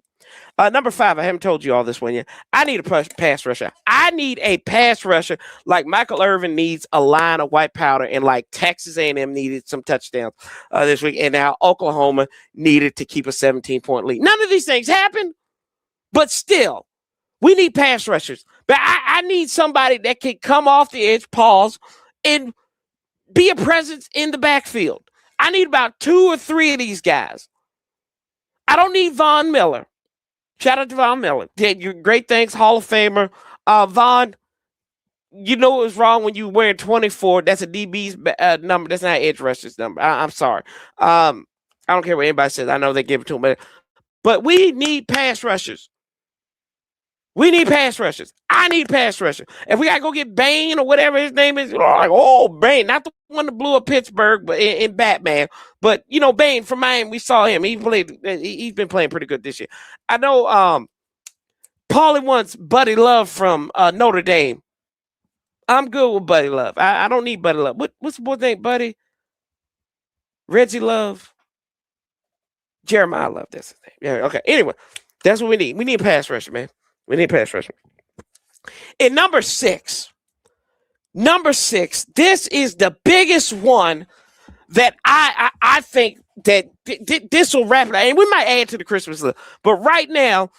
Number 5, I haven't told you all this one yet. I need a pass rusher. I need a pass rusher like Michael Irvin needs a line of white powder, and like Texas A&M needed some touchdowns this week, and now Oklahoma needed to keep a 17-point lead. None of these things happened, but still, we need pass rushers. But I need somebody that can come off the edge, pause, and be a presence in the backfield. I need about 2 or 3 of these guys. I don't need Von Miller. Shout out to Von Miller. Did you great things, Hall of Famer. Von, you know it was wrong when you were wearing 24. That's a DB's number. That's not edge rusher's number. I'm sorry. I don't care what anybody says. I know they give it to him. But we need pass rushers. We need pass rushers. I need pass rusher. If we got to go get Bane or whatever his name is, like, oh, Bane, not the one that blew up Pittsburgh but in Batman, but, you know, Bane from Miami, we saw him. He's been playing pretty good this year. I know Paulie wants Buddy Love from Notre Dame. I'm good with Buddy Love. I don't need Buddy Love. What's the boy's name, Buddy? Reggie Love? Jeremiah Love, that's his name. Yeah, okay. Anyway, that's what we need. We need a pass rusher, man. We need a pass rusher. In number 6, this is the biggest one that I think that this will wrap it up. And we might add to the Christmas list. But right now,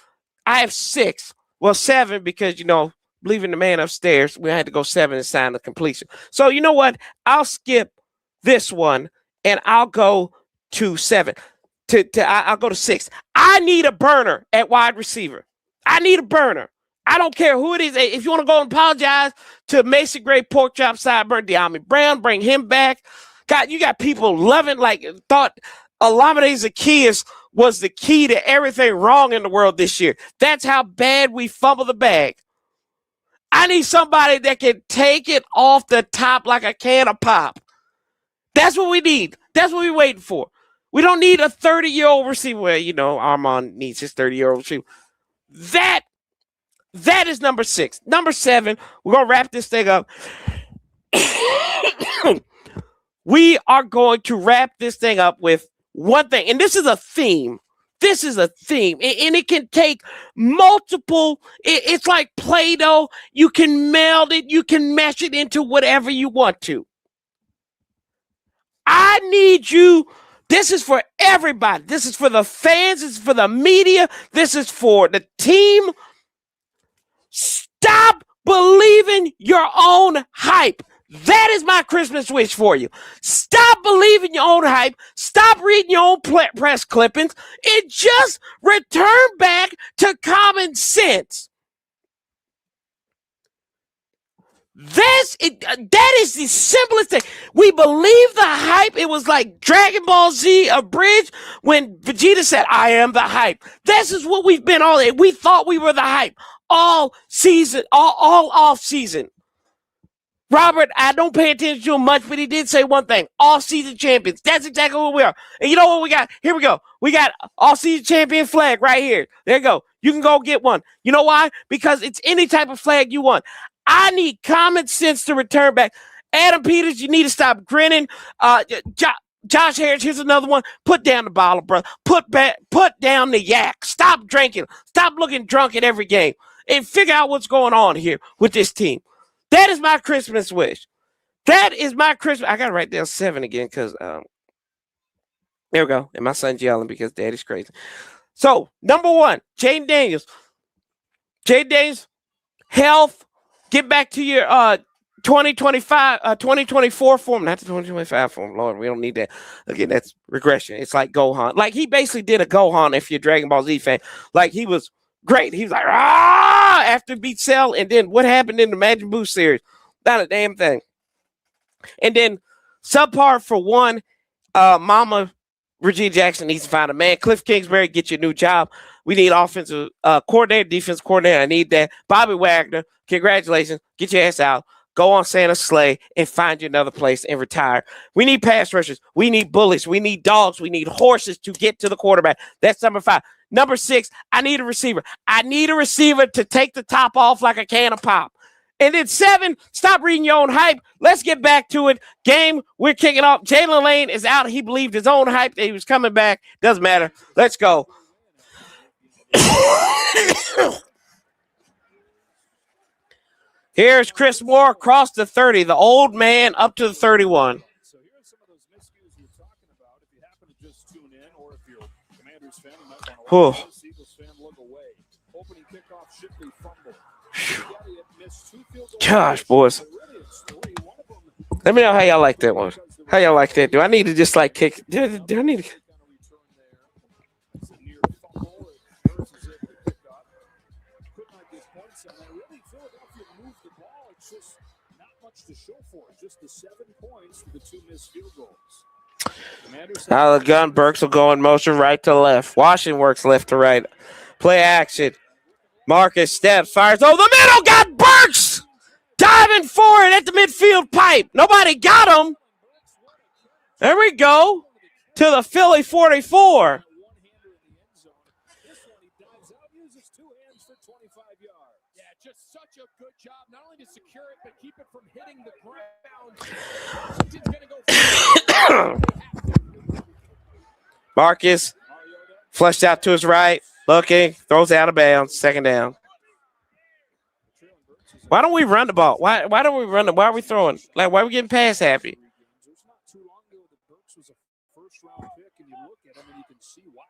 I have 6. Well, 7 because, you know, leaving the man upstairs, we had to go 7 and sign the completion. So, you know what? I'll skip this one, and I'll go to 7. I'll go to 6. I need a burner at wide receiver. I need a burner. I don't care who it is. If you want to go and apologize to Mason Gray, Pork Chop, Sideburn, De'Ami Brown, bring him back. God, you got people loving, like, thought Olamide Zaccheaus was the key to everything wrong in the world this year. That's how bad we fumble the bag. I need somebody that can take it off the top like a can of pop. That's what we need. That's what we're waiting for. We don't need a 30-year-old receiver. Well, you know, Armand needs his 30-year-old receiver. That is number 6. Number 7, we're going to wrap this thing up. We are going to wrap this thing up with one thing. And this is a theme. This is a theme. And it can take multiple. It's like Play-Doh. You can meld it. You can mesh it into whatever you want to. I need you. This is for everybody. This is for the fans. This is for the media. This is for the team. Stop believing your own hype. That is my Christmas wish for you. Stop believing your own hype. Stop reading your own press clippings and just return back to common sense. That is the simplest thing. We believe the hype. It was like Dragon Ball Z abridged when Vegeta said, I am the hype. This is what we've been all day. We thought we were the hype all season, all off season. Robert, I don't pay attention to him much, but he did say one thing. All-season champions. That's exactly what we are. And you know what we got? Here we go. We got all-season champion flag right here. There you go. You can go get one. You know why? Because it's any type of flag you want. I need common sense to return back. Adam Peters, you need to stop grinning. Josh Harris, here's another one. Put down the bottle, bro. Put down the yak. Stop drinking. Stop looking drunk at every game. And figure out what's going on here with this team. That is my Christmas wish. That is my Christmas. I got to write down 7 again because there we go. And my son's yelling because daddy's crazy. So, number 1, Jaden Daniels. Jaden Daniels, health. Get back to your 2024 form, not the 2025 form. Lord, we don't need that. Again, that's regression. It's like Gohan. Like, he basically did a Gohan if you're a Dragon Ball Z fan. Like, he was great. He was like, after beat Cell, and then what happened in the Majin Buu series? Not a damn thing. And then subpar for 1, Mama Regina Jackson needs to find a man. Cliff Kingsbury, get you a new job. We need offensive coordinator, defense coordinator. I need that. Bobby Wagner, congratulations. Get your ass out. Go on Santa's sleigh and find you another place and retire. We need pass rushers. We need bullies. We need dogs. We need horses to get to the quarterback. That's number 5. Number 6, I need a receiver. I need a receiver to take the top off like a can of pop. And then 7, stop reading your own hype. Let's get back to it. Game, we're kicking off. Jalen Lane is out. He believed his own hype that he was coming back. Doesn't matter. Let's go. Here's Chris Moore across the 30, the old man up to the 31.
So here are some of those miscues you're talking about. If you happen to just tune in, or if you're Commanders fan, you might want to watch this. Eagles fan, look away. Opening kickoff, Shipley fumble. Elliott missed 2 field goals.
Gosh, boys.
Really, it's 3. One of them.
Let me know how y'all like that one. How y'all like that? Do I need to just like kick? Do I need to?
It's a near fumble. It forces it to pick up. Could not get points on that. Really, Philadelphia moved the ball. It's just not much to show for it. Just the 7 points for the 2 missed field goals.
Now the gun. Burks will go in motion right to left. Washington works left to right. Play action. Marcus steps, fires over the middle. Got Burks diving for it at the midfield pipe. Nobody got him. There we go to the Philly 44.
Yeah, just such a good job, not only to secure it, but keep it from hitting the ground. Washington's going to go.
Marcus flushed out to his right, looking, throws out of bounds, second down. Why don't we run the ball? Why don't we run it? Why are we throwing? Like, why are we getting pass happy?
It's not too long ago that Burks was a first-round pick, and you look at him and you can see why.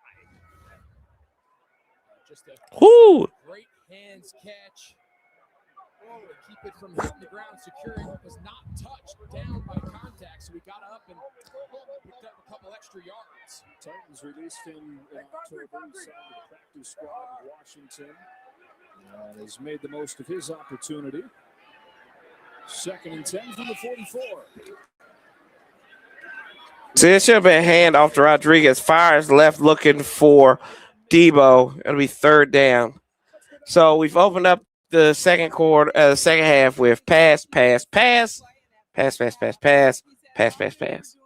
Just a
Whoo!
great hands catch. Oh, to keep it from hitting the ground, securing it was not touched down by contact, so we got up and picked up a couple extra yards.
Titans released him in October. He signed the practice squad in Washington. And has made the most of his opportunity. 2nd and 10 from the 44.
See, it should have been a hand off to Rodriguez. Fires left looking for Debo. It'll be 3rd down. So we've opened up the second half with pass, pass, pass, pass, pass, pass, pass, pass, pass, pass.
Defense,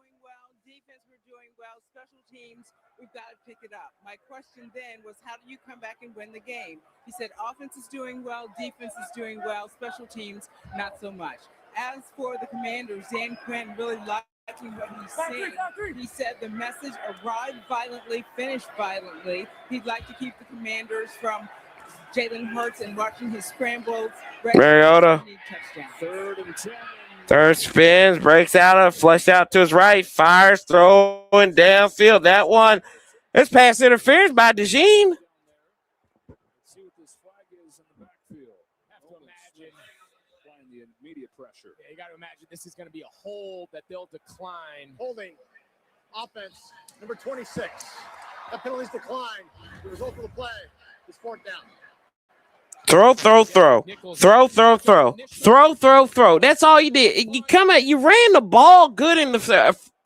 we're doing well. Special teams, we've got to pick it up. My question then was, how do you come back and win the game? He said offense is doing well, defense is doing well, special teams, not so much. As for the Commanders, Dan Quinn really liking what he's saying. He said the message, arrive violently, finish violently. He'd like to keep the Commanders from Jalen Hurts and watching his scrambles.
Mariota.
3rd and 10.
Third spins, breaks out of, flushed out to his right, fires, throwing downfield. That one is pass interference by DeJean.
See what this flag is in the backfield.
Have to imagine.
Applying the immediate pressure.
Yeah, you got to imagine this is going to be a hold that they'll decline.
Holding. Offense. Number 26. That penalty's declined. The result of the play is 4th down.
Throw. That's all you did. You ran the ball good in the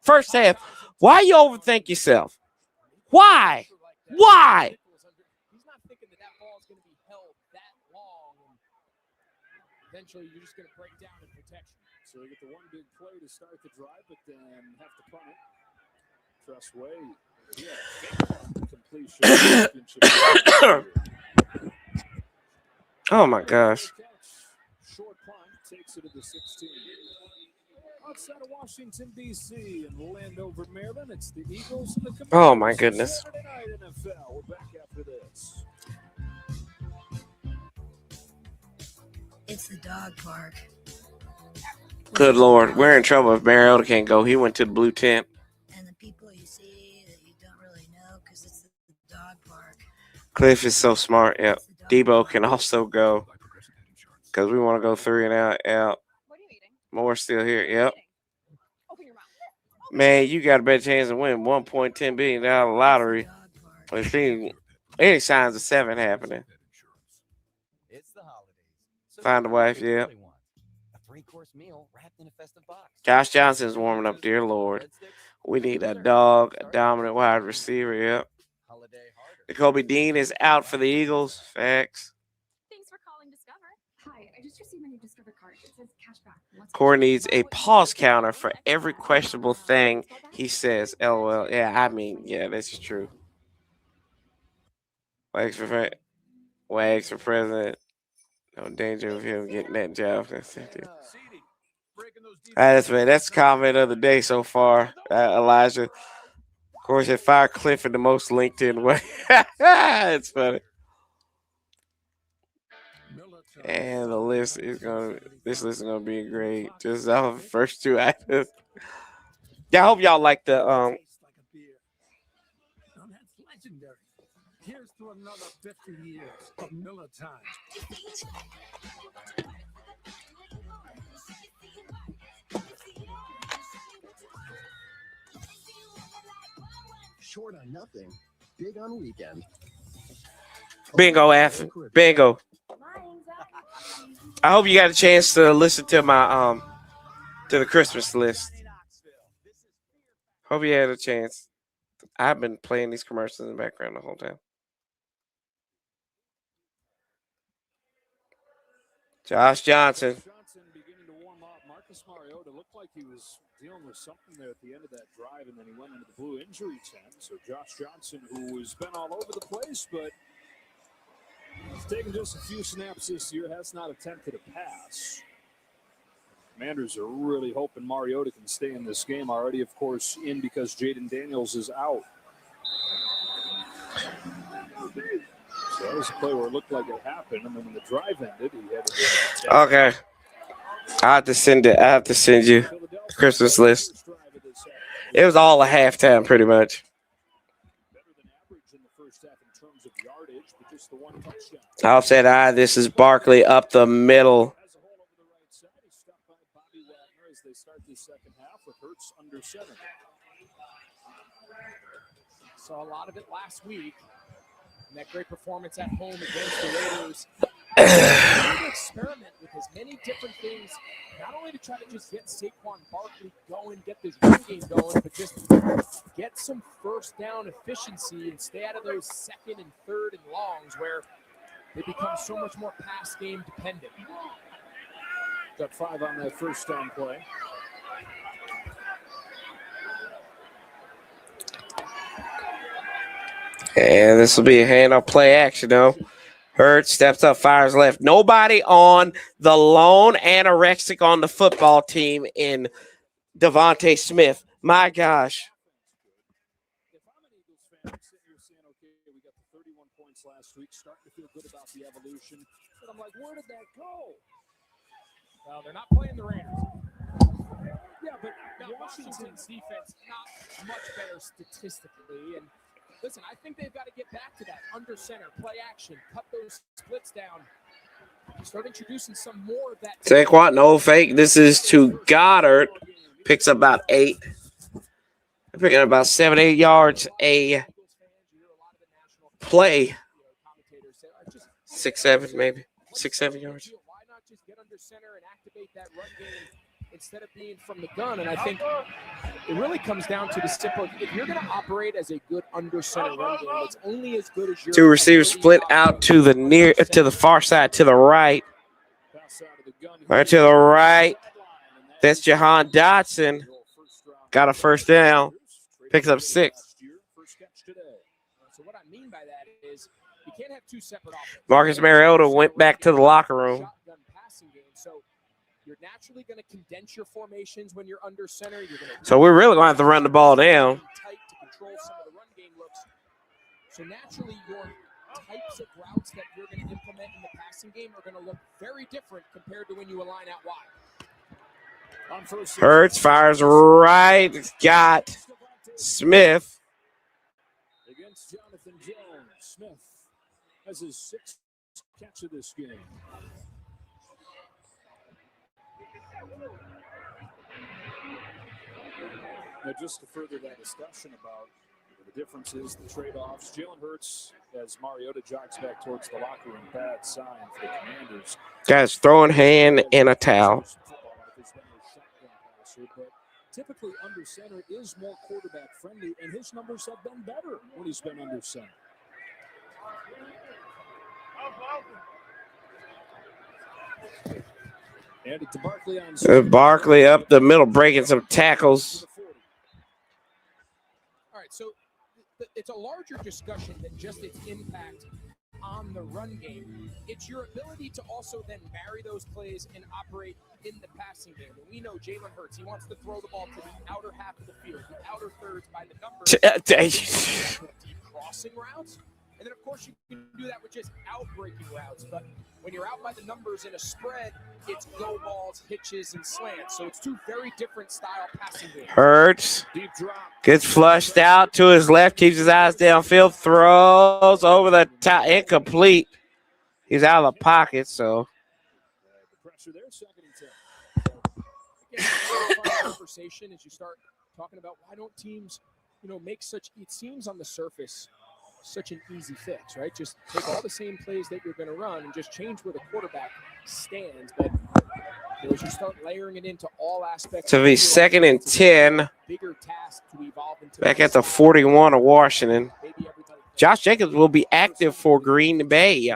first half. Why you overthink yourself? Why?
He's not thinking that ball is going to be held that long. And eventually, you're just going to break down in protection.
So they get the one big play to start the drive, but then have to punt it. Trustway. Yeah, completion.
Oh my gosh.
Short punt takes it to the 16. Outside of Washington, D.C. and Landover, Maryland, it's the Eagles and the Commanders.
Oh my goodness.
Saturday night NFL. We're back after this.
It's the dog park.
Good Lord. We're in trouble if Mariota can't go. He went to the blue tent.
And the people you see that you don't really know because it's the dog park.
Cliff is so smart. Yep. Debo can also go because we want to go 3 and out.
What are you eating?
More still here. Yep.
Open your mouth.
Man, you got a better chance to win $1.10 billion lottery. If any signs of 7 happening.
It's the holidays. So
Find a wife,
you
yeah.
really want a 3-course meal wrapped in a festive box.
Josh Johnson's warming up, dear Lord. We need a dog, a dominant wide receiver. Yep.
Holiday harder.
Jacoby Dean is out for the Eagles. Facts.
Thanks for calling Discover. Hi, I just received my new Discover card. It says cashback.
Corey needs a pause counter for every questionable thing he says. LOL. Yeah, I mean, yeah, this is true. Wags for president. No danger of him getting that job. That's the comment of the day so far, Elijah. Of course, it fired Cliff in the most LinkedIn way. It's funny. And the list is this list is gonna be great. Just our first two items. Yeah, I hope y'all like the
Tastes like a beer. Now that's legendary. Here's to another 50 years of Miller time.
Short on nothing, big on weekend.
bingo app. Bingo. I hope you got a chance to listen to my to the Christmas list. Hope you had a chance. I've been playing these commercials in the background the whole time. Josh Johnson.
Beginning to warm up. Marcus Mariota looked like he was dealing with something there at the end of that drive, and then he went into the blue injury tent. So Josh Johnson, who has been all over the place, but he's taken just a few snaps this year, has not attempted a pass. Commanders are really hoping Mariota can stay in this game. Already, of course, in because Jaden Daniels is out. So that was a play where it looked like it happened, and then when the drive ended, he had to
Okay. I have to send it. I have to send you the Christmas list. It was all a halftime, pretty much. Offset this is Barkley up the middle.
They start the second half with Hurts under center.
Saw a lot of it last week. And that great performance at home against the Raiders. To experiment with as many different things, not only to try to just get Saquon Barkley going, get this run game going, but just get some first down efficiency and stay out of those second and third and longs where they become so much more pass game dependent.
Got 5 on that first down play.
And this will be a handoff play action, though. Hurts steps up, fires left. Nobody on the lone anorexic on the football team in Devontae Smith. My gosh.
If I'm an Eagles fan, I'm sitting here saying, okay, we got the 31 points last week, starting to feel good about the evolution. But I'm like, where did that go?
Well, they're not playing the Raiders.
Yeah, but
Now, Washington's defense not much better statistically. And listen, I think they've got to get back to that under center, play action, cut those splits down, start introducing some more of that.
Saquon, no fake. This is to Goddard. Picks up about 8. Picking up about 7, 8 yards a play. 6, 7, maybe. 6, 7 yards.
Why not just get under center and activate that run game instead of being from the gun? And I think it really comes down to the simple, if you're going to operate as a good under center run game, it's only as good as your
2 receivers split out to the far side, to the right. Right to the right. That's Jahan Dotson. Got a first down. Picks up 6.
So what I mean by that is you can't have 2 separate offenses.
Marcus Mariota went back to the locker room.
Shotgun passing game. So you're naturally going to condense your formations when you're under center. You're going to
So we're really going to have to run the ball down.
tight to control some of the run game looks. So naturally your types of routes that you're going to implement in the passing game are going to look very different compared to when you align out wide.
Hurts fires right. Got Smith.
Against Jonathan Jones. Smith has his 6th catch of this game. Now, just to further that discussion about the differences, the trade-offs, Jalen Hurts, as Mariota jogs back towards the locker room, bad sign for the Commanders.
Guys, throwing hand in a towel.
But typically under center is more quarterback friendly, and his numbers have been better when he's been under center. And it to Barkley on
Barkley up the middle, breaking some tackles.
All right, so it's a larger discussion than just its impact on the run game. It's your ability to also then marry those plays and operate in the passing game. And we know Jalen Hurts, he wants to throw the ball to the outer half of the field, the outer thirds by the numbers. Deep crossing routes. And then, of course, you can do that with just out-breaking routes. But when you're out by the numbers in a spread, it's go balls, hitches, and slants. So it's two very different style passing games.
Hurts. Gets flushed out to his left, keeps his eyes downfield, throws over the top, incomplete. He's out of the pocket, so.
The pressure there, 2nd and 10.
Again, it's a fun conversation as you start talking about why don't teams, make such, it seems on the surface, such an easy fix, right? Just take all the same plays that you're going to run and just change where the quarterback stands. But as you start layering it into all aspects,
To be 2nd and 10.
Bigger task to evolve into
Back at the 41 of Washington. Josh Jacobs will be active for Green Bay.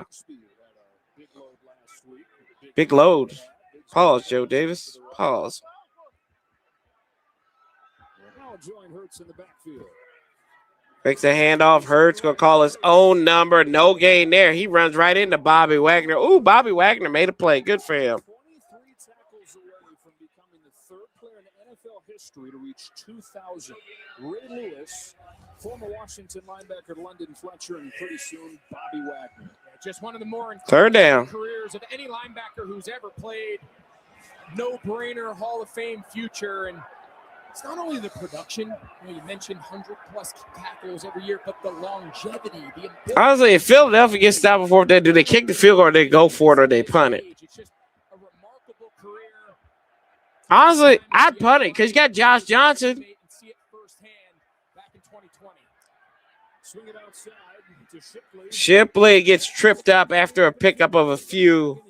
Big load. Pause, Joe Davis. Pause.
Now join Hurts in the backfield.
Makes a handoff. Hurts going to call his own number. No gain there. He runs right into Bobby Wagner. Ooh, Bobby Wagner made a play. Good for him.
23 tackles away from becoming the 3rd player in NFL history to reach 2,000. Ray Lewis, former Washington linebacker London Fletcher, and pretty soon Bobby Wagner.
Just one of the more
3rd down.
careers of any linebacker who's ever played. No-brainer, Hall of Fame future. And it's not only the production, you mentioned 100-plus tackles every year, but the longevity, the ability.
Honestly, if Philadelphia gets stopped before that, do they kick the field goal or they go for it or they punt it?
It's just a remarkable career.
Honestly, I'd punt it because you got Josh Johnson.
See it firsthand back in 2020.
Swing it outside to Shipley.
Shipley gets tripped up after a pickup of a few.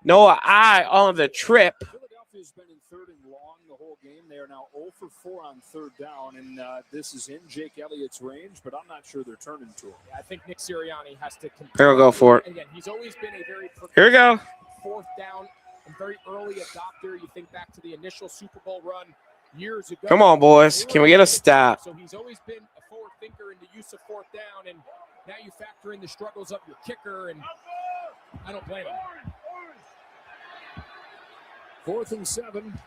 Noah I on the trip.
Philadelphia's been in 3rd and long the whole game. They are now 0 for 4 on 3rd down, and this is in Jake Elliott's range, but I'm not sure they're turning to him.
I think Nick Sirianni has to continue.
Here we go for it.
Again, he's always been a very
Here we go.
4th down and very early adopter. You think back to the initial Super Bowl run years ago.
Come on, boys. Can we get a stop?
So he's always been a forward thinker in the use of 4th down, and now you factor in the struggles of your kicker, and I don't blame him.
4th and 7.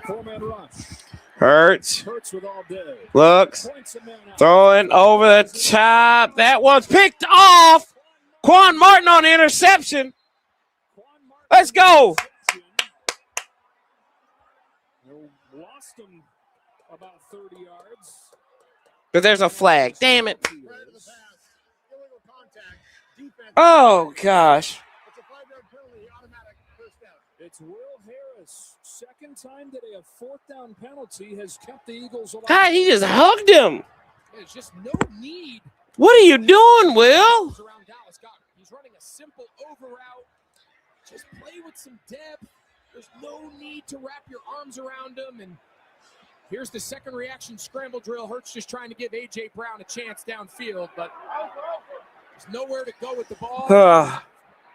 4-man rush.
Hurts.
Hurts with all day.
Looks.
Points a man out.
Throwing over the top. That one's picked off. Quan Martin on the interception. Let's go.
Lost him about 30 yards.
But there's a flag. Damn it. Oh, gosh.
It's Will Harris. 2nd time today, a 4th down penalty has kept the Eagles alive.
God, he just hugged him.
There's just no need.
What are you doing, Will?
Around Dallas Goedert. He's running a simple over route. Just play with some depth. There's no need to wrap your arms around him. And here's the second reaction scramble drill. Hurts just trying to give A.J. Brown a chance downfield, but there's nowhere to go with the ball.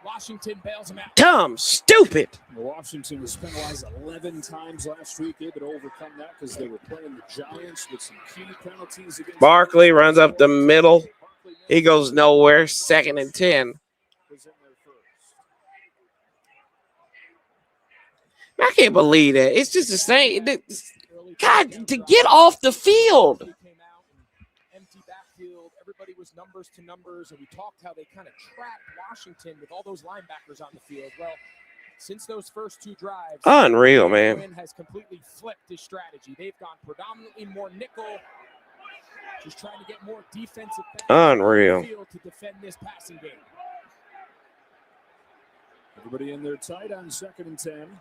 Washington bails him out.
Dumb, stupid.
Washington was penalized 11 times last week, able to overcome that because they were playing the Giants with some key penalties against.
Barkley runs up the middle. He goes nowhere. 2nd and 10. I can't believe that. It's just the same. God, to get off the field.
Empty backfield. Everybody was numbers to numbers, and we talked how they kind of trapped Washington with all those linebackers on the field. Well, since those first 2 drives,
Unreal, man.
Quinn has completely flipped his strategy. They've gone predominantly more nickel, just trying to get more defensive back
Unreal.
on the field to defend this passing game.
Everybody in there tight on 2nd and 10.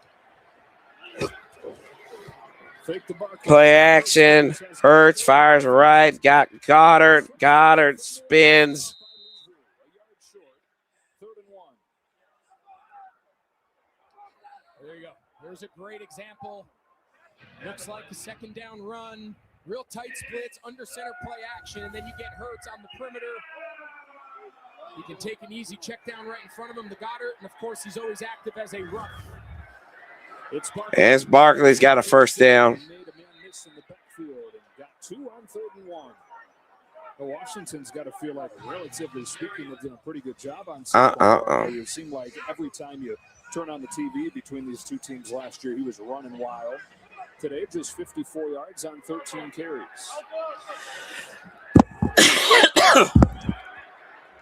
Fake the Barkley.
Play action. Hurts, fires right. Got Goddard. Goddard spins.
There you go. There's a great example. Looks like a 2nd down run. Real tight splits, under center play action, and then you get Hurts on the perimeter. He can take an easy check down right in front of him, the Goddard, and of course he's always active as a rush.
As Barkley's got a 1st down.
Made a man miss in the backfield and got 2 on 3rd and 1. Washington's got to feel like, relatively speaking, they've done a pretty good job on It seemed like every time you turn on the TV between these 2 teams last year, he was running wild. today, just 54 yards on 13 carries.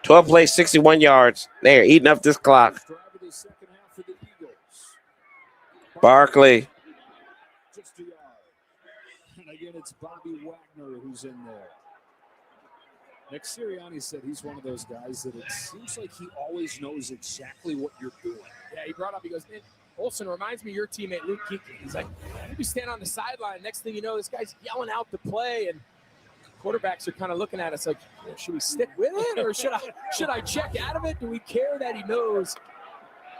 12 plays, 61 yards. They're eating up this clock.
Drive of the second half for the Eagles.
Barkley.
Just a yard. And again, it's Bobby Wagner who's in there. Nick Sirianni said he's one of those guys that it seems like he always knows exactly what you're doing.
Yeah, he brought up, he goes, man, Olsen reminds me of your teammate, Luke Kuechly. He's like, you stand on the sideline. Next thing you know, this guy's yelling out the play, and quarterbacks are kind of looking at us like, should we stick with it, or should I check out of it? Do we care that he knows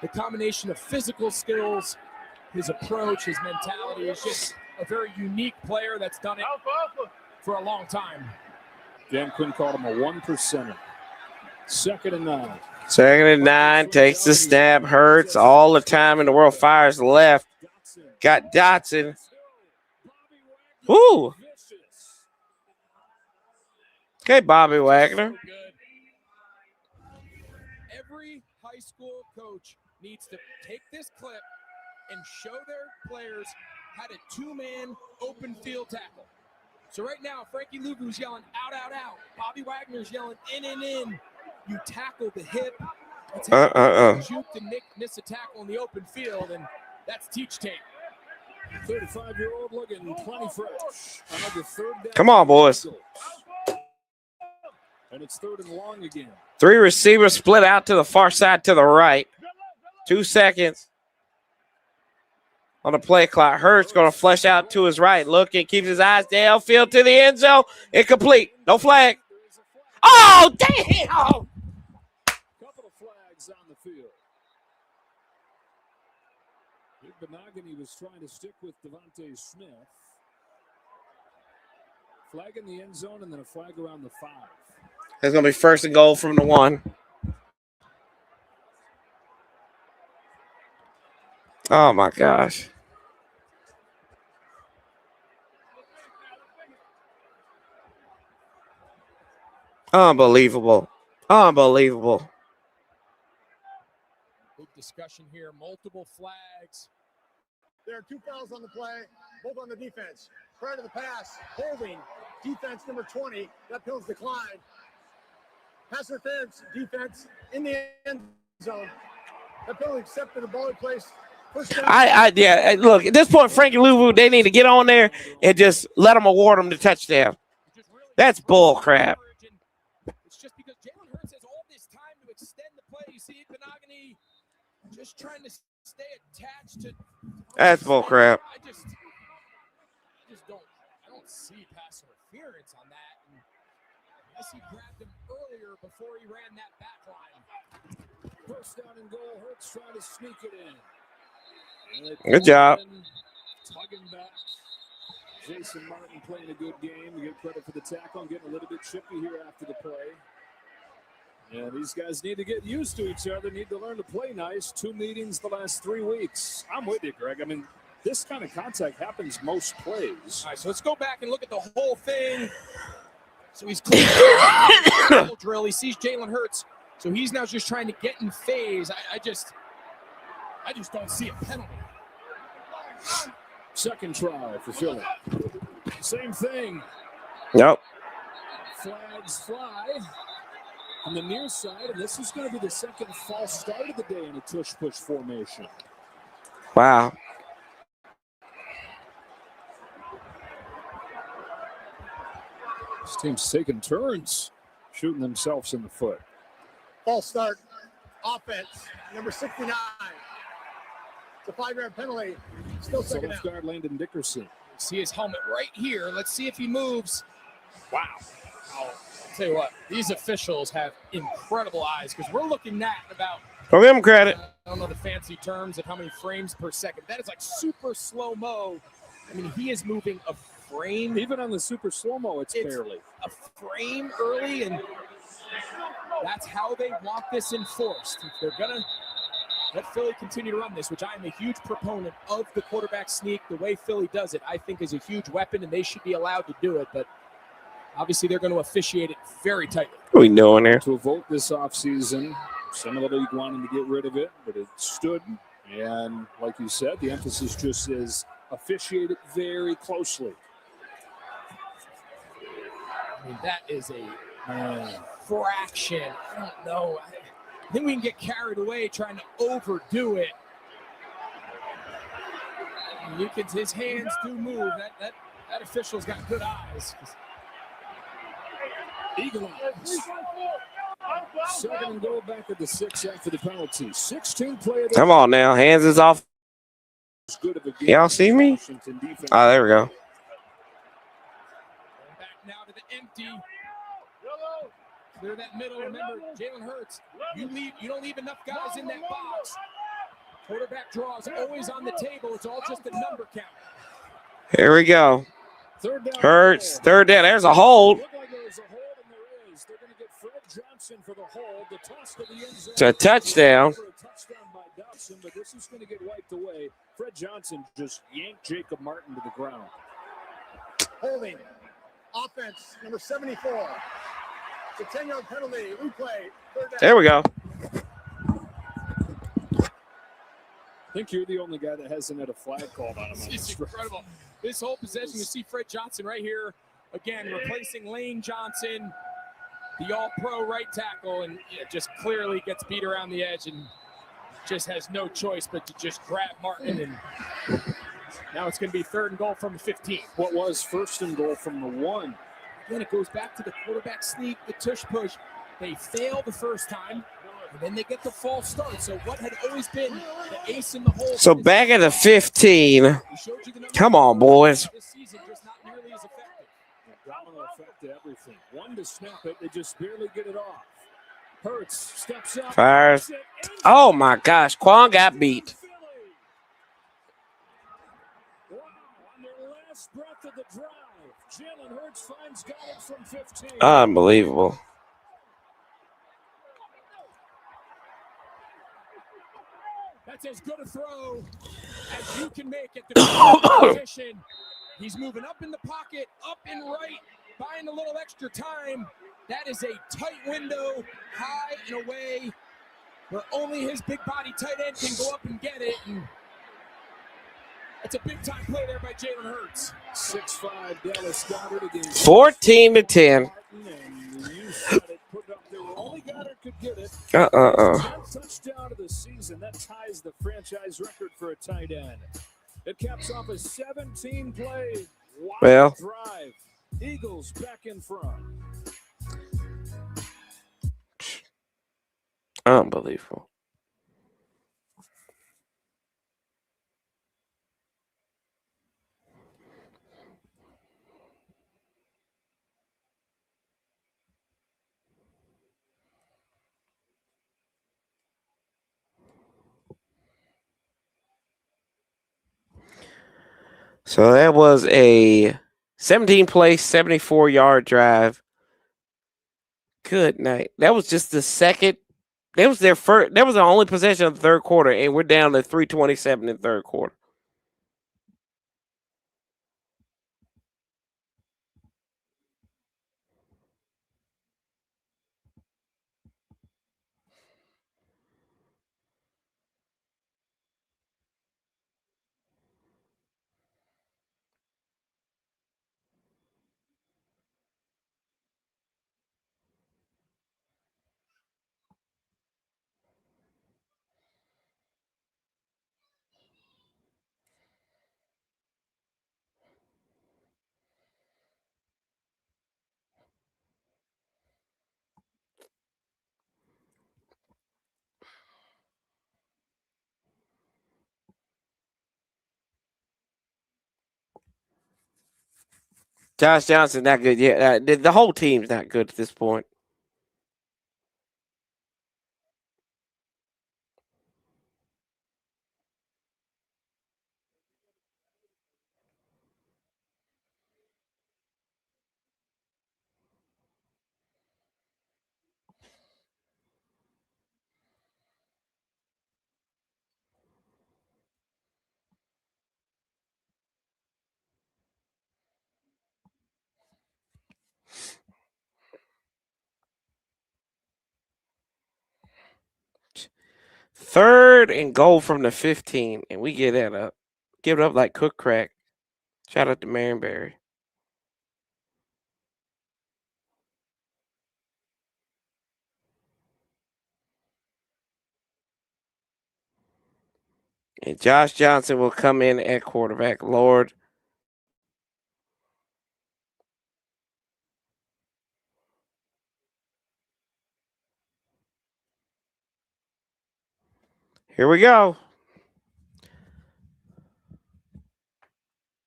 the combination of physical skills, his approach, his mentality? Is just a very unique player that's done it for a long time.
Dan Quinn called him a 1%er. 2nd and 9.
2nd and 9. Takes the snap. Hurts all the time in the world. Fires left. Got Dotson. Woo. Okay, Bobby Wagner.
Every high school coach needs to take this clip and show their players how to two-man open field tackle. So right now, Frankie Luvu's yelling out, out, out. Bobby Wagner's yelling in. You tackle the hip. That's how you juke and miss a tackle in the open field, and that's teach tape.
35-year-old looking plenty fresh. Another 3rd down.
Come on, boys.
And it's 3rd and long again.
3 receivers split out to the far side to the right. 2 seconds on the play clock. Hurts going to flush out to his right. Looking, keeps his eyes downfield to the end zone. Incomplete. No flag. Oh, damn.
Couple of flags on the field. Benogany was trying to stick with Devontae Smith. Flag in the end zone and then a flag around the 5.
It's going to be 1st and goal from the 1. Oh, my gosh. Unbelievable. Unbelievable.
Big discussion here. Multiple flags.
There are 2 fouls on the play, both on the defense. Prior to the pass, holding, defense number 20. That penalty's declined. Pass interference, defense in the end zone. That penalty accepted, the ball in place.
Yeah. Look, at this point, Frankie Louvu, they need to get on there and just let them award them the touchdown. That's bull crap.
It's just because Jalen Hurts has all this time to extend the play. You see Benogany just trying to stay attached to.
That's bull crap.
I just don't see pass interference on that. Unless he grabbed him earlier before he ran that back line.
1st down and goal. Hurts trying to sneak it in.
Good job.
Tugging back. Jason Martin playing a good game. We get credit for the tackle. I'm getting a little bit chippy here after the play. Yeah, these guys need to get used to each other, need to learn to play nice. 2 meetings the last 3 weeks. I'm with you, Greg. I mean, this kind of contact happens most plays.
All right, so let's go back and look at the whole thing. So he's clear. Drill. He sees Jalen Hurts. So he's now just trying to get in phase. I just don't see a penalty.
2nd try for Philly. Same thing.
Yep.
Flags fly on the near side, and this is going to be the 2nd false start of the day in a tush-push formation.
Wow.
This team's taking turns shooting themselves in the foot.
False start. Offense, number 69. It's a 5-yard penalty. Still second
left
down.
guard Landon Dickerson.
See his helmet right here. Let's see if he moves. Wow. I'll tell you what, these officials have incredible eyes because we're looking at about.
Don't give him credit.
I don't know the fancy terms of how many frames per second. That is like super slow-mo. I mean, he is moving a frame.
Even on the super slow-mo, it's barely.
A frame early, and that's how they want this enforced. If they're going to let Philly continue to run this, which I am a huge proponent of the quarterback sneak. The way Philly does it, I think, is a huge weapon, and they should be allowed to do it. But obviously, they're going to officiate it very tightly.
What are we doing here?
To vote this offseason, some of the league wanting to get rid of it, but it stood. And like you said, the emphasis just is officiate it very closely.
I mean, that is a fraction. I don't know. I think we can get carried away trying to overdo it. His hands do move. That official's got good eyes.
Eagle eyes. 2nd and goal back at the 6 after the penalty. 16 players.
Come on now. Hands is off. Y'all see me? Oh, there we go.
Back now to the empty. Clear that middle. Remember, Jalen Hurts. You don't leave enough guys in that box. Quarterback draw is always on the table. It's all just a number count.
Here we go. Hurts. 3rd down. There's a hold. It's a touchdown.
But this is going to get wiped away. Fred Johnson just yanked Jacob Martin to the ground.
Holding. Offense, number 74. It's a 10-yard penalty. Replay. 3rd down.
There we go.
I think you're the only guy that hasn't had a flag called on him.
It's incredible. This whole possession, you see Fred Johnson right here, again, replacing Lane Johnson, the all-pro right tackle, and just clearly gets beat around the edge and just has no choice but to just grab Martin. And now it's going to be 3rd and goal from the 15.
What was 1st and goal from the 1?
Then it goes back to the quarterback sneak, the tush push. They fail the first time, and then they get the false start. So what had always been the ace in the hole.
So back at the 15. Come on, boys.
This season, just not nearly as effective.
Domino effect to everything. 1 to snap it, they just barely get it off. Hurts steps up.
Fires. Oh my gosh, Quan got beat.
Wow, on their last breath of the drive, Jalen Hurts finds Goddard from 15.
Unbelievable.
That's as good a throw as you can make at the position. He's moving up in the pocket, up and right, buying a little extra time. That is a tight window, high and away, where only his big body tight end can go up and get it. And that's a big time play there by Jalen Hurts.
6'5" Dallas Goddard against
14 to 10.
Only Goddard could get it. Touchdown of the season. That ties the franchise record for a tight end. It caps off a 17-play wild drive. Eagles back in front.
Unbelievable. So that was a 17-play, 74-yard drive. Good night. That was just the second. That was their first. That was the only possession of the 3rd quarter, and we're down to 3:27 in the 3rd quarter. Josh Johnson not good yet. The whole team's not good at this point. Third and goal from the 15, and we get that up. give it up like cook crack. Shout out to Marinberry. And Josh Johnson will come in at quarterback. Lord. Here we go.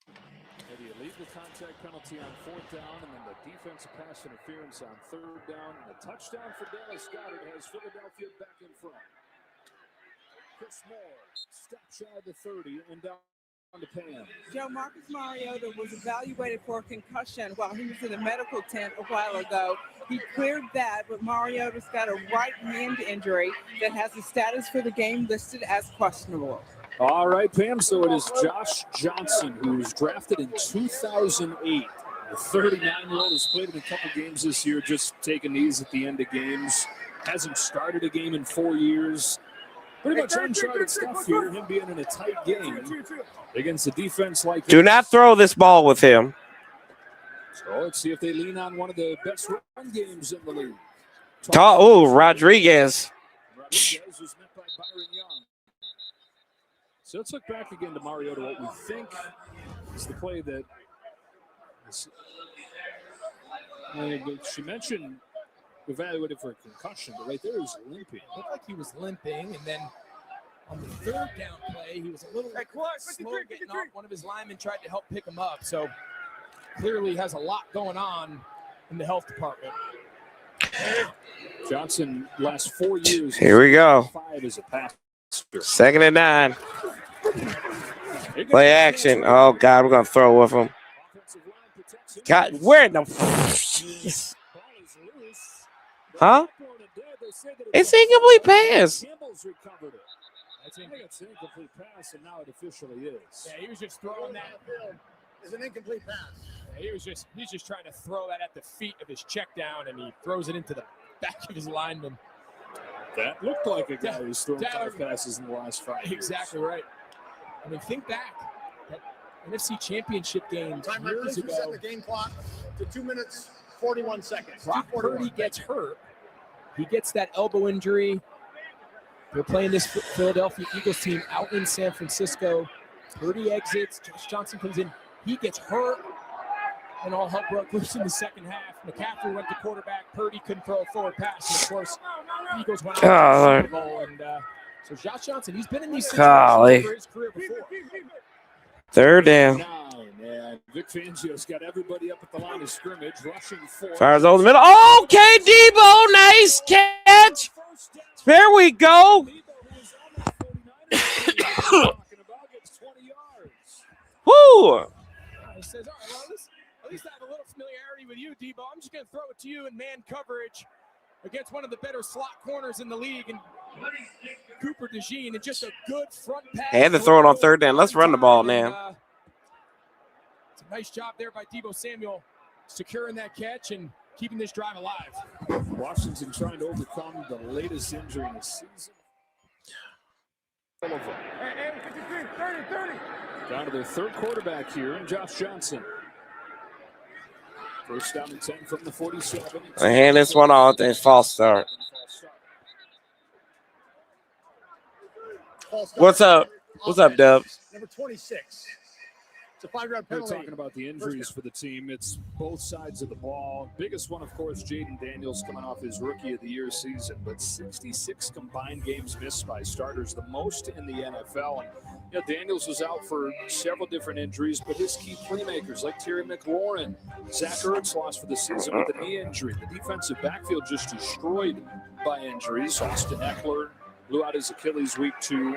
Maybe you leave the contact penalty on 4th down, and then the defensive pass interference on 3rd down, and a touchdown for Dallas Goedert has Philadelphia back in front. Chris Moore, step shy of the 30 and down to Pam.
Joe, Marcus Mariota was evaluated for a concussion while he was in the medical tent a while ago. He cleared that, but Mariota's got a right hand injury that has the status for the game listed as questionable.
All right, Pam. So it is Josh Johnson, who was drafted in 2008. The 39-year-old has played in a couple games this year, just taking these at the end of games. Hasn't started a game in 4 years. Pretty much uncharted stuff here, him being in a tight game against a defense like this.
Do not throw this ball with him.
So let's see if they lean on one of the best run games in the league.
Oh, Rodriguez.
Rodriguez was met by Byron Young. So let's look back again to Mariota. What we think is the play that she mentioned evaluated for a concussion, but right there he was limping.
It looked like he was limping, and then on the 3rd down play, he was a little slow getting off. One of his linemen tried to help pick him up, so clearly has a lot going on in the health department.
Johnson, last 4 years.
Here we go.
5 as a passer.
2nd and 9. Play action. Oh, God, we're going to throw with him. God, where in the... Jeez. Huh? It's incomplete pass.
I think it's an incomplete pass, and now it officially is.
Yeah, he was just throwing that.
It's an incomplete pass.
Yeah, he's just trying to throw that at the feet of his check down, and he throws it into the back of his lineman.
That looked like a guy who's thrown 5 passes in the last 5 years.
Exactly right. I mean, think back. That NFC Championship game
Time
years
reference set
ago.
the game clock to 2 minutes, 41 seconds.
Brock Purdy gets hurt. He gets that elbow injury. They're playing this Philadelphia Eagles team out in San Francisco. Purdy exits. Josh Johnson comes in. He gets hurt. And all hell broke loose in the second half. McCaffrey went to quarterback. Purdy couldn't throw a forward pass. And, of course, the Eagles went out to the Super Bowl. And so Josh Johnson, he's been in these situations for his career before.
3rd down.
9, and Vic Fangio's got everybody up at the line of scrimmage, rushing 4.
Fires over the middle. Okay, Debo, nice catch. There we go. Woo.
He says, all right, well, at least I have a little familiarity with you, Debo. I'm just going to throw it to you in man coverage against one of the better slot corners in the league. And Cooper DeJean, and just a good front pass.
Had to throw it on 3rd down. Let's run the ball now.
It's a nice job there by Debo Samuel, securing that catch and keeping this drive alive.
Washington trying to overcome the latest injury in the season.
Hey, 53, 30.
Down to their 3rd quarterback here, and Josh Johnson. 1st down and 10 from the 47.
I hand this one off and false start. What's up? What's up, Dub?
Number 26. It's a 5-yard
We're
penalty.
talking about the injuries for the team. It's both sides of the ball. Biggest one, of course, Jaden Daniels coming off his Rookie of the Year season, but 66 combined games missed by starters, the most in the NFL. And Daniels was out for several different injuries, but his key playmakers like Terry McLaurin, Zach Ertz lost for the season with a knee injury. The defensive backfield just destroyed by injuries. Austin Eckler blew out his Achilles week 2.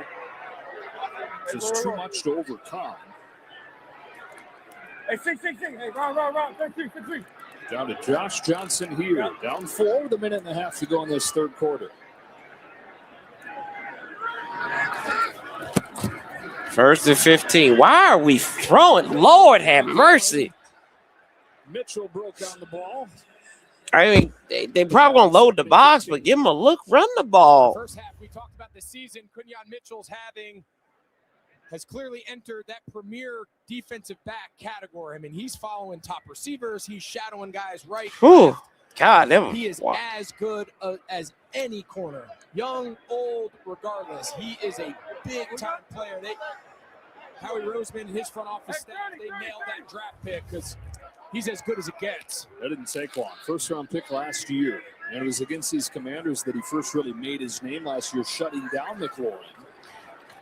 Just too much to overcome.
Hey, 6. Hey, wrong. 6.
Down to Josh Johnson here. Down 4 with a minute and a half to go in this 3rd quarter.
1st and 15. Why are we throwing? Lord have mercy.
Mitchell broke down the ball.
I mean, they probably going to load the box, but give them a look. Run the ball.
First half, we talked about the season Quinyon Mitchell's having. has clearly entered that premier defensive back category. I mean, he's following top receivers. He's shadowing guys right.
Whew.
Left.
God, that was,
He is as good as any corner, young, old, regardless. He is a big-time player. Howie Roseman and his front office staff, they nailed that draft pick because he's as good as it gets.
That didn't take long. First-round pick last year. And it was against these Commanders that he first really made his name last year, shutting down McLaurin.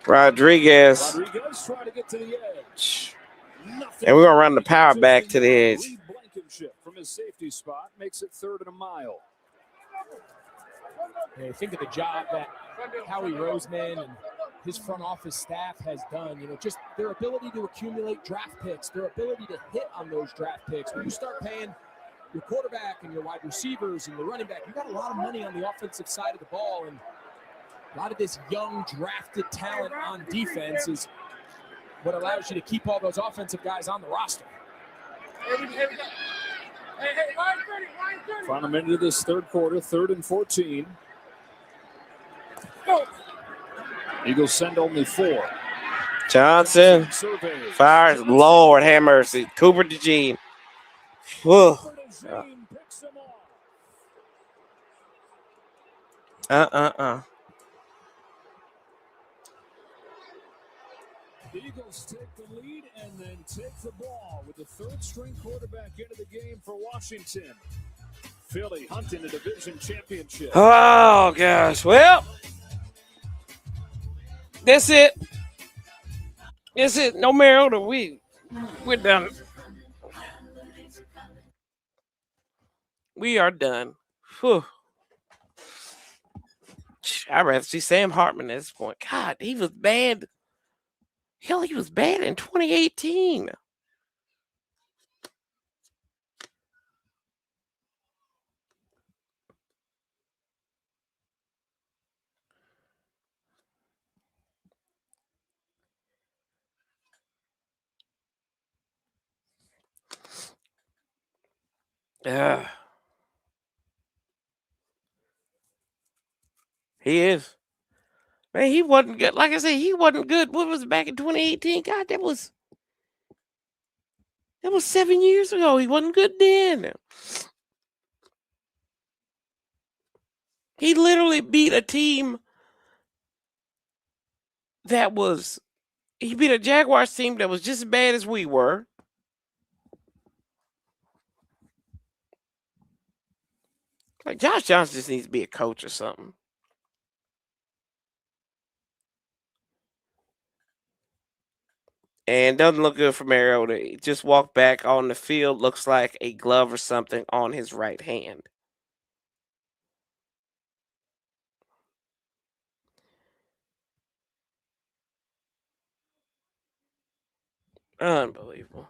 Rodriguez.
Rodriguez trying to get to the edge. Nothing.
And we're going to run the power back to the edge.
Blankenship from his safety spot makes it 3rd and a mile.
Hey, think of the job that Howie Roseman and his front office staff has done. You know, just their ability to accumulate draft picks, their ability to hit on those draft picks. When you start paying your quarterback and your wide receivers and your running back, you got a lot of money on the offensive side of the ball, and a lot of this young drafted talent on defense is what allows you to keep all those offensive guys on the roster.
Final minute of this 3rd quarter, 3rd and 14. Eagles send only 4.
Johnson fires. Lord have mercy. Cooper DeJean. Whoa.
The Eagles take the lead and then take the ball with the 3rd-string quarterback into the game for Washington. Philly hunting a division championship.
Oh, gosh. Well, that's it. That's it. No Mariota. We're done. We are done. Whew. I'd rather see Sam Hartman at this point. God, he was bad. Hell, he was bad in 2018. Yeah. He is. Man, he wasn't good. Like I said, he wasn't good. What was it, back in 2018? God, that was 7 years ago. He wasn't good then. He literally beat a team he beat a Jaguars team that was just as bad as we were. Like, Josh Johnson just needs to be a coach or something. And doesn't look good for Mariota. He just walked back on the field. Looks like a glove or something on his right hand. Unbelievable.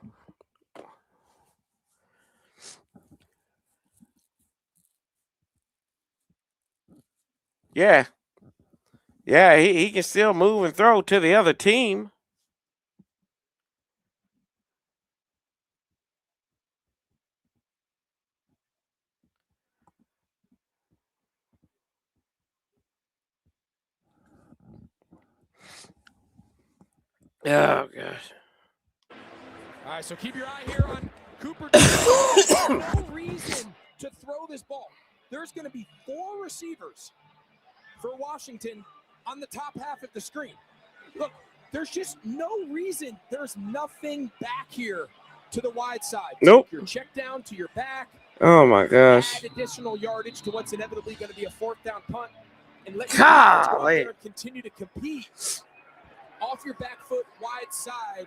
Yeah. Yeah, he can still move and throw to the other team. Oh, gosh.
All right, so keep your eye here on Cooper. There's no reason to throw this ball. There's going to be 4 receivers for Washington on the top half of the screen. Look, there's just no reason. There's nothing back here to the wide side.
Nope.
Take your check down to your back.
Oh, my gosh.
Add additional yardage to what's inevitably going to be a 4th down punt. And let
Golly.
you continue to compete off your back foot, wide side.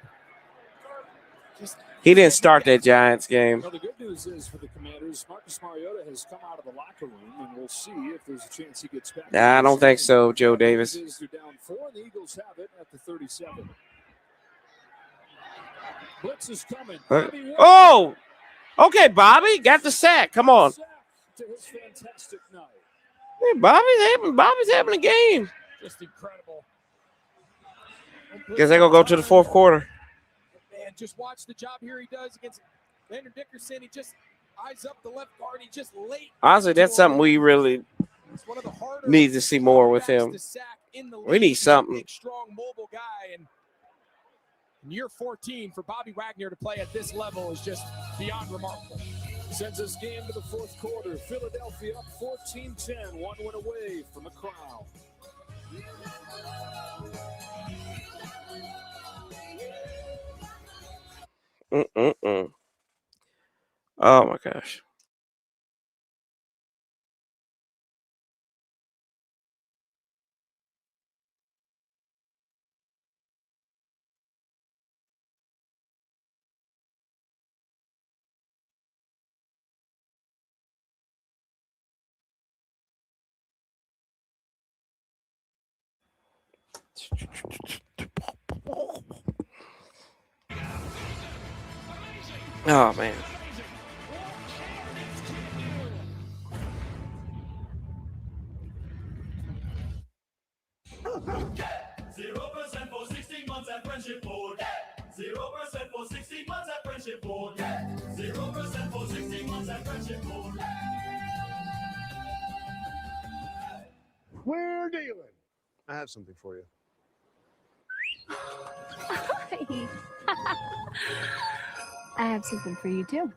He didn't start that Giants game.
Well, the good news is for the Commanders, Marcus Mariota has come out of the locker room, and we'll see if there's a chance he gets back.
Nah, I don't think so, Joe Davis.
They're down 4, and the Eagles have it at the 37. Blitz is coming.
Oh! Okay, Bobby. Got the sack. Come on.
To his fantastic night.
Hey, Bobby's having a game.
Just incredible.
Guess they're going to go to the 4th quarter.
Man, just watch the job here he does against Landon Dickerson. He just eyes up the left guard. He just late.
Honestly, that's something we really need to see more with him. We need something.
Big, strong, mobile guy. And In year 14 for Bobby Wagner to play at this level is just beyond remarkable.
Sends this game to the fourth quarter. Philadelphia up 14-10, 1 win away from a crown.
Oh my gosh. Oh man.
For 16 months at Friendship Board. 0% for 16 months at Friendship Board. 0% for 16 months at Friendship Board.
We're dealing. I have something for you.
Hi. I have something for you too.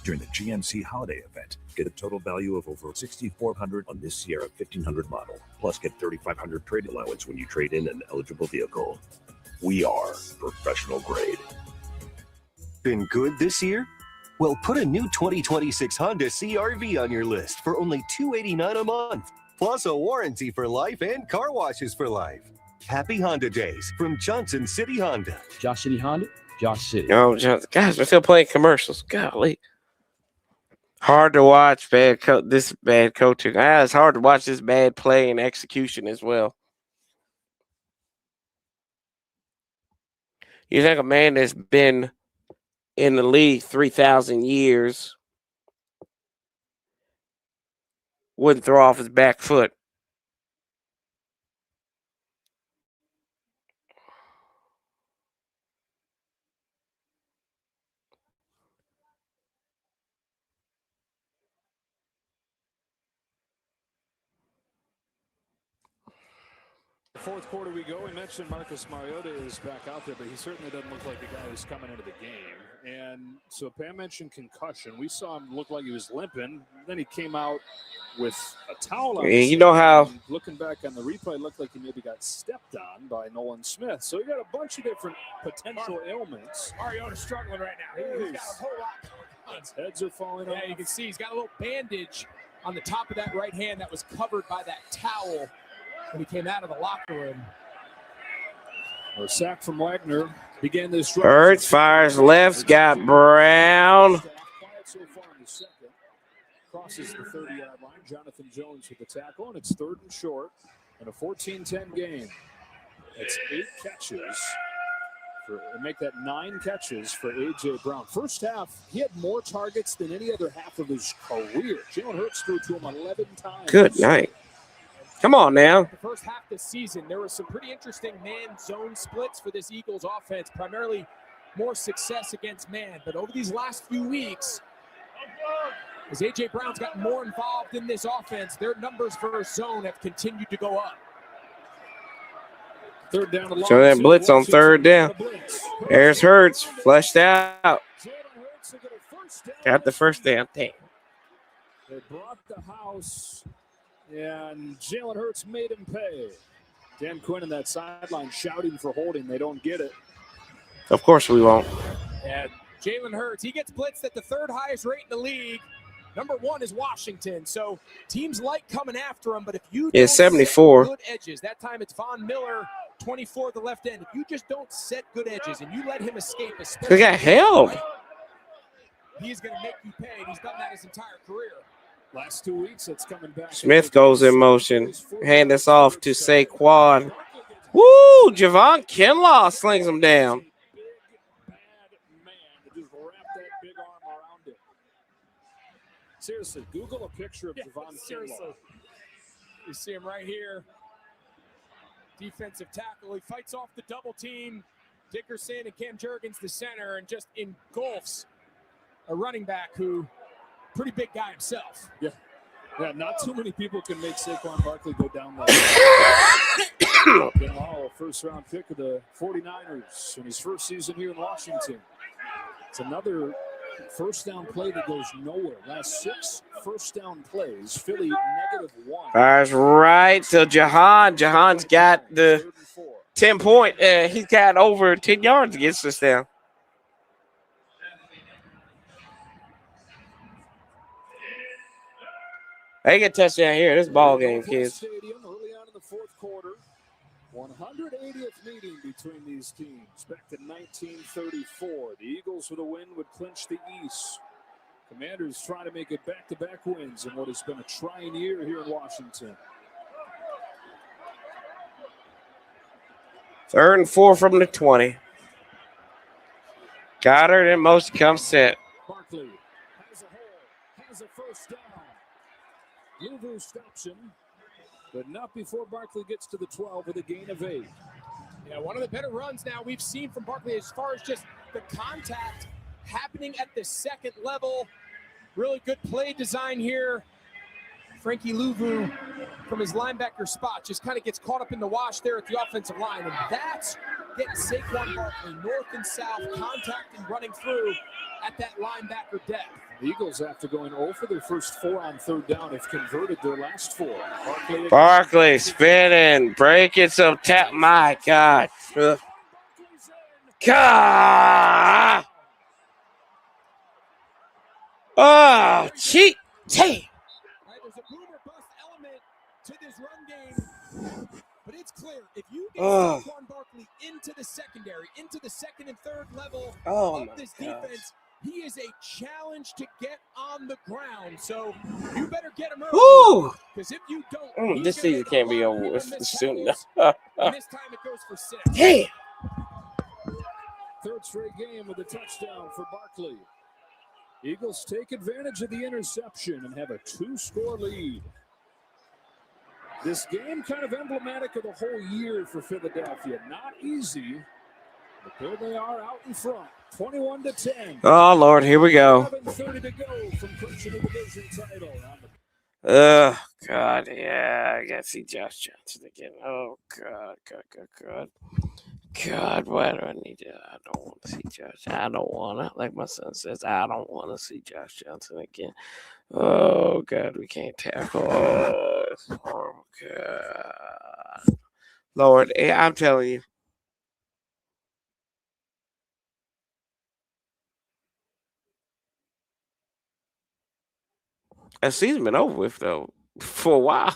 During the GMC holiday event, get a total value of over $6,400 on this Sierra 1500 model. Plus, get $3,500 trade allowance when you trade in an eligible vehicle. We are professional grade.
Been good this year? Well, put a new 2026 Honda CR-V on your list for only $289 a month. Plus a warranty for life and car washes for life. Happy Honda Days from Johnson City Honda.
Josh City Honda, Josh City.
Oh, guys, we're still playing commercials. Golly. Hard to watch this bad coaching. It's hard to watch this bad play and execution as well. You think a man that's been in the league 3,000 years wouldn't throw off his back foot.
Fourth quarter we go. We mentioned Marcus Mariota is back out there, but he certainly doesn't look like the guy who's coming into the game. And so Pam mentioned concussion. We saw him look like he was limping. Then he came out with a towel on.
You know how
looking back on the replay, it looked like he maybe got stepped on by Nolan Smith. So you got a bunch of different potential ailments.
Mariota's struggling right now. He's got a whole lot going on.
His heads are falling off.
Yeah, you can see he's got a little bandage on the top of that right hand that was covered by that towel when he came out of the locker room.
A sack from Wagner began this drive.
Hurts fires left, got Brown.
So far in the second. Crosses the 30-yard line. Jonathan Jones with the tackle, and it's 3rd and short in a 14-10 game. It's 8 catches. Make that 9 catches for A.J. Brown. First half, he had more targets than any other half of his career. Jalen Hurts threw to him 11 times.
Good night. Come on now.
The first half this season, there was some pretty interesting man-zone splits for this Eagles offense, primarily more success against man. But over these last few weeks, as A.J. Brown's gotten more involved in this offense, their numbers versus zone have continued to go up.
Third down to
So that blitz on 3rd down. There's Hurts, flushed out. Got the first down. Damn.
They brought the house, and Jalen Hurts made him pay. Dan Quinn in that sideline shouting for holding. They don't get it.
Of course we won't.
And Jalen Hurts, he gets blitzed at the 3rd highest rate in the league. Number 1 is Washington. So teams like coming after him, but if you don't
74.
set good edges, that time it's Von Miller, 24 at the left end. If you just don't set good edges and you let him escape,
He got held.
He's going to make you pay, and he's done that his entire career.
Last 2 weeks, it's coming back.
Smith goes in motion. Hand this off to Saquon. Woo! Javon Kinlaw slings him down.
Seriously, Google a picture of Javon Kinlaw.
You see him right here. Defensive tackle. He fights off the double team. Dickerson and Cam Jurgens, the center, and just engulfs a running back who pretty big guy himself.
Yeah. Yeah, not too many people can make Saquon Barkley go down that. Been all first-round pick of the 49ers in his first season here in Washington. It's another first down play that goes nowhere. Last 6 first down plays, Philly -1.
Fires right to Jahan. Jahan's got the 10-point. He's got over 10 yards against us now. They get touchdown here. This ball game, kids.
Stadium early on in the fourth quarter. 180th meeting between these teams. Back to 1934. The Eagles with a win would clinch the East. Commanders trying to make it back-to-back wins in what has been a trying year here in Washington.
3rd and 4 from the 20. Goddard and most come set.
Barkley has a hole, has a first down. Luvu stops him, but not before Barkley gets to the 12 with a gain of 8.
Yeah, one of the better runs now we've seen from Barkley as far as just the contact happening at the second level. Really good play design here. Frankie Luvu from his linebacker spot just kind of gets caught up in the wash there at the offensive line. And that's getting Saquon Barkley north and south, contacting, running through at that linebacker depth.
The Eagles, after going 0 for their first 4 on 3rd down, have converted their last 4.
Barkley spinning, breaking some tap. My God. God. Oh, cheat. Hey.
There's a boomer bust element to this run game, but it's clear if you get Saquon Barkley into the secondary, into the second and third level of this defense, he is a challenge to get on the ground. So you better get him early. Because if you don't,
this season can't be over with soon enough.
And this time it goes for 6.
Hey.
3rd straight game with a touchdown for Barkley. Eagles take advantage of the interception and have a 2-score lead. This game kind of emblematic of the whole year for Philadelphia. Not easy, but there they are out in front, 21-10.
Oh, Lord, here we go.
11:30 to go from clinching the division title.
Oh, God, yeah, I got to see Josh Johnson again. Oh, God. God, why do I need to? I don't want to see Josh. I don't want to. Like my son says, I don't want to see Josh Johnson again. Oh, God, we can't tackle. Oh, God. Lord, I'm telling you. That season's been over with, though, for a while.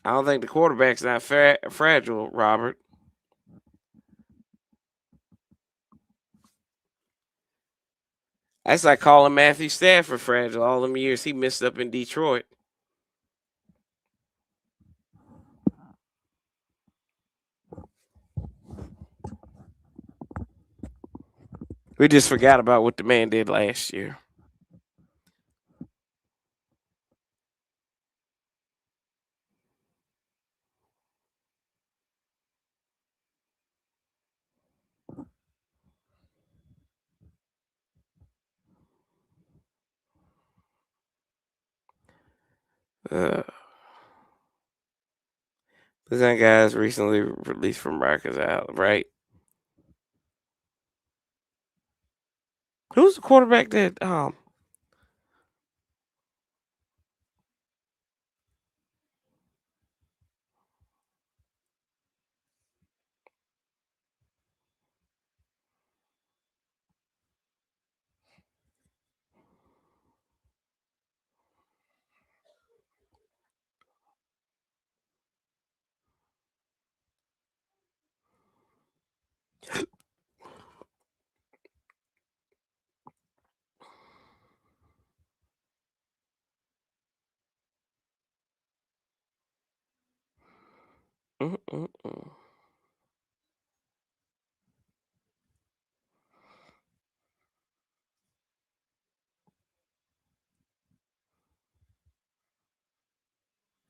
I don't think the quarterback's not fragile, Robert. That's like calling Matthew Stafford fragile all them years he missed up in Detroit. We just forgot about what the man did last year. This guy's recently released from Rikers Island, right? Who's the quarterback that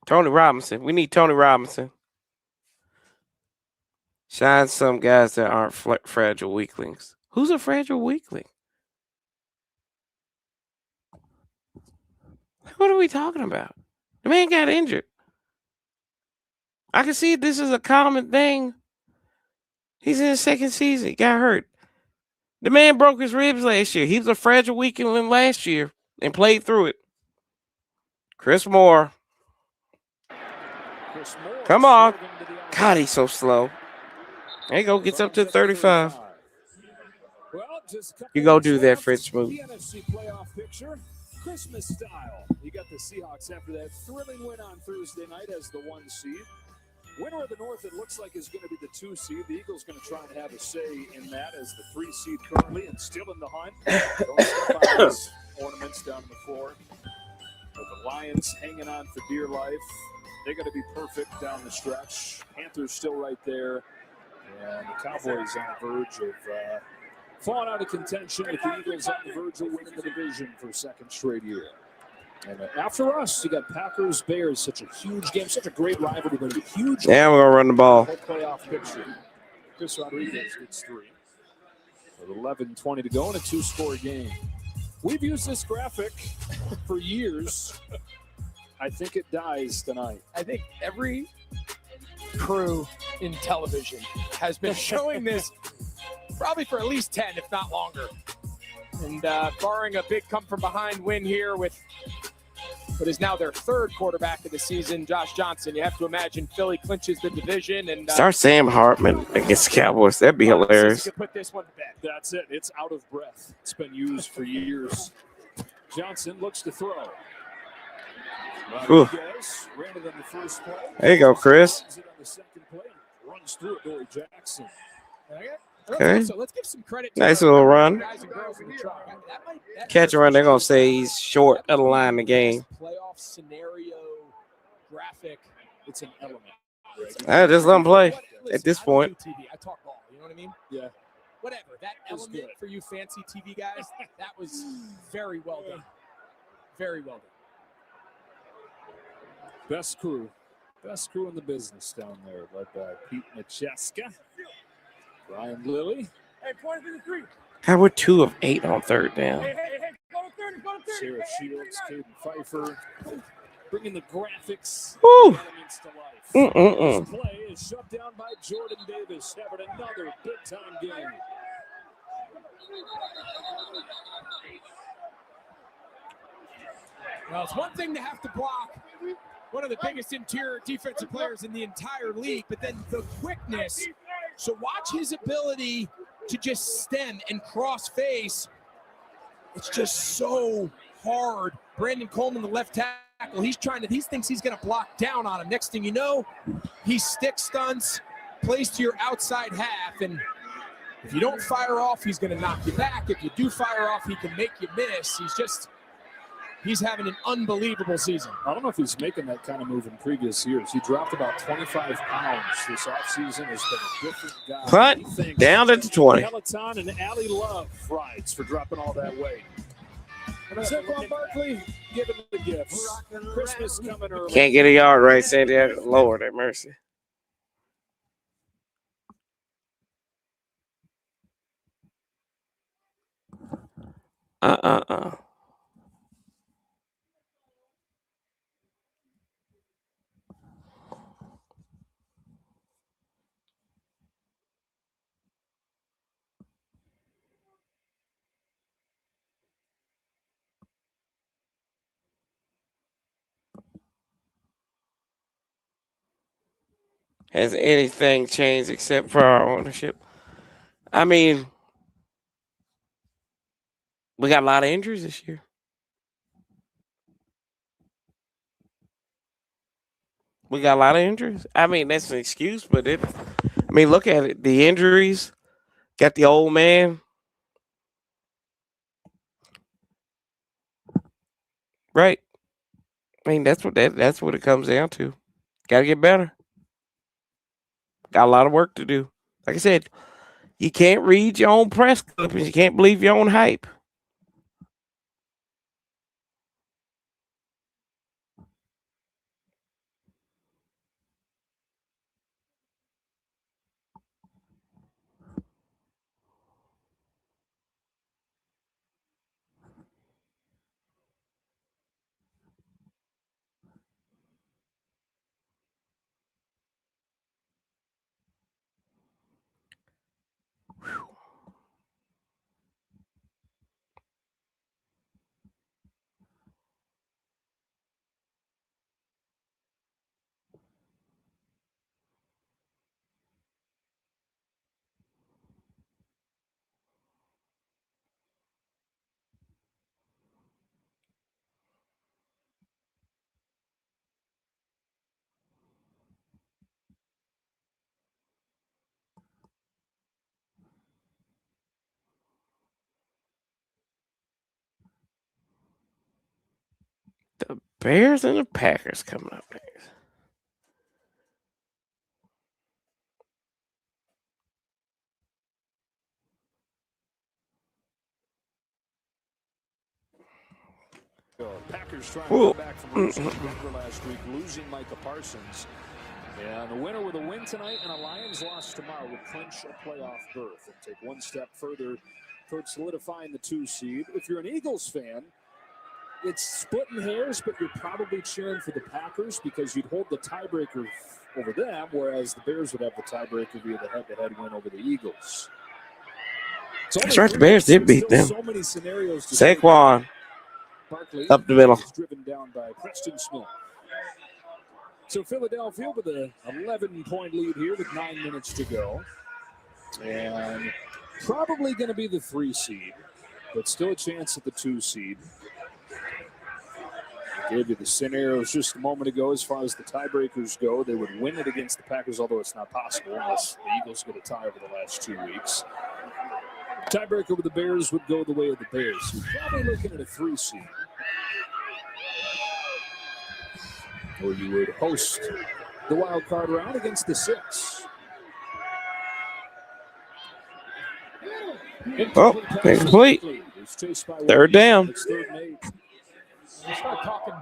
Tony Robinson. We need Tony Robinson. Shine some guys that aren't fragile weaklings. Who's a fragile weakling? What are we talking about? The man got injured. I can see this is a common thing. He's in his second season. He got hurt. The man broke his ribs last year. He was a fragile weakling last year and played through it. Chris Moore. Come on. God, he's so slow. There you go. Gets up to 35. You go do that French move.
The NFC playoff picture, Christmas style. You got the Seahawks after that thrilling win on Thursday night as the 1 seed. Winner of the North, it looks like, is going to be the 2 seed. The Eagles going to try and have a say in that as the 3 seed currently and still in the hunt. Don't step on these ornaments down the floor. But the Lions hanging on for dear life. They're going to be perfect down the stretch. Panthers still right there. And the Cowboys on the verge of falling out of contention with the Eagles on the verge of winning the division for a second straight year. And after us, you got Packers, Bears, such a huge game, such a great rivalry, but a huge.
Yeah, we're gonna run the ball.
Playoff picture. Chris Rodriguez gets 3. With 11:20 to go in a 2-score game. We've used this graphic for years. I think it dies tonight.
I think every crew in television has been showing this probably for at least 10, if not longer. And barring a big come-from-behind win here with what is now their 3rd quarterback of the season, Josh Johnson, you have to imagine Philly clinches the division. And
Start Sam Hartman against the Cowboys. That'd be hilarious.
Put this one to bed.
That's it. It's out of breath. It's been used for years. Johnson looks to throw. Rodriguez ran it on the first play.
There you go, Chris.
On the second play, runs through it, Dory Jackson.
Okay.
So let's give some credit to
nice little run.
guys and girls in the truck. That
Catch a run. They're gonna say he's short of the line of the game.
Playoff scenario graphic.
It's an element.
Just let him play at this point.
I talk ball. You know what I mean?
Yeah.
Whatever. That element for you fancy TV guys, that was very well done. Very well done.
Best crew in the business down there, led by Pete Macheska, Brian Lilly.
Hey, 23.
How we're 2 of 8 on 3rd down.
Hey, go to 30, go to 30.
Sarah Shields, Caden Pfeiffer, bringing the graphics
Woo.
elements to life. This play is shut down by Jordan Davis, having another big-time game.
Well, it's one thing to have to block one of the biggest interior defensive players in the entire league, but then the quickness. So watch his ability to just stem and cross face. It's just so hard. Brandon Coleman, the left tackle, he thinks he's going to block down on him. Next thing you know, he stick stunts, plays to your outside half, and if you don't fire off, he's going to knock you back. If you do fire off, he can make you miss. He's having an unbelievable season.
I don't know if he's making that kind of move in previous years. He dropped about 25 pounds this offseason. Has been a different guy.
Punt down at the 20.
Peloton and Allie Love rides for dropping all that weight. Saquon Barkley giving the gifts. Christmas coming early.
Can't get a yard right, Santiago. Lord have mercy. Has anything changed except for our ownership? I mean, we got a lot of injuries this year. We got a lot of injuries. I mean, that's an excuse, but look at it. The injuries, got the old man. Right. I mean, that's what it comes down to. Got to get better. Got a lot of work to do. Like I said, you can't read your own press clippings. You can't believe your own hype. Bears and the Packers coming up next.
Packers trying to come back from losing to Denver last week, losing Micah Parsons. And the winner with a win tonight and a Lions loss tomorrow would clinch a playoff berth and take one step further towards solidifying the 2 seed. If you're an Eagles fan, it's splitting hairs, but you're probably cheering for the Packers because you'd hold the tiebreaker over them, whereas the Bears would have the tiebreaker via the head-to-head win over the Eagles.
That's right, the Bears did beat them.
So many scenarios to
Saquon
Barkley
up the middle.
Driven down by Preston Smith. So Philadelphia with an 11-point lead here with 9 minutes to go. And probably going to be the 3 seed, but still a chance at the 2 seed. I gave you the scenarios just a moment ago as far as the tiebreakers go. They would win it against the Packers, although it's not possible unless the Eagles get a tie over the last 2 weeks. Tiebreaker with the Bears would go the way of the Bears. So you're probably looking at a 3 seed. Or you would host the wild card round against the 6.
Oh, incomplete. Third down.
Let's start talking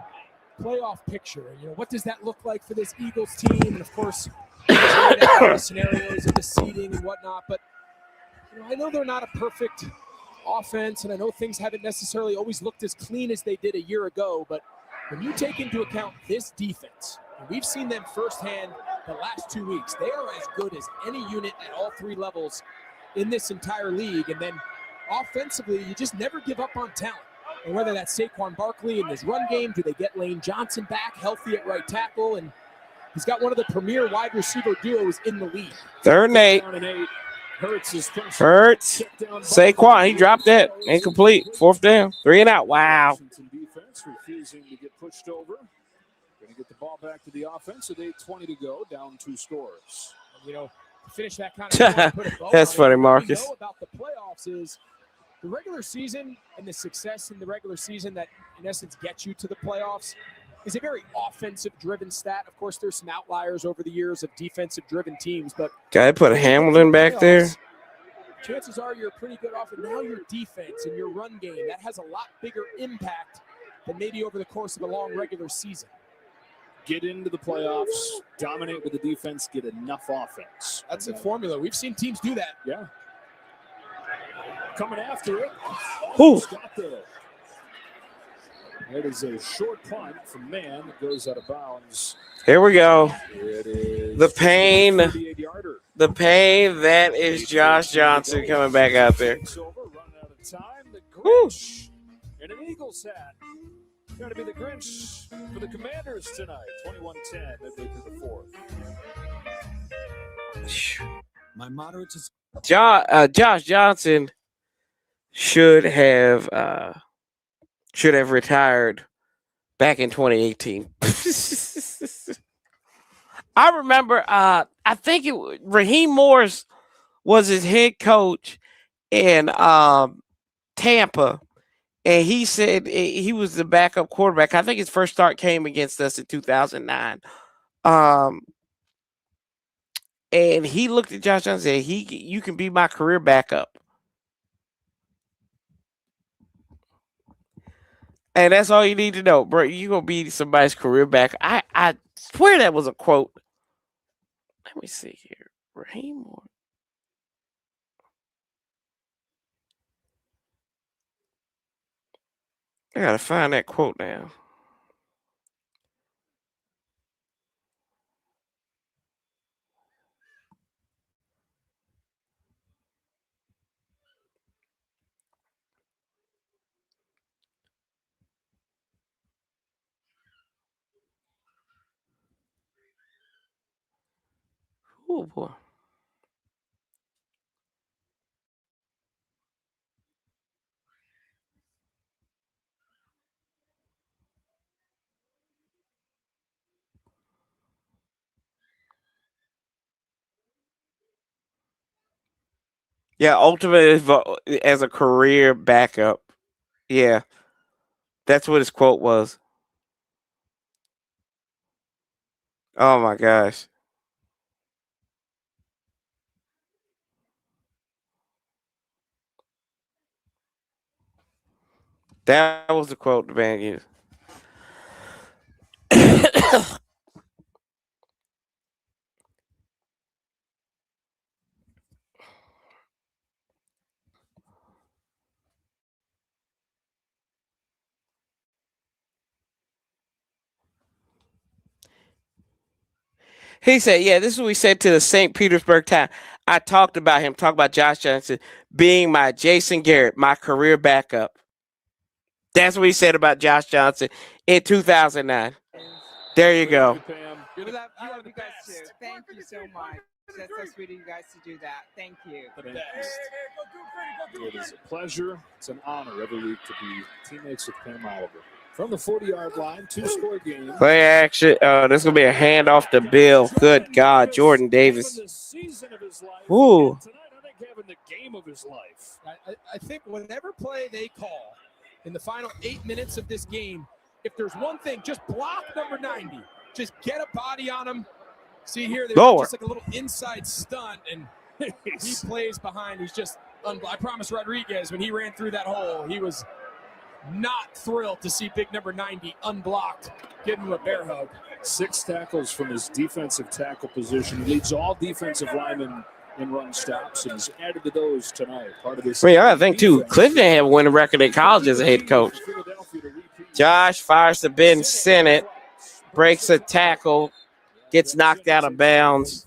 playoff picture. What does that look like for this Eagles team? And of course, the scenarios of the seeding and whatnot. But I know they're not a perfect offense, and I know things haven't necessarily always looked as clean as they did a year ago. But when you take into account this defense, and we've seen them firsthand the last 2 weeks, they are as good as any unit at all 3 levels in this entire league. And then offensively, you just never give up on talent. And whether that's Saquon Barkley in his run game, do they get Lane Johnson back healthy at right tackle? And he's got one of the premier wide receiver duos in the league.
3rd and 8. Hurts. Saquon, he dropped that. Incomplete. 4th down. 3 and out. Wow.
Defense refusing to get pushed over. Going to get the ball back to the offense with 8:20 to go, down 2 scores.
To finish that kind of put a bow
That's
on
funny,
it.
Marcus.
What we know about the playoffs is the regular season and the success in the regular season that, in essence, gets you to the playoffs is a very offensive-driven stat. Of course, there's some outliers over the years of defensive-driven teams, but
Guy put a Hamilton back there.
chances are you're a pretty good offense. Now your defense and your run game, that has a lot bigger impact than maybe over the course of a long regular season.
Get into the playoffs, dominate with the defense, get enough offense.
That's a formula. We've seen teams do that.
Yeah. Coming after it.
Ooh.
Got there. It is a short punt from Mann that goes out of bounds.
Here we go.
It is
The pain.
38-yarder.
The pain that is Josh Johnson coming back out there.
Over, running out of time. The Grinch in an Eagles hat. Got to be the Grinch for the Commanders tonight. 21-10 midway through the 4th.
My motto is
Josh Johnson should have retired back in 2018. I remember I think Raheem Morris was his head coach in Tampa, and he said he was the backup quarterback. I think his first start came against us in 2009. And he looked at Josh Johnson and said, you can be my career backup. And that's all you need to know, bro. You're going to be somebody's career back. I swear that was a quote. Let me see here. Raheem Morris. I got to find that quote now. Oh, boy. Yeah, ultimate as a career backup. Yeah, that's what his quote was. Oh my gosh. That was the quote the band used. He said, yeah, this is what we said to the St. Petersburg Times. I talked about him, talked about Josh Johnson being my Jason Garrett, my career backup. That's what he said about Josh Johnson in 2009. There you go.
I love you guys too. Thank you so much. That's so sweet of you guys to do that. Thank you.
The best. It is a pleasure. It's an honor every week to be teammates with Pam Oliver. From the 40-yard line, 2-score game.
Play action. This is going to be a handoff to Bill. Good God. Jordan Davis. Ooh.
Having the game of his life.
I think whatever play they call in the final 8 minutes of this game, if there's one thing, just block number 90. Just get a body on him. See here, there's just like a little inside stunt, and he plays behind. He's just I promise Rodriguez, when he ran through that hole, he was not thrilled to see big number 90 unblocked, give him a bear hug.
6 tackles from his defensive tackle position. He leads all defensive linemen in run stops, and he's added to those tonight. Part of this.
I mean, I think, too, Clifton had a winning record in college as a head coach. Josh fires to Ben Sennett, breaks a tackle, gets knocked out of bounds.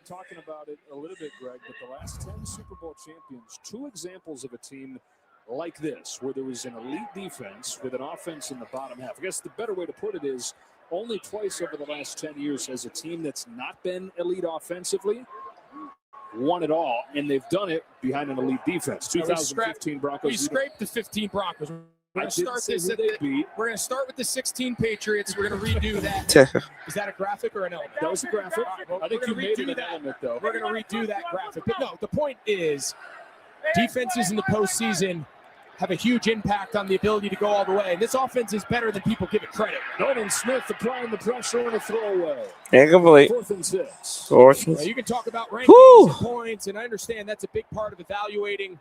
Talking about it a little bit, Greg, but the last 10 Super Bowl champions, 2 examples of a team like this, where there was an elite defense with an offense in the bottom half. I guess the better way to put it is only twice over the last 10 years has a team that's not been elite offensively won it all, and they've done it behind an elite defense. 2015 Broncos.
We scraped the 15 Broncos. We're going to start with the 16 Patriots. We're going to redo that. Is that a graphic or an element?
That was a graphic. I think you made it an element, though.
We're going to redo that graphic. But no, the point is defenses in the postseason have a huge impact on the ability to go all the way. This offense is better than people give it credit.
Nolan Smith applying the pressure on a throwaway.
Incomplete.
4th and 6.
You can talk about rankings and points, and I understand that's a big part of evaluating.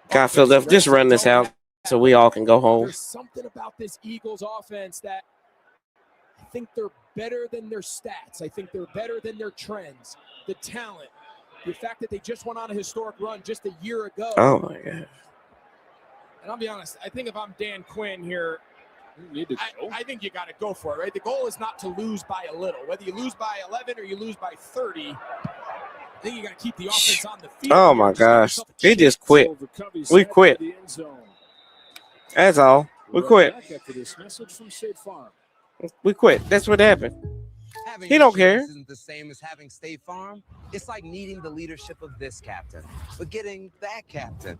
God, Philadelphia, just run this out so we all can go home.
There's something about this Eagles offense that I think they're better than their stats. I think they're better than their trends, the talent, the fact that they just went on a historic run just a year ago.
Oh, my God.
And I'll be honest, I think if I'm Dan Quinn here, I think you got to go for it, right? The goal is not to lose by a little. Whether you lose by 11 or you lose by 30, I think you got to keep the offense on the field.
Oh, my gosh. He just quit. We quit. That's all. We quit. We quit. That's what happened. He don't care.
Isn't the same as having State Farm. It's like needing the leadership of this captain, but getting that captain.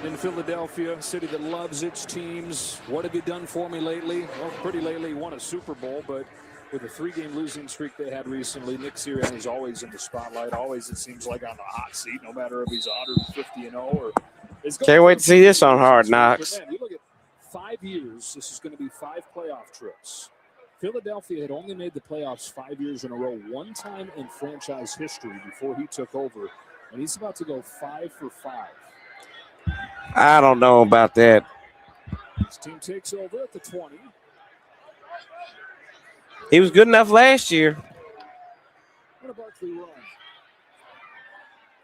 In Philadelphia, a city that loves its teams. What have you done for me lately? Well, pretty lately, won a Super Bowl, but with a 3-game losing streak they had recently, Nick Sirianni's always in the spotlight, always, it seems like, on the hot seat, no matter if he's 150-0 or is.
Can't wait to see this on Hard Knocks.
You look at 5 years, this is going to be 5 playoff trips. Philadelphia had only made the playoffs 5 years in a row, one time in franchise history before he took over, and he's about to go 5 for 5.
I don't know about that.
His team takes over at the 20.
He was good enough last year.
What a Barkley run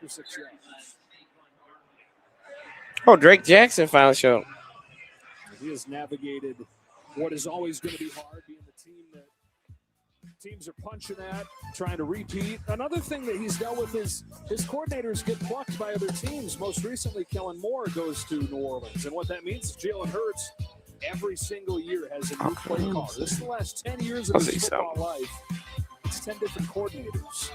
for 6 yards.
Oh, Drake Jackson finally showed.
He has navigated what is always going to be hard, being the team that teams are punching at, trying to repeat. Another thing that he's dealt with is his coordinators get plucked by other teams. Most recently, Kellen Moore goes to New Orleans. And what that means is Jalen Hurts every single year has a new play caller. This is the last 10 years of his football life. It's 10 different coordinators.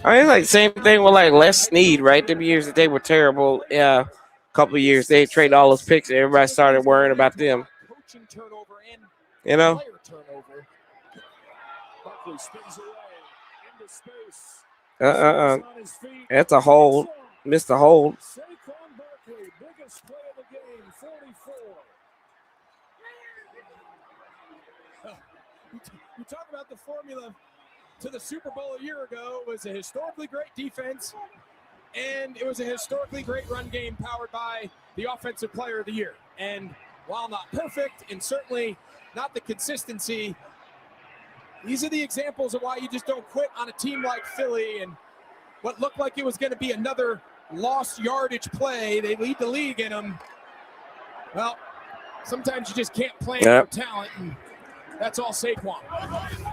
I mean, like same thing with like Les Snead, right? Them years that they were terrible. Yeah, a couple of years they traded all those picks, and everybody started worrying about them.
Coaching turnover and
You know?
player turnover.
Barkley spins away into space.
That's a hold. Missed a hold.
Saquon Barkley, biggest play of the game, 44.
You talk about the formula to the Super Bowl a year ago. It was a historically great defense, and it was a historically great run game powered by the Offensive Player of the Year. And while not perfect, and certainly not the consistency, these are the examples of why you just don't quit on a team like Philly. And what looked like it was going to be another lost yardage play, they lead the league in them. Well, sometimes you just can't plan for talent, and that's all Saquon.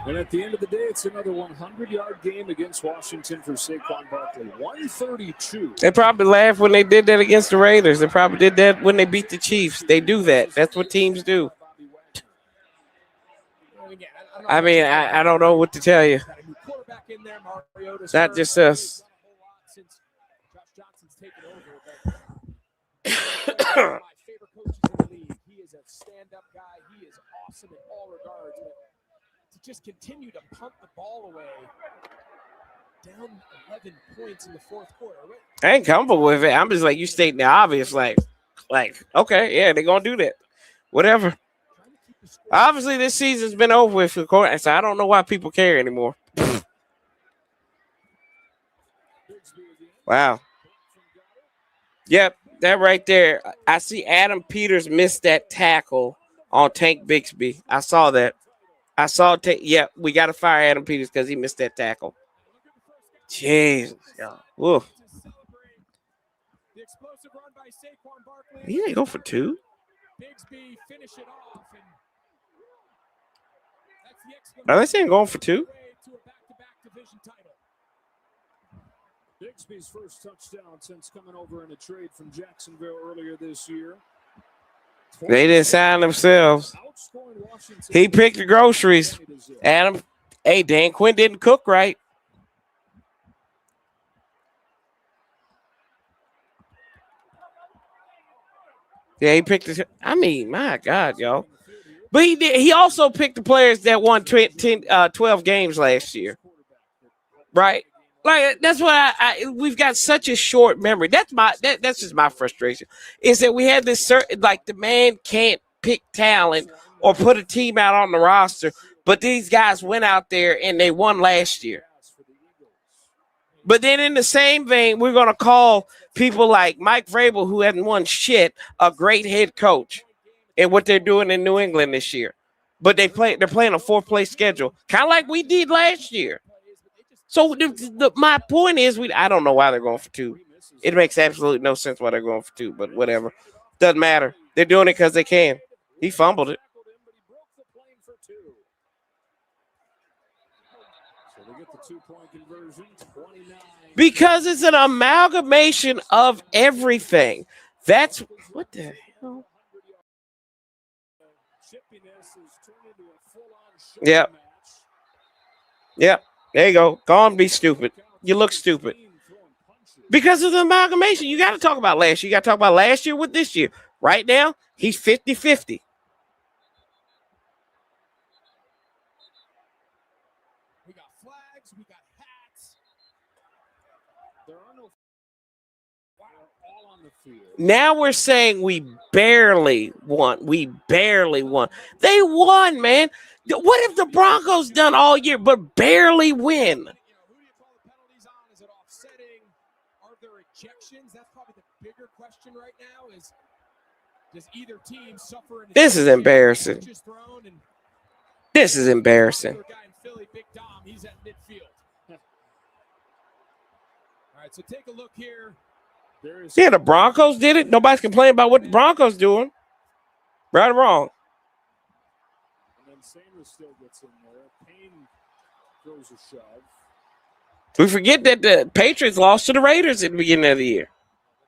And at the end of the day, it's another 100-yard game against Washington for Saquon Barkley. 132.
They probably laughed when they did that against the Raiders. They probably did that when they beat the Chiefs. They do that. That's what teams do. I mean, I don't know what to tell you. It's not just us.
My favorite coaches in the league. He is a stand-up guy. He is awesome in all regards. But to just continue to punt the ball away, down 11 points in the fourth quarter.
I ain't comfortable with it. I'm just like, you stating the obvious. Like, okay, yeah, they're going to do that. Whatever. Obviously, this season's been over with for Corey, so I don't know why people care anymore. Wow. Yep, that right there. I see Adam Peters missed that tackle on Tank Bixby. I saw that. Yeah, we got to fire Adam Peters because he missed that tackle. Jesus. Whoa.
The explosive run by Saquon Barkley.
He didn't go for two.
Bigsby finish it off. And that's the
Are they saying going for two?
to a back-to-back division title.
Bigsby's first touchdown since coming over in a trade from Jacksonville earlier this year.
They didn't sign themselves. He picked the groceries. Adam, hey, Dan Quinn didn't cook right. Yeah, he picked the. I mean, my God, y'all. But he did. He also picked the players that won 12 games last year. Right? Like, that's what we've got such a short memory. That's just my frustration. Is that we had this certain, like, the man can't pick talent or put a team out on the roster, but these guys went out there and they won last year. But then in the same vein, we're going to call people like Mike Vrabel, who hasn't won shit, a great head coach in what they're doing in New England this year. But they're playing a fourth-place schedule, kind of like we did last year. So my point is, I don't know why they're going for two. It makes absolutely no sense why they're going for two, but whatever. Doesn't matter. They're doing it because they can. He fumbled it.
So they get the 2-point conversion, 29.
Because it's an amalgamation of everything. That's what the hell? Yep. Yep. There you go. Go on, be stupid. You look stupid. Because of the amalgamation. You got to talk about last year. You got to talk about last year with this year. Right now, he's 50-50.
We got flags. We got hats.
There are no all on the field.
Now we're saying we barely won. We barely won. They won, man. What have the Broncos done all year but barely win?
Who do you call the penalties on? Is it offsetting? Are there ejections? That's probably the bigger question right now. Is does either team suffer?
This is embarrassing. This is embarrassing.
Guy in Philly, Big Dom, he's at midfield. All right, so take a look here.
Yeah, the Broncos did it. Nobody's complaining about what the Broncos doing. Right or wrong?
And then Samuel still gets in there. Payne throws a shove.
We forget that the Patriots lost to the Raiders at the beginning of the year.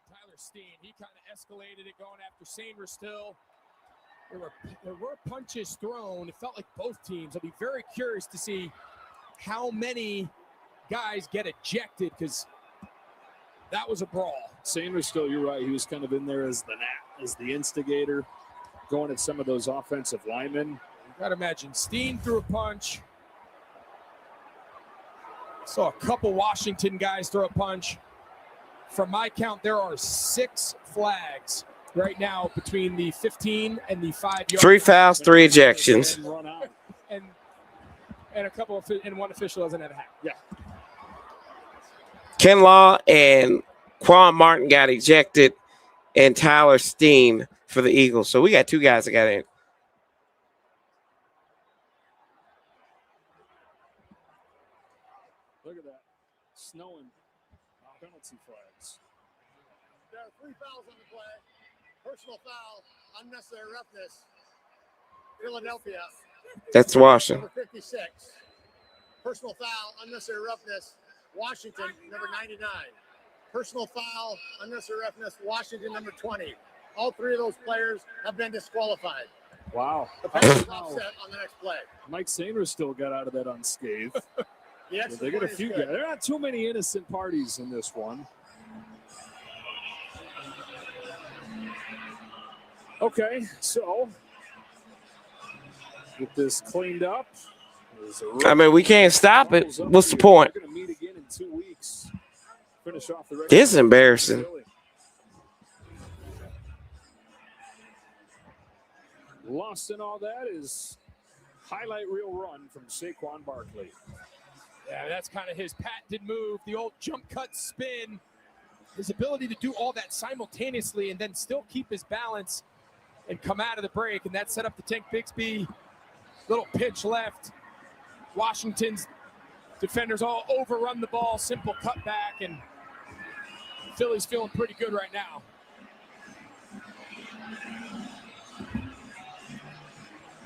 Tyler Steen, he kind of escalated it going after Samer still. There were punches thrown. It felt like both teams. I'll be very curious to see how many guys get ejected because that was a brawl.
Sanders still, you're right. He was kind of in there as the instigator, going at some of those offensive linemen.
You got to imagine Steen threw a punch. Saw a couple Washington guys throw a punch. From my count, there are 6 flags right now between the 15 and the 5-yard.
3 fouls, 3 ejections.
And a couple of, and one official doesn't have a hat.
Yeah.
Kinlaw and Quan Martin got ejected, and Tyler Steen for the Eagles. So we got 2 guys that got in.
Look at that. Snowing. Penalty flags.
There are 3 fouls on the play. Personal foul, unnecessary roughness. Philadelphia.
That's Washington.
Number 56. Personal foul, unnecessary roughness. Washington, number 99. Personal foul, unnecessary roughness. Washington, number 20. All 3 of those players have been disqualified.
Wow.
The penalty offset on the next play.
Mike Sanders still got out of that unscathed.
The
They got a few guys. There are not too many innocent parties in this one. Okay, so get this cleaned up.
I mean, we can't stop it. What's the point?
We're going to meet again in 2 weeks. Finish off the
This is embarrassing.
Lost in all that is highlight reel run from Saquon Barkley.
Yeah, that's kind of his patented move, the old jump cut spin. His ability to do all that simultaneously and then still keep his balance and come out of the break. And that set up the Tank Bixby. Little pitch left. Washington's defenders all overrun the ball. Simple cutback. And Philly's feeling pretty good right now.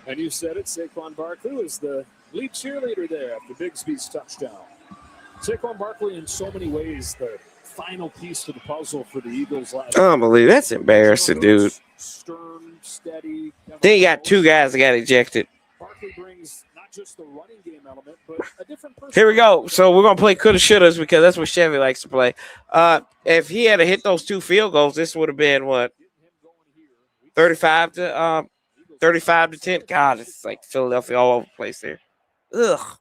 And you said it, Saquon Barkley was the lead cheerleader there after Bigsby's touchdown. Saquon Barkley, in so many ways, the final piece to the puzzle for the Eagles last
I don't believe that's embarrassing, dude.
Stern, steady.
Then you got 2 guys that got ejected.
Barkley brings not just the running game element, but a different person.
Here we go. So we're gonna play coulda shouldas because that's what Chevy likes to play. If he had to hit those 2 field goals, this would have been what 35 to 10. God, it's like Philadelphia all over the place there. Ugh.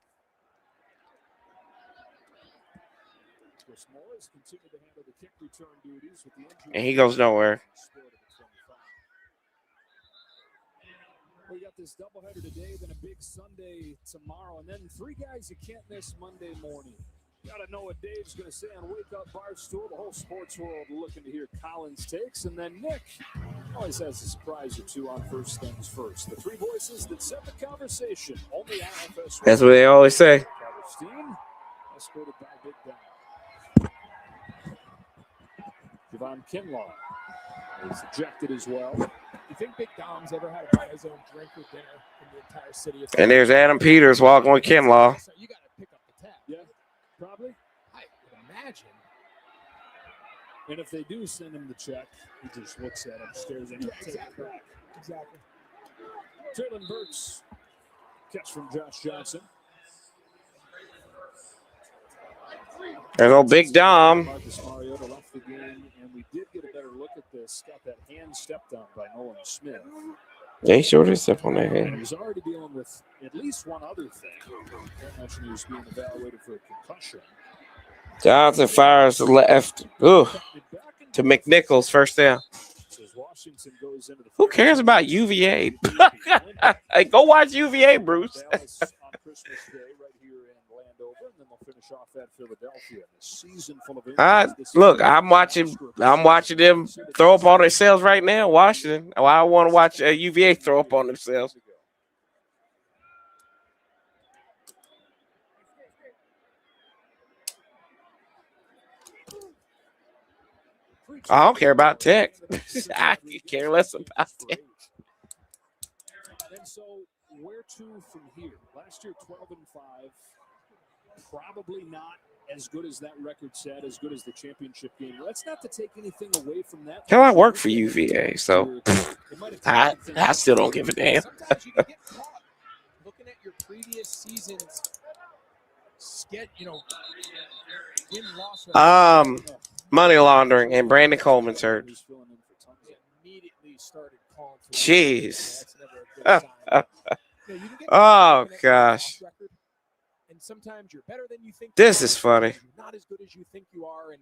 And he goes nowhere.
We got this doubleheader today, then a big Sunday tomorrow, and then 3 guys you can't miss Monday morning. Got to know what Dave's going to say on Wake Up Barstool. The whole sports world looking to hear Colin's takes. And then Nick always has a surprise or 2 on First Things First. The 3 voices that set the conversation. Only IFS.
That's what they always say.
Steen, escorted by Big Dom. Javon Kinlaw is ejected as well.
You think Big Dom's ever had to buy his own drink or dinner in the entire city?
And there's Adam Peters walking with Kinlaw.
So you got to pick up the tab.
Yeah, probably.
I would imagine.
And if they do send him the check, he just looks at him, stares at him, takes it back.
Exactly.
Traylon Burks, catch from Josh Johnson.
There's old Big Dom.
Marcus Mariota left the game, and we did get a better look at this. Got that hand stepped on by Nolan Smith.
Yeah, he sure did step on that
And he
hand.
was already dealing with at least one other thing. I mentioned he was being evaluated for a concussion.
Johnson fires left. Ooh. To McNichols, first down.
Washington goes into the
Who cares about UVA? Hey, go watch UVA, Bruce.
Dallas on Christmas Day right here in Landover, and then they'll finish off at Philadelphia. The season full of
Look, I'm watching them throw up on themselves right now, Washington. I want to watch UVA throw up on themselves. I don't care about Tech. I care less about Tech.
And so, where to from here? Last year, 12-5. Probably not as good as that record said, as good as the championship game. That's not to take anything away from that.
Hell, I work for UVA, so I still don't give a damn.
Sometimes you can get caught looking at your previous season's
Money laundering, and Brandon Coleman's hurt. Jeez. Oh gosh.
And sometimes you're better than you think.
This is funny.
You're not as good as you think you are. And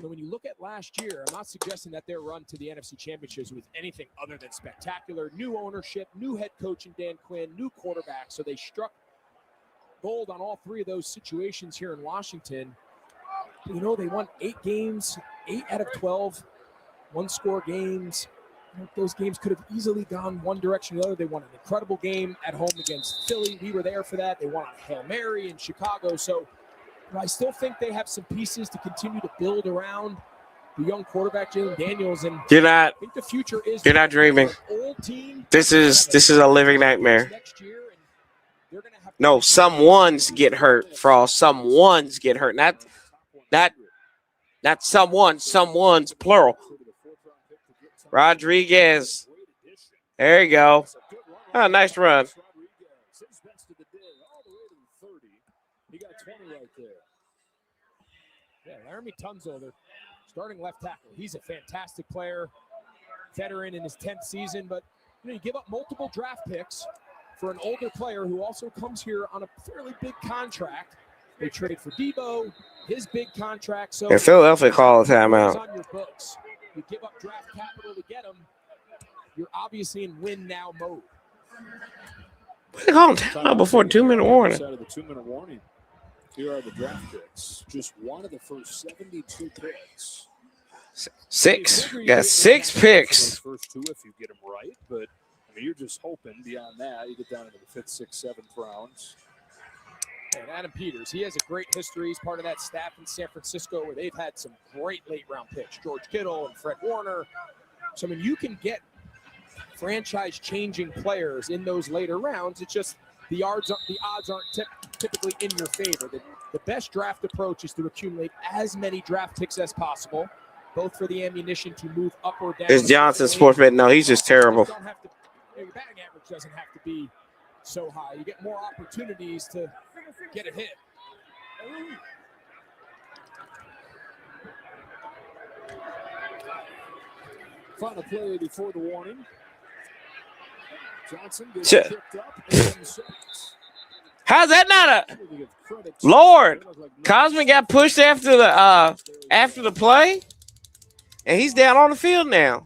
when you look at last year, I'm not suggesting that their run to the NFC Championships was anything other than spectacular. New ownership, new head coach in Dan Quinn, new quarterback. So they struck gold on all three of those situations here in Washington. They won 8 games, 8 out of 12 one-score games. Those games could have easily gone one direction or the other. They won an incredible game at home against Philly. We were there for that. They won on Hail Mary in Chicago. So I still think they have some pieces to continue to build around the young quarterback, Jalen Daniels. And I think the future is
you're not dreaming.
Old team.
This is a living nightmare. No, someone's get hurt, Frost. Someone's get hurt. Not someone. Someone's plural. Rodriguez. There you go. Oh, nice run.
He got 20 right there. Yeah, Laramie Tunzel, the starting left tackle. He's a fantastic player, veteran in his 10th season, but you give up multiple draft picks for an older player who also comes here on a fairly big contract. They trade for Debo, his big contract. So
and Philadelphia call a timeout.
On your books. You give up draft capital to get him. You're obviously in win now mode.
They called timeout before 2-minute warning.
Out of the 2-minute warning. Here are the draft picks. Just one of the first 72 picks.
6. Got 6 picks.
First 2 if you get them right, but you're just hoping beyond that you get down into the 5th, 6th, 7th rounds.
And Adam Peters, he has a great history. He's part of that staff in San Francisco where they've had some great late-round picks, George Kittle and Fred Warner. So, you can get franchise-changing players in those later rounds. It's just the odds aren't typically in your favor. The best draft approach is to accumulate as many draft picks as possible, both for the ammunition to move up or down.
Is Johnson sports bet? No, he's just terrible.
Your batting average doesn't have to be so high. You get more opportunities to get a hit.
Final play before the warning. Johnson gets kicked up and
how's that not a Lord? Cosman got pushed after the play, and he's down on the field now.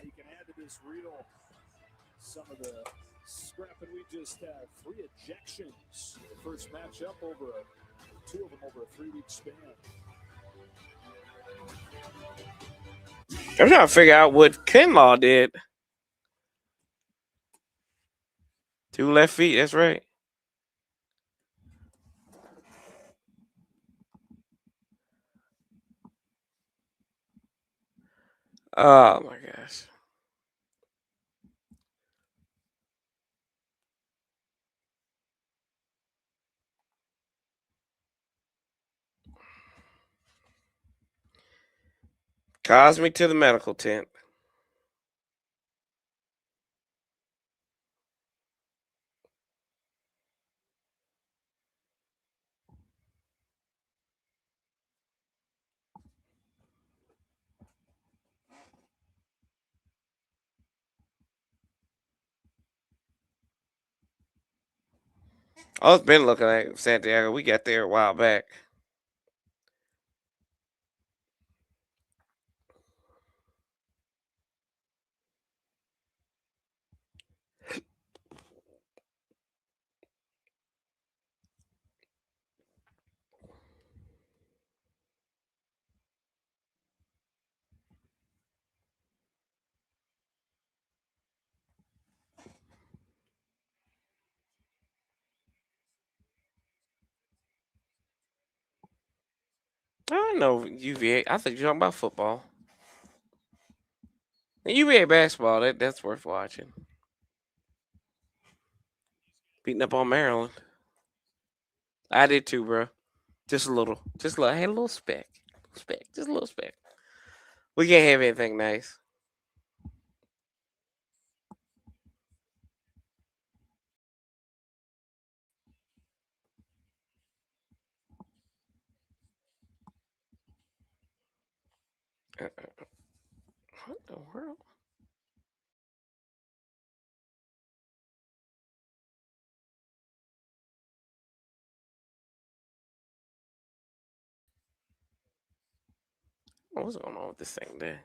You can add to this reel some of the scrapping we just had. 3 ejections. The first matchup over 2 of them over a 3-week span.
I'm trying to figure out what Kinlaw did. 2 left feet, that's right. Oh my gosh. Cosmic to the medical tent. Oh, it's been looking like Santiago. We got there a while back. I don't know UVA. I think you're talking about football. UVA basketball, that's worth watching. Beating up on Maryland. I did too, bro. Just a little. I had a little speck. Just a little speck. We can't have anything nice. What the world? What's going on with this thing there?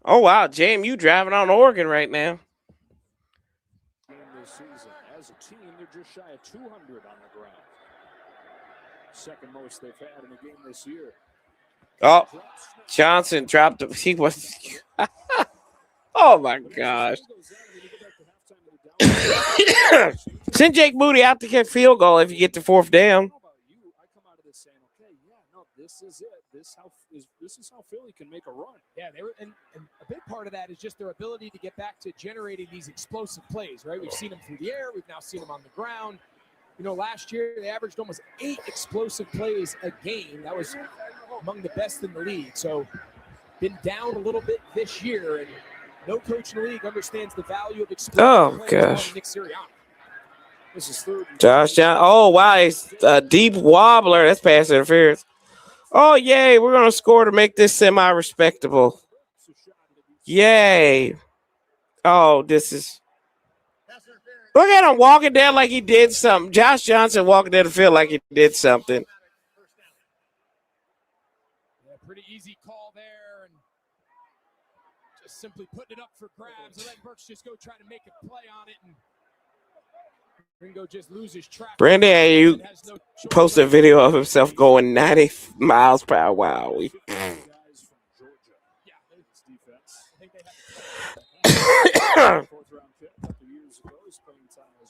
Oh wow, JMU driving on Oregon right now.
This season. As a team, they're just shy of 200 on the ground. Second most they've had in a game this year.
Oh, Johnson dropped the. He was. Oh my gosh. Send Jake Moody out to get field goal if you get to fourth down.
This is it. This is how Philly can make a run.
Yeah, they were, and a big part of that is just their ability to get back to generating these explosive plays. Right, we've seen them through the air. We've now seen them on the ground. You know, last year they averaged almost 8 explosive plays a game. That was among the best in the league. So, been down a little bit this year, and no coach in the league understands the value of explosive plays.
Gosh.
Nick Sirianni.
This is third.
Josh Johnson. Oh wow, it's a deep wobbler. That's pass interference. Oh yay, we're gonna score to make this semi-respectable. Yay. Oh, this is. Look at him walking down like he did something. Josh Johnson walking down the field like he did something.
Yeah, pretty easy call there, and just simply putting it up for grabs and let Burks just go try to make a play on it, and Ringo just loses track.
Brandon Ayuk posted a video of himself going 90 miles per hour. Wow.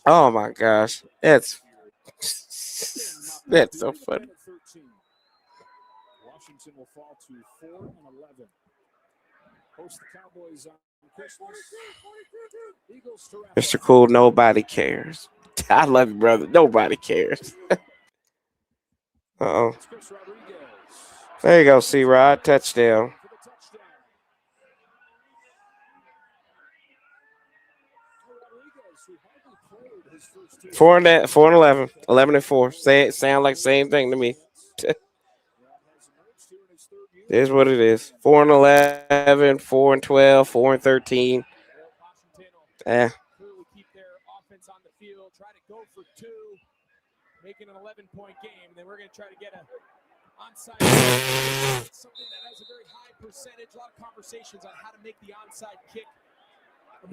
Oh my gosh. That's so funny.
Washington will fall to 4-11. Host the Cowboys on Christmas. Eagles to wrap
Mr. Cool, nobody cares. I love you, brother. Nobody cares. Uh-oh. There you go, C-Rod. Touchdown. Four and 11. 11-4. Sound like the same thing to me. Here's what it is. 4-11, 4-12, 4-13.
Keep their offense on the field, try to go for 2, making an 11-point game, and then we're going to try to get an onside kick, something that has a very high percentage. A lot of conversations on how to make the onside kick.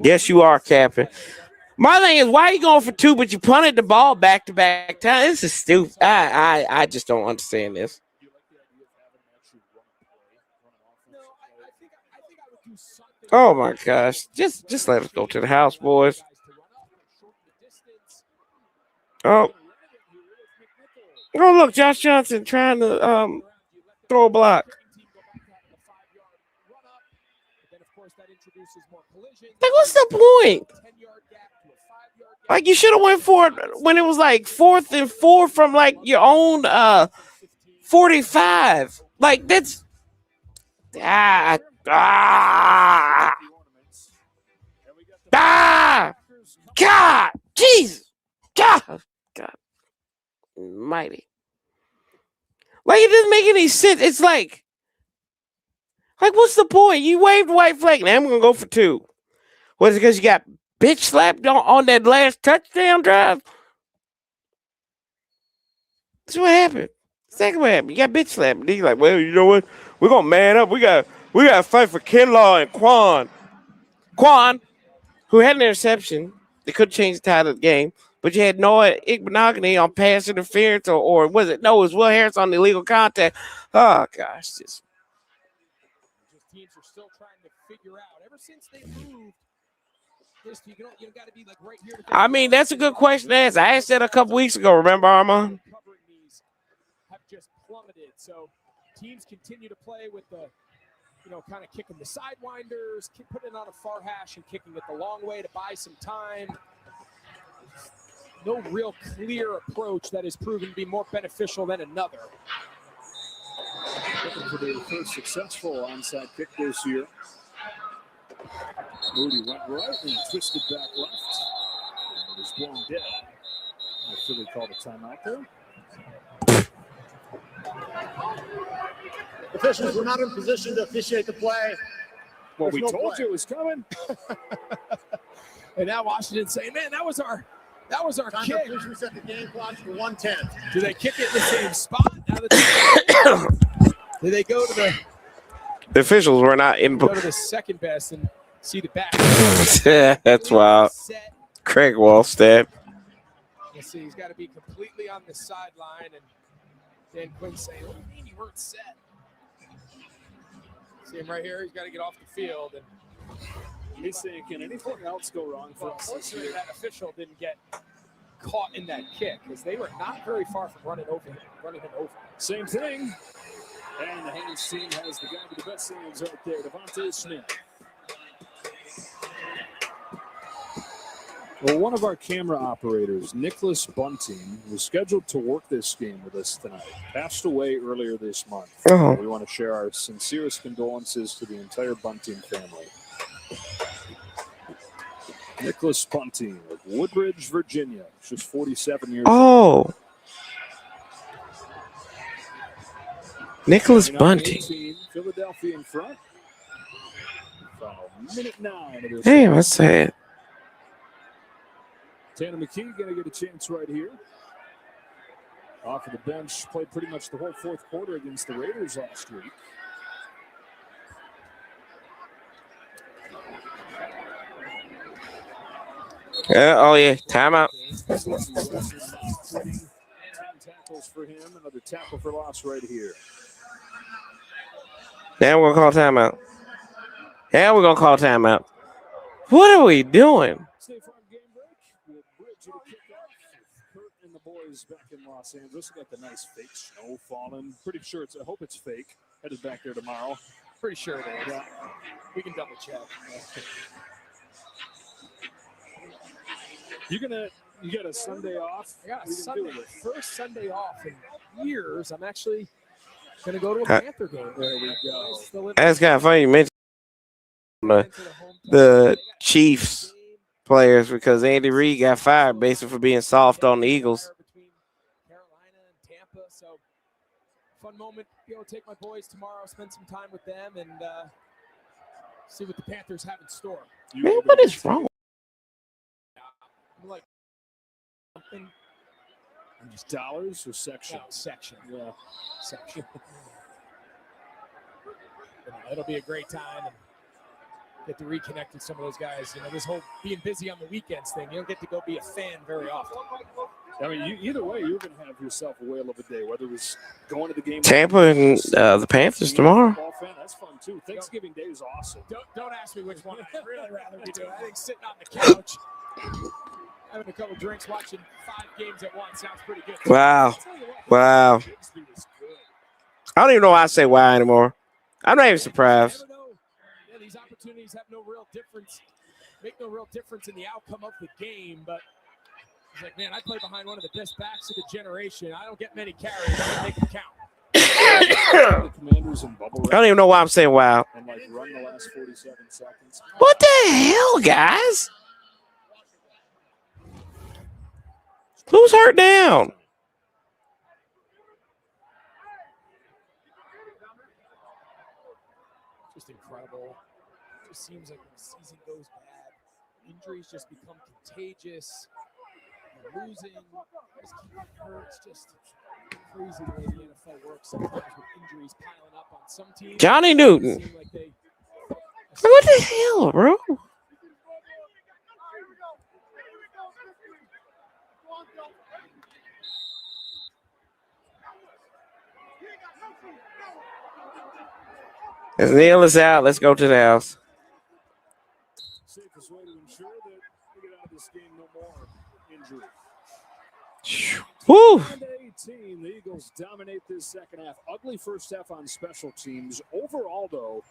Yes, you are, Captain. My thing is, why are you going for 2, but you punted the ball back-to-back time? This is stupid. I just don't understand this. Oh my gosh! Just let us go to the house, boys. Oh look, Josh Johnson trying to throw a block. Like, what's the point? Like, you should have went for it when it was like 4th and 4 from like your own 45. Like, that's God, Jesus, God, mighty. Like, it doesn't make any sense. It's like, what's the point? You waved the white flag. Now I'm gonna go for 2. Was it because you got bitch slapped on that last touchdown drive? That's what happened. Exactly what happened. You got bitch slapped. You're like, well, you know what? We're gonna man up. We got to fight for Kinlaw and Quan. Quan, who had an interception. They could change the title of the game, but you had Noah Igbenogany on pass interference, or was it? No, it was Will Harris on the illegal contact. Oh gosh,
Teams are still trying to figure out. Ever since they moved, you got to be like right here.
I mean, that's a good question to ask. I asked that a couple weeks ago. Remember, Armand?
Have just plummeted. So teams continue to play with the, kind of kicking the sidewinders, putting it on a far hash and kicking it the long way to buy some time. No real clear approach that has proven to be more beneficial than another.
Looking for their first successful onside kick this year. Moody went right and twisted back left. And it was blown dead. The Philly called a timeout there.
Officials were not in position to officiate the play.
Well,
There's
we
no
told
play.
you it was coming.
And now Washington's saying, man, that was our
Time
kick.
to please reset the game clock to 1:10.
Do they kick it in the same spot? Now that do they go to the
officials were not in.
go to the second best and see the back?
That's wild. Craig Wallstead.
You see, he's got to be completely on the sideline, and Dan Quinn saying, "What do you mean you weren't set?" See him right here. He's got to get off the field, and
He's saying, can anything else go wrong for
well,
us?
unfortunately, that official didn't get caught in that kick because they were not very far from running him over.
Same thing. And the Haynes team has the guy with the best hands right there, Devontae Smith. Well, one of our camera operators, Nicholas Bunting, was scheduled to work this game with us tonight. Passed away earlier this month.
Oh.
We want to share our sincerest condolences to the entire Bunting family. Nicholas Bunting of Woodbridge, Virginia. Just 47 years old.
Oh. Nicholas Bunting.
18, Philadelphia in front. Final minute 9 of this.
Damn, that's sad.
Tanner McKee going to get a chance right here. Off of the bench, played pretty much the whole fourth quarter against the Raiders last week.
Oh, yeah. Timeout.
10 tackles for him. Another tackle for loss right here.
Now we're going to call timeout. Now we're going to call timeout. What are we doing?
State Farm game break. We'll bridge to the kickoff. Kurt and the boys back in Los Angeles. Got the nice fake snow falling. Pretty sure I hope it's fake. Headed back there tomorrow.
Pretty sure it is. Yeah. We can double check.
You got a Sunday off?
I got a
What are you gonna do
Sunday,
with it?
first Sunday off in years. I'm actually going to go to a Panther game.
There we go.
That's kind of funny you mentioned the Chiefs players because Andy Reid got fired basically for being soft on the Eagles.
Carolina and Tampa. So fun moment. Take my boys tomorrow, spend some time with them, and see what the Panthers have in store.
Man, what is wrong?
I'm like, something.
Just dollars or section?
No, section.
Yeah.
Section. It'll be a great time and get to reconnect with some of those guys. This whole being busy on the weekends thing, you don't get to go be a fan very often.
I mean, either way, you're going to have yourself a whale of a day, whether it was going to the game.
Tampa and the Panthers tomorrow.
Fan, that's fun, too. Thanksgiving Day is awesome.
Don't ask me which one I'd really rather be doing. I think sitting on the couch, having a couple drinks, watching 5 games at once sounds pretty good.
Wow. Wow. I don't even know why I say wow anymore. I'm not even surprised.
Yeah, these opportunities have no real difference, make no real difference in the outcome of the game, but it's like, man, I play behind one of the best backs of the generation. I don't get many carries. I'm going to make them count.
The Commanders in bubble
I don't even know why I'm saying wow.
and run the last 47 seconds.
What the hell, guys? Who's hurt down?
Just incredible. Just seems like when the season goes bad, injuries just become contagious. You're losing, just keep getting hurt. It's just crazy the way the NFL works sometimes with injuries piling up on some teams.
Johnny Newton.
Seem like they,
What the hell, bro? As Neil is out, let's go to the house.
Safest way to ensure that we get out of this game no more injury.
Woo!
18, the Eagles dominate this second half. Ugly first half on special teams. Overall, though,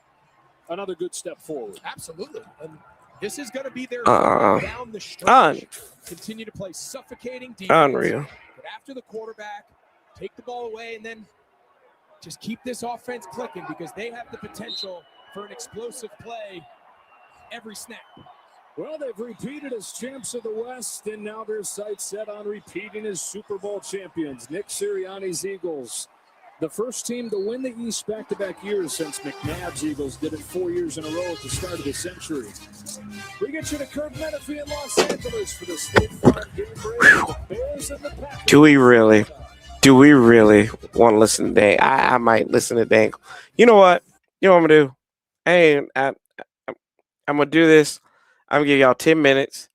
another good step forward.
absolutely. And this is going to be their down the stretch. Continue to play suffocating defense.
Unreal.
Get after the quarterback, take the ball away, and then just keep this offense clicking because they have the potential for an explosive play every snap.
Well, they've repeated as champs of the West, and now their sights set on repeating as Super Bowl champions. Nick Sirianni's Eagles, the first team to win the East back-to-back years since McNabb's Eagles did it 4 years in a row at the start of the century. We get you to Kirk Menefee in Los Angeles for the State Farm game break. The Bears and the Packers.
Do we really want to listen to Dang? I might listen to Dang. You know what? You know what I'm gonna do? I'm gonna do this. I'm gonna give y'all 10 minutes.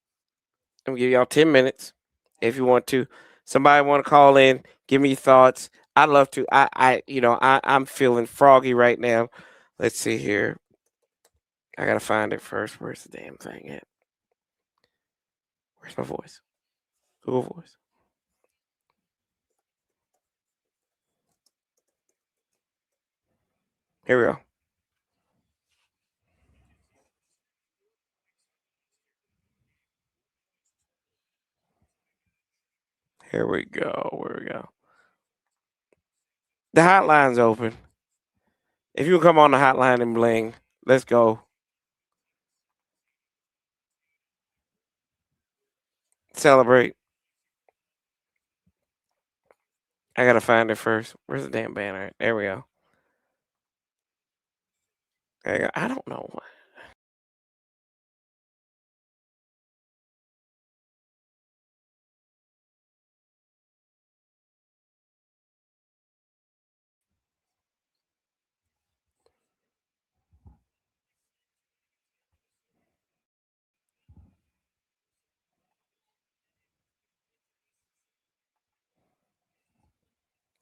I'm gonna give y'all 10 minutes if you want to. Somebody want to call in, give me your thoughts. I'd love to. I'm feeling froggy right now. Let's see here. I gotta find it first. Where's the damn thing at? Where's my voice? Google Voice. Here we go. Here we go. Where we go. The hotline's open. If you come on the hotline and bling, let's go. Celebrate. I gotta find it first. Where's the damn banner? There we go. There you go. I don't know.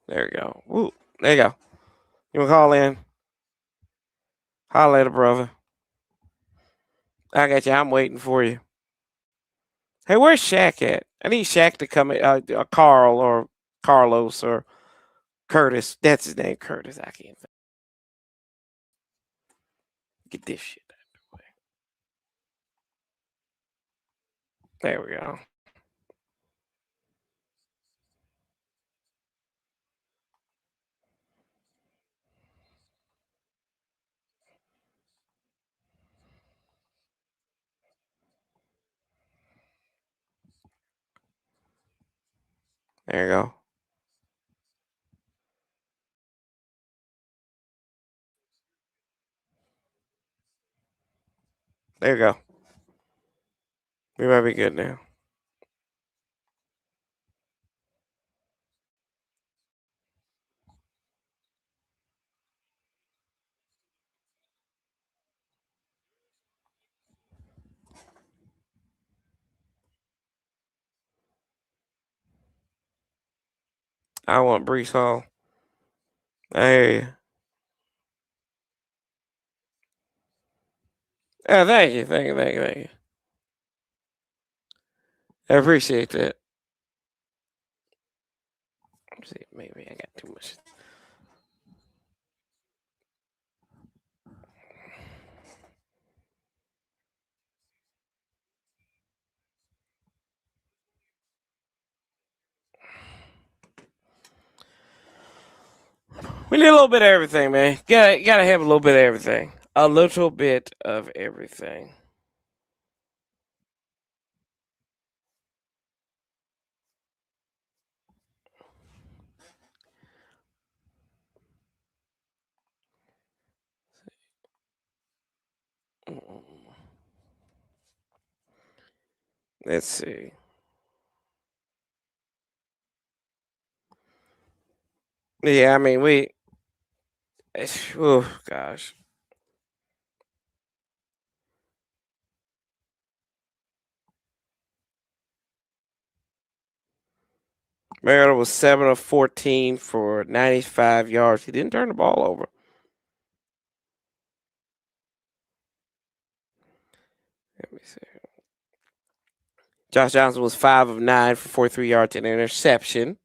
There you go. Ooh, there you go. You want to call in? Holla at a brother. I got you. I'm waiting for you. Hey, where's Shaq at? I need Shaq to come in. Carl or Carlos or Curtis. That's his name, Curtis. I can't think. Get this shit out of the way. There we go. There you go. There you go. We might be good now. I want Brees Hall. I hear you. Oh, thank you. I appreciate that. Let's see, maybe I got too much. We need a little bit of everything, man. Gotta have a little bit of everything. A little bit of everything. Let's see. Yeah, I mean, oh gosh. Mariota was 7 of 14 for 95 yards. He didn't turn the ball over. Let me see. Josh Johnson was 5 of 9 for 43 yards and an interception.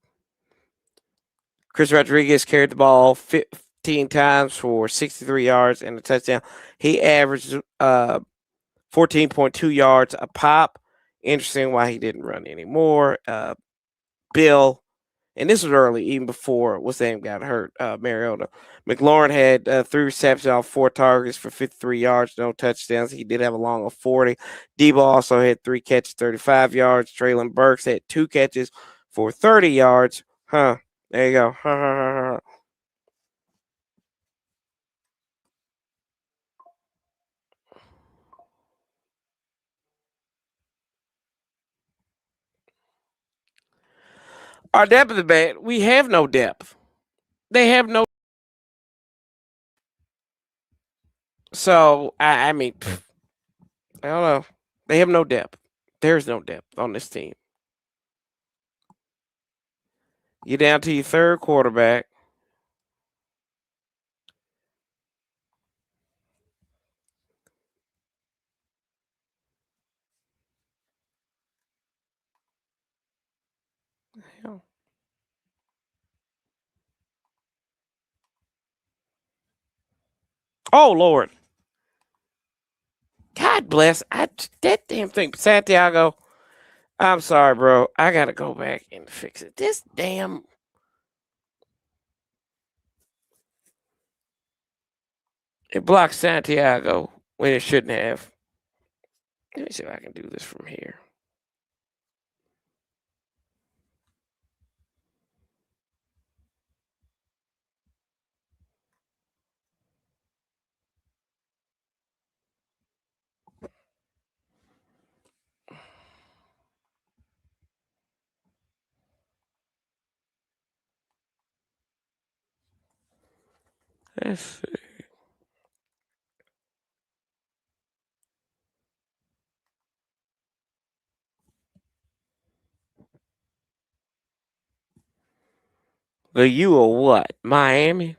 Chris Rodriguez carried the ball 15 times for 63 yards and a touchdown. He averaged 14.2 yards a pop. Interesting why he didn't run anymore. Bill And this was early, even before what's name got hurt, Mariota. McLaurin had 3 receptions on 4 targets for 53 yards, no touchdowns. He did have a long of 40. Debo also had 3 catches, 35 yards. Traylon Burks had 2 catches for 30 yards. There you go. Our depth is bad. We have no depth. They have no. So I mean, I don't know. They have no depth. There's no depth on this team. You're down to your 3rd quarterback. Hell. Oh Lord. God bless. That damn thing. Santiago. I'm sorry, bro. I gotta go back and fix it. This damn. It blocked Santiago when it shouldn't have. Let me see if I can do this from here. Let's see. The U or what? Miami?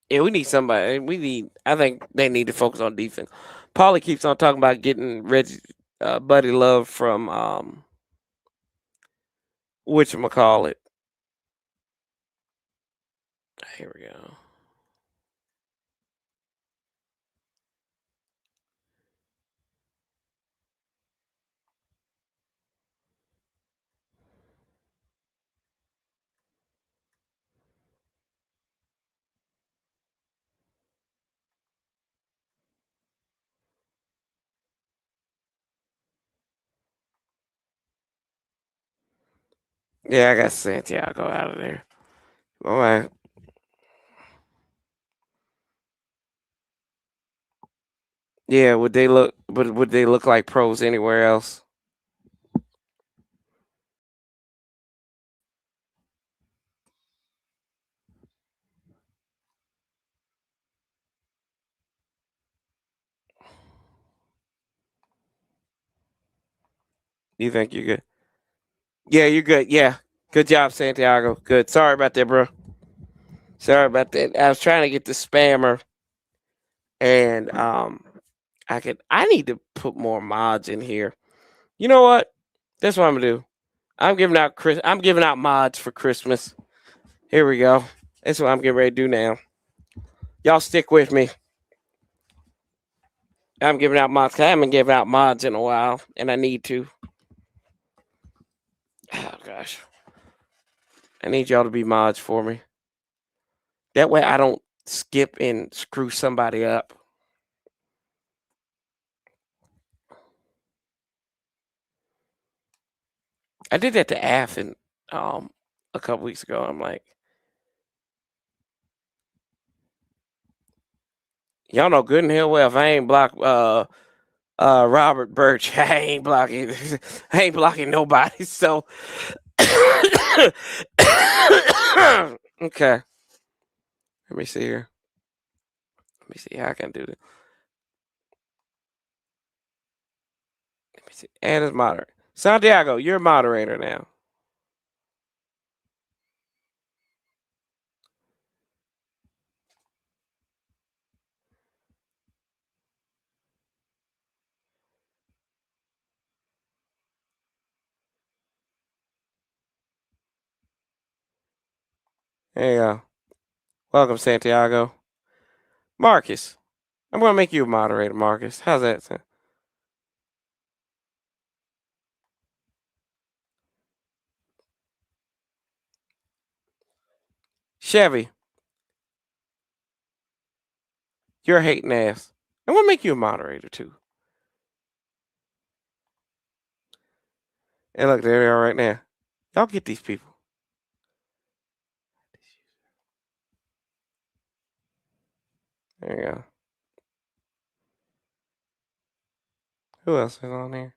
Yeah, we need somebody. I think they need to focus on defense. Paulie keeps on talking about getting Reggie, Buddy Love from whatchamacallit. Here we go. Yeah, I got Santiago out of there. All right. Yeah, would they look like pros anywhere else? You think you're good? Yeah, you're good. Yeah. Good job, Santiago. Good. Sorry about that, bro. Sorry about that. I was trying to get the spammer and I need to put more mods in here. You know what? That's what I'm gonna do. I'm giving out mods for Christmas. Here we go. That's what I'm getting ready to do now. Y'all stick with me. I'm giving out mods. I haven't given out mods in a while, and I need to. Oh gosh. I need y'all to be mods for me. That way I don't skip and screw somebody up. I did that to Athen a couple weeks ago. I'm like, y'all know good and hell well if I ain't block Robert Birch, I ain't blocking nobody. So okay. Let me see here. Let me see how I can do this. Let me see. Add as moderator. Santiago, you're a moderator now. There you go. Welcome, Santiago. Marcus. I'm going to make you a moderator, Marcus. How's that sound? Chevy. You're a hating ass. I'm going to make you a moderator, too. And look, there they are right now. Y'all get these people. There you go. Who else is on here?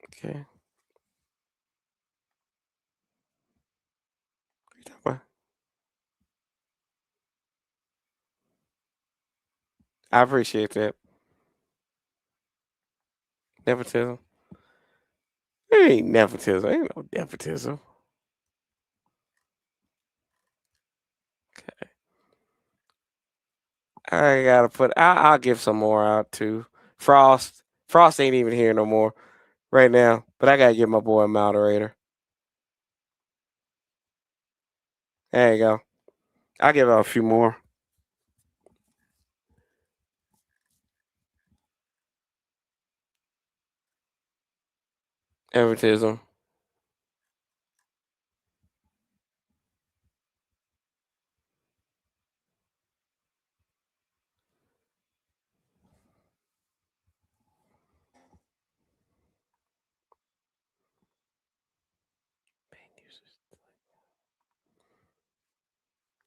Okay. I appreciate that. Nepotism. There ain't nepotism. Ain't no nepotism. Okay. I gotta put. I'll give some more out too. Frost. Frost ain't even here no more right now. But I gotta give my boy a moderator. There you go. I'll give out a few more. Nepotism.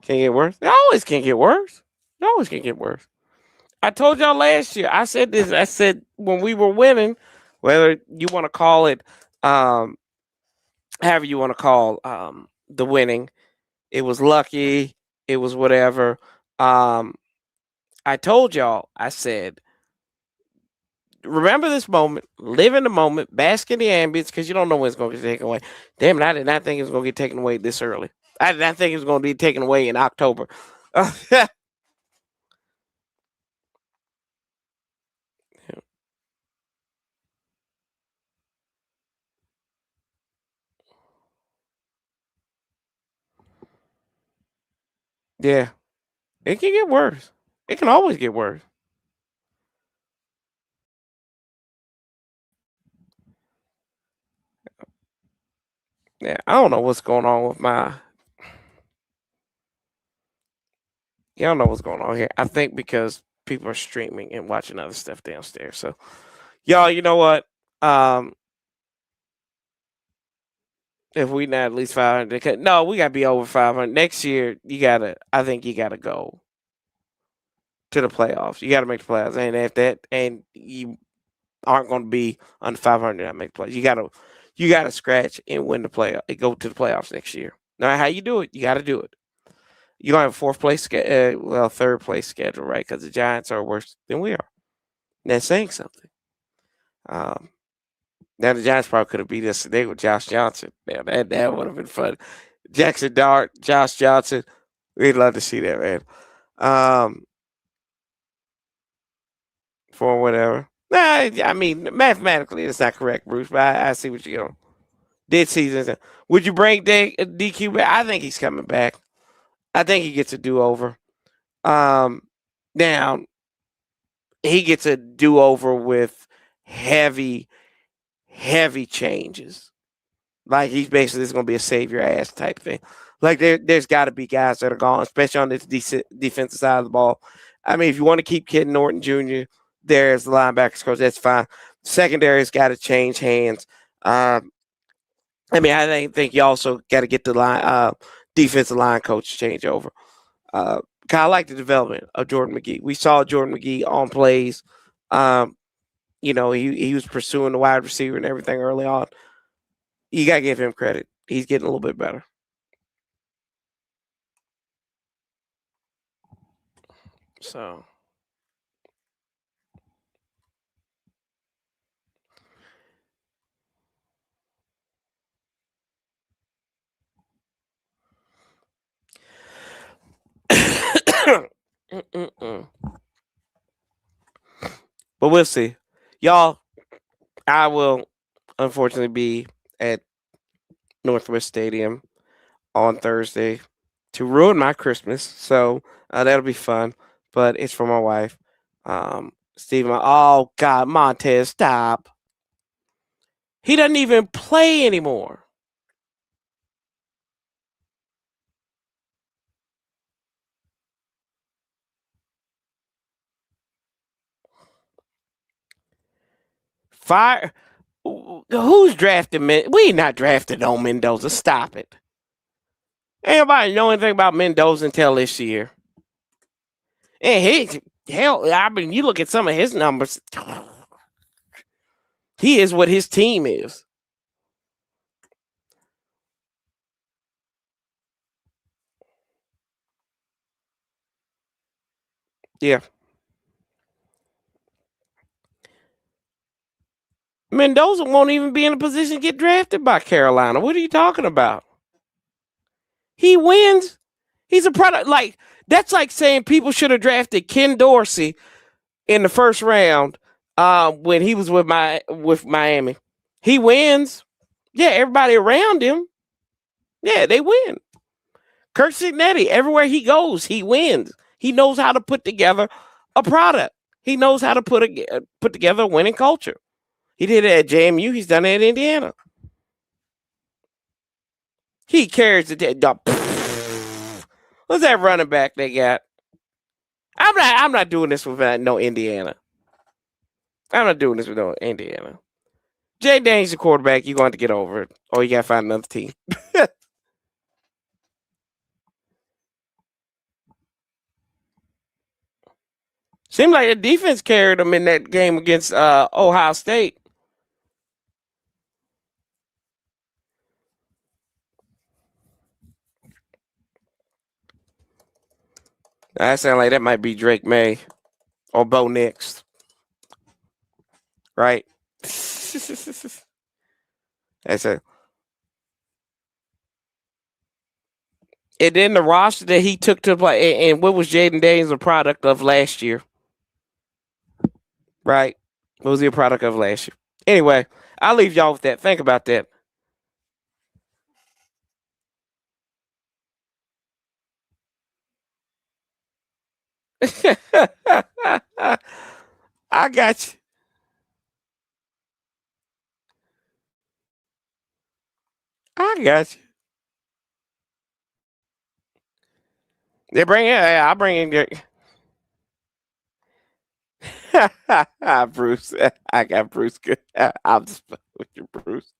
Can't get worse. It always can't get worse. It always can get worse. I told y'all last year. I said this. I said when we were winning, whether you want to call it, however you want to call the winning, it was lucky. It was whatever. I told y'all. I said, remember this moment, live in the moment, bask in the ambience, because you don't know when it's going to get taken away. Damn it! I did not think it was going to get taken away this early. I did not think it was going to be taken away in October. Yeah, it can get worse. It can always get worse. Yeah, I don't know what's going on with my. Yeah, I don't know what's going on here. I think because people are streaming and watching other stuff downstairs. So, y'all, you know what? If we not at least 500, no, we gotta be over 500 next year. I think you gotta go to the playoffs. You gotta make the playoffs, and if that, and you aren't going to be under 500, I make playoffs. You gotta scratch and win the playoff. Go to the playoffs next year. No matter how you do it, you gotta do it. You're gonna have third place schedule, right? Because the Giants are worse than we are. And that's saying something. Now the Giants probably could have beat us today with Josh Johnson. Now that would have been fun. Jackson Dart, Josh Johnson. We'd love to see that, man. For whatever. Nah, I mean, mathematically, it's not correct, Bruce. But I see what you're on. Did season? Would you bring DQ back? I think he's coming back. I think he gets a do over. Now he gets a do over with heavy changes. Like he's basically going to be a save your ass type thing. Like there's got to be guys that are gone, especially on this defensive side of the ball. I mean, if you want to keep Kid Norton Jr., there's the linebackers coach. That's fine. Secondary's got to change hands. I mean, I think you also got to get the defensive line coach change over. I like the development of Jordan McGee. We saw Jordan McGee on plays. He was pursuing the wide receiver and everything early on. You got to give him credit. He's getting a little bit better. So. But we'll see. Y'all, I will unfortunately be at Northwest Stadium on Thursday to ruin my Christmas. So that'll be fun. But it's for my wife. Steven, oh God, Montez, stop. He doesn't even play anymore. Fire. Who's drafted Men? We not drafted on Mendoza. Stop it. Anybody know anything about Mendoza until this year? And hell, I mean, you look at some of his numbers. He is what his team is. Yeah. Mendoza won't even be in a position to get drafted by Carolina. What are you talking about? He wins. He's a product. Like, that's like saying people should have drafted Ken Dorsey in the first round when he was with Miami. He wins. Yeah, everybody around him. Yeah, they win. Kirk Signetti, everywhere he goes, he wins. He knows how to put together a product. He knows how to put together a winning culture. He did it at JMU. He's done it at Indiana. He carries the what's that running back they got? I'm not doing this with no Indiana. I'm not doing this with no Indiana. Jay Daniels the quarterback. You're going to get over it, or you got to find another team. Seemed like the defense carried them in that game against Ohio State. That sounds like that might be Drake May or Bo Nix. Right? That's it. And then the roster that he took to play, and what was Jaden Daniels a product of last year? Right? What was he a product of last year? Anyway, I'll leave y'all with that. Think about that. I got you. I got you. They bring in. I bring in Bruce. I got Bruce. Good. I'm just with you, Bruce.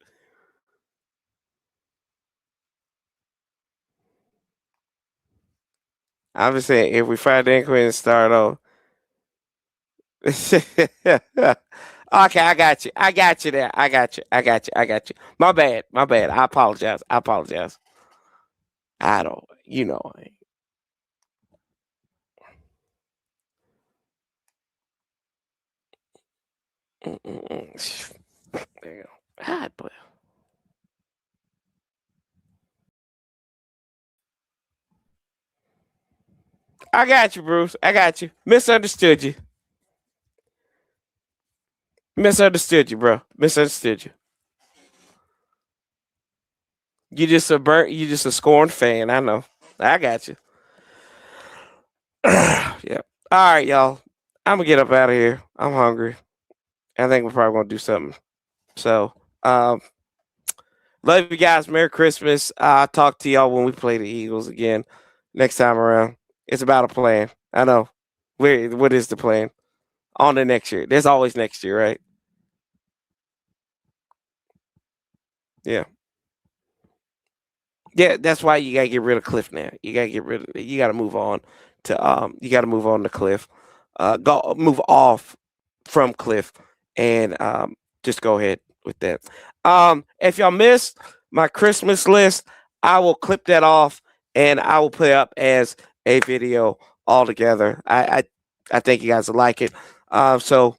I'm just saying, if we find Dan Quinn and start off. Okay, I got you. I got you there. I got you. I got you. I got you. My bad. My bad. I apologize. I apologize. I don't, you know. There you go. God, boy. I got you, Bruce. I got you. Misunderstood you. Misunderstood you, bro. Misunderstood you. You just a scorned fan. I know. I got you. Yeah. All right, y'all. I'm gonna get up out of here. I'm hungry. I think we're probably gonna do something. So, love you guys. Merry Christmas. I'll talk to y'all when we play the Eagles again next time around. It's about a plan. I know. What is the plan? On the next year. There's always next year, right? Yeah. Yeah, that's why you gotta get rid of Cliff now. You gotta move on to Cliff. Move off from Cliff and just go ahead with that. If y'all missed my Christmas list, I will clip that off and I will put it up as a video altogether. I think you guys will like it. So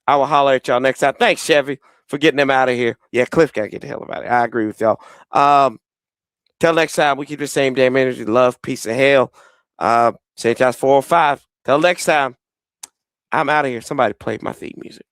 I will holler at y'all next time. Thanks, Chevy, for getting them out of here. Yeah, Cliff gotta get the hell out of here. I agree with y'all. Till next time, we keep the same damn energy, love, peace, and hell. Sanchez 405. Till next time, I'm out of here. Somebody play my theme music.